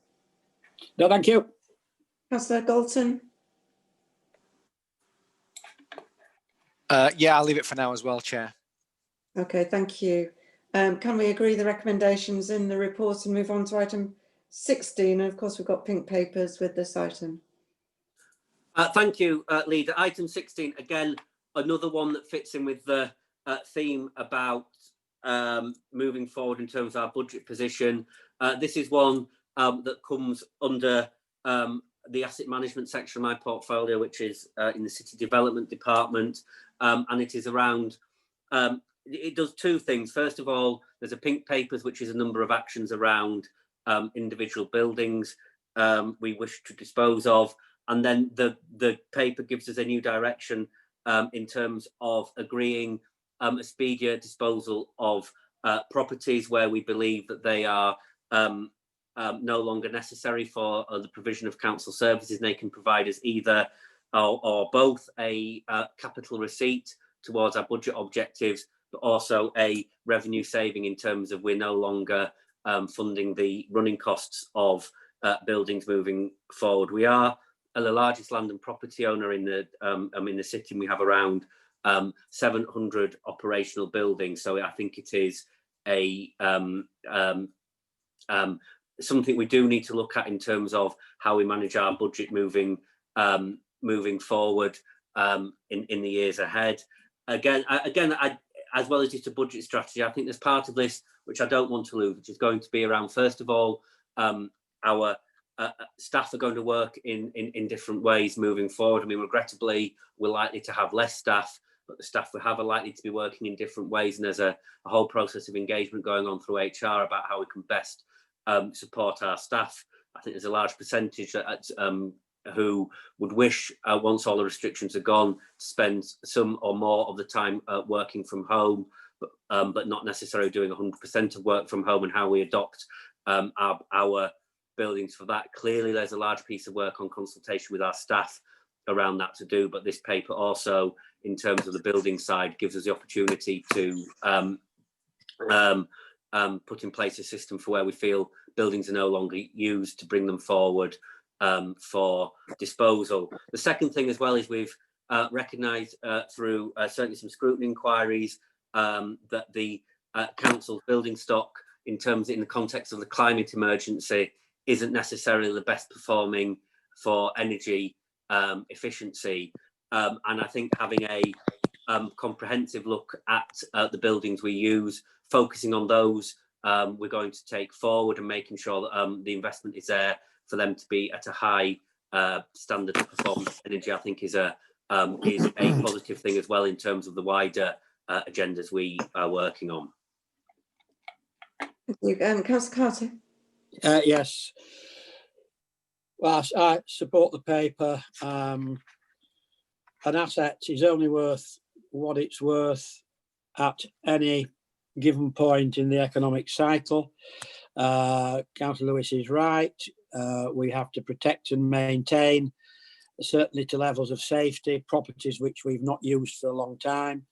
No, thank you. Councillor Galton? Yeah, I'll leave it for now as well, Chair. Okay, thank you. Can we agree the recommendations in the report and move on to item 16? And of course, we've got pink papers with this item. Thank you, Leader. Item 16, again, another one that fits in with the theme about moving forward in terms of our budget position. This is one that comes under the asset management section of my portfolio, which is in the City Development Department, and it is around, it does two things. First of all, there's a pink papers, which is a number of actions around individual buildings we wish to dispose of, and then the paper gives us a new direction in terms of agreeing a speedier disposal of properties where we believe that they are no longer necessary for the provision of council services, and they can provide us either or both a capital receipt towards our budget objectives, but also a revenue saving in terms of we're no longer funding the running costs of buildings moving forward. We are the largest land and property owner in the city, and we have around 700 operational buildings. So I think it is something we do need to look at in terms of how we manage our budget moving forward in the years ahead. Again, as well as just a budget strategy, I think there's part of this which I don't want to lose, which is going to be around, first of all, our staff are going to work in different ways moving forward. I mean, regrettably, we're likely to have less staff, but the staff we have are likely to be working in different ways, and there's a whole process of engagement going on through HR about how we can best support our staff. I think there's a large percentage who would wish, once all the restrictions are gone, to spend some or more of the time working from home, but not necessarily doing 100% of work from home, and how we adopt our buildings for that. Clearly, there's a large piece of work on consultation with our staff around that to do, but this paper also, in terms of the building side, gives us the opportunity to put in place a system for where we feel buildings are no longer used, to bring them forward for disposal. The second thing as well is we've recognised through certainly some scrutiny inquiries that the council's building stock, in the context of the climate emergency, isn't necessarily the best performing for energy efficiency, and I think having a comprehensive look at the buildings we use, focusing on those we're going to take forward, and making sure that the investment is there for them to be at a high standard of performance energy, I think is a positive thing as well in terms of the wider agendas we are working on. Thank you. Councillor Carter? Yes. Well, I support the paper. An asset is only worth what it's worth at any given point in the economic cycle. Councillor Lewis is right. We have to protect and maintain, certainly to levels of safety, properties which we've not used for a long time.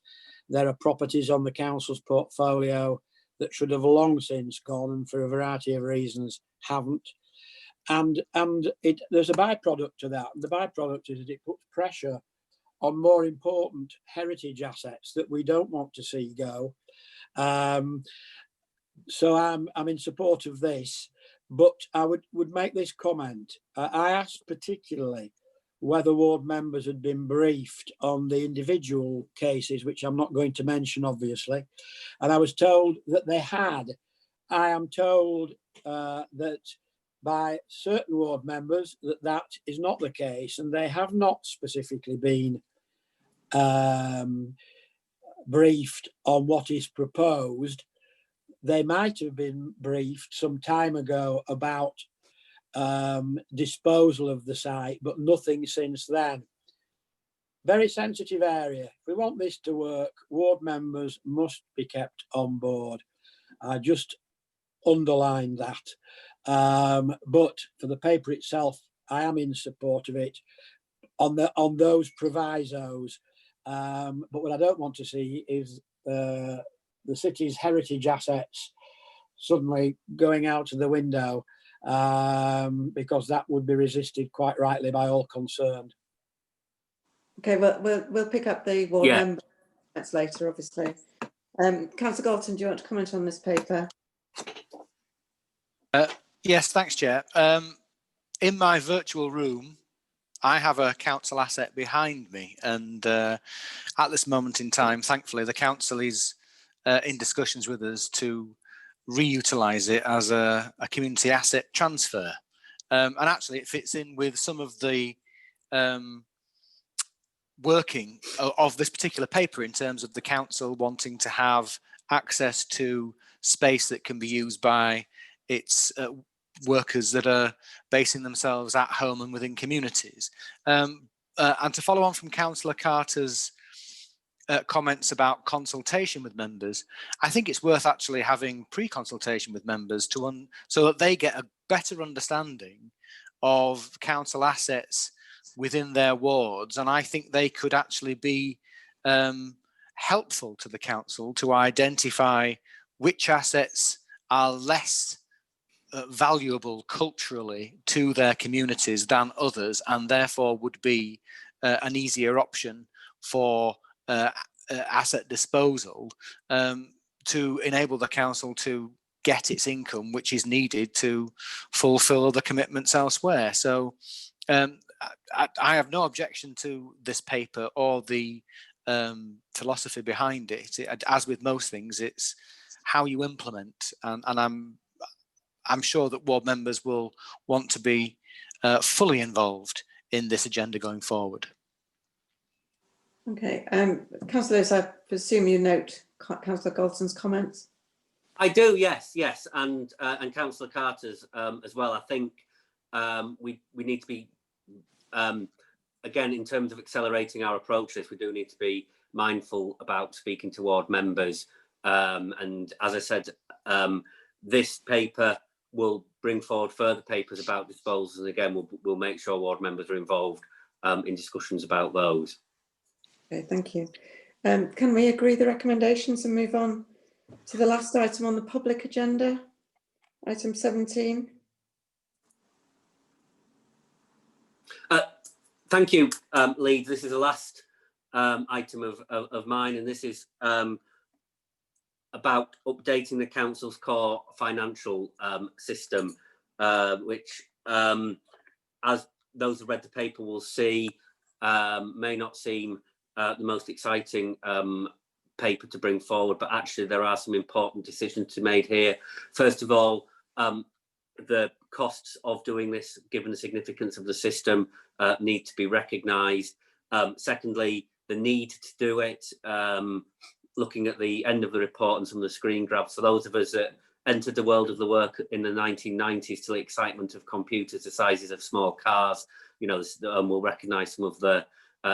There are properties on the council's portfolio that should have long since gone, and for a variety of reasons haven't. And there's a byproduct to that. The byproduct is that it puts pressure on more important heritage assets that we don't want to see go. So I'm in support of this, but I would make this comment. I asked particularly whether ward members had been briefed on the individual cases, which I'm not going to mention, obviously, and I was told that they had. I am told that by certain ward members that is not the case, and they have not specifically been briefed on what is proposed. They might have been briefed some time ago about disposal of the site, but nothing since then. Very sensitive area. If we want this to work, ward members must be kept on board. I just underline that. But for the paper itself, I am in support of it on those provisos. But what I don't want to see is the city's heritage assets suddenly going out to the window, because that would be resisted quite rightly by all concerned. Okay, well, we'll pick up the ward member that's later, obviously. Councillor Galton, do you want to comment on this paper? Yes, thanks, Chair. In my virtual room, I have a council asset behind me, and at this moment in time, thankfully, the council is in discussions with us to reutilise it as a community asset transfer. And actually, it fits in with some of the working of this particular paper in terms of the council wanting to have access to space that can be used by its workers that are basing themselves at home and within communities. And to follow on from Councillor Carter's comments about consultation with members, I think it's worth actually having pre-consultation with members so that they get a better understanding of council assets within their wards, and I think they could actually be helpful to the council to identify which assets are less valuable culturally to their communities than others, and therefore would be an easier option for asset disposal to enable the council to get its income which is needed to fulfill the commitments elsewhere. So I have no objection to this paper or the philosophy behind it. As with most things, it's how you implement, and I'm sure that ward members will want to be fully involved in this agenda going forward. Okay, Councillor Lewis, I presume you note Councillor Galton's comments. I do, yes, and Councillor Carter's as well. I think we need to be again, in terms of accelerating our approach to this, we do need to be mindful about speaking to ward members. And as I said, this paper will bring forward further papers about disposals, and again, we'll make sure ward members are involved in discussions about those. Okay, thank you. Can we agree the recommendations and move on to the last item on the public agenda, item 17? Thank you, Leeds. This is the last item of mine, and this is about updating the council's core financial system, which, as those who read the paper will see, may not seem the most exciting paper to bring forward, but actually there are some important decisions to be made here. First of all, the costs of doing this, given the significance of the system, need to be recognised. Secondly, the need to do it, looking at the end of the report and some of the screen grabs, for those of us that entered the world of the work in the 1990s to the excitement of computers the sizes of small cars, you know, we'll recognise some of the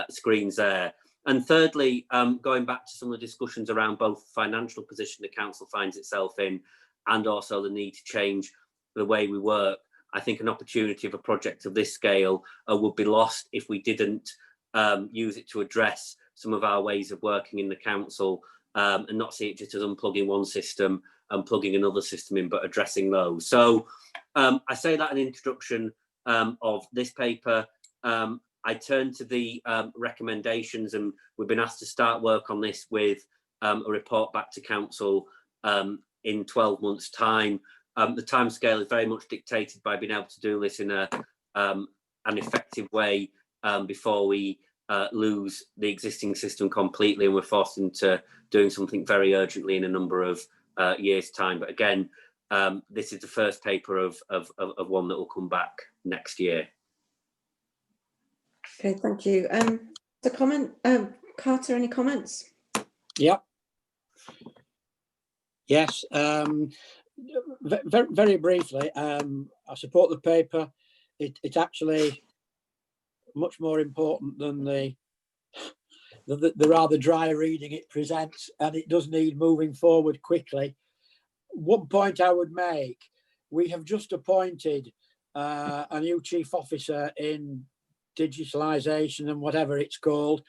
screens there. And thirdly, going back to some of the discussions around both the financial position the council finds itself in and also the need to change the way we work, I think an opportunity of a project of this scale would be lost if we didn't use it to address some of our ways of working in the council, and not see it just as unplugging one system and plugging another system in, but addressing those. So I say that in introduction of this paper. I turn to the recommendations, and we've been asked to start work on this with a report back to council in 12 months' time. The timescale is very much dictated by being able to do this in an effective way before we lose the existing system completely, and we're forced into doing something very urgently in a number of years' time. But again, this is the first paper of one that will come back next year. Okay, thank you. The comment, Carter, any comments? Yep. Yes. Very briefly, I support the paper. It's actually much more important than the rather dry reading it presents, and it does need moving forward quickly. One point I would make, we have just appointed a new chief officer in digitalisation and whatever it's called.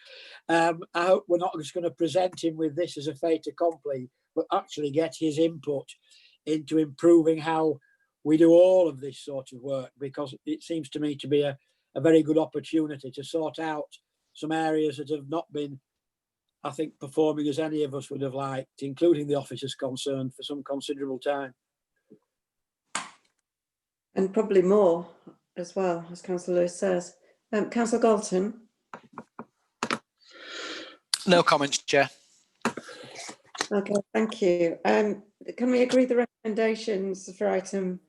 I hope we're not just going to present him with this as a fait accompli, but actually get his input into improving how we do all of this sort of work, because it seems to me to be a very good opportunity to sort out some areas that have not been, I think, performing as any of us would have liked, including the officers concerned, for some considerable time. And probably more as well, as Councillor Lewis says. Councillor Galton. No comments, Chair. Okay, thank you. Can we agree the recommendations for item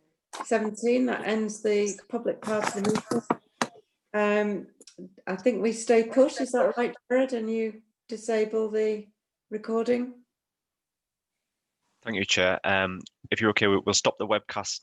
17? That ends the public part of the meeting. I think we stay put, is that right, Jared? And you disable the recording? Thank you, Chair. If you're okay, we'll stop the webcast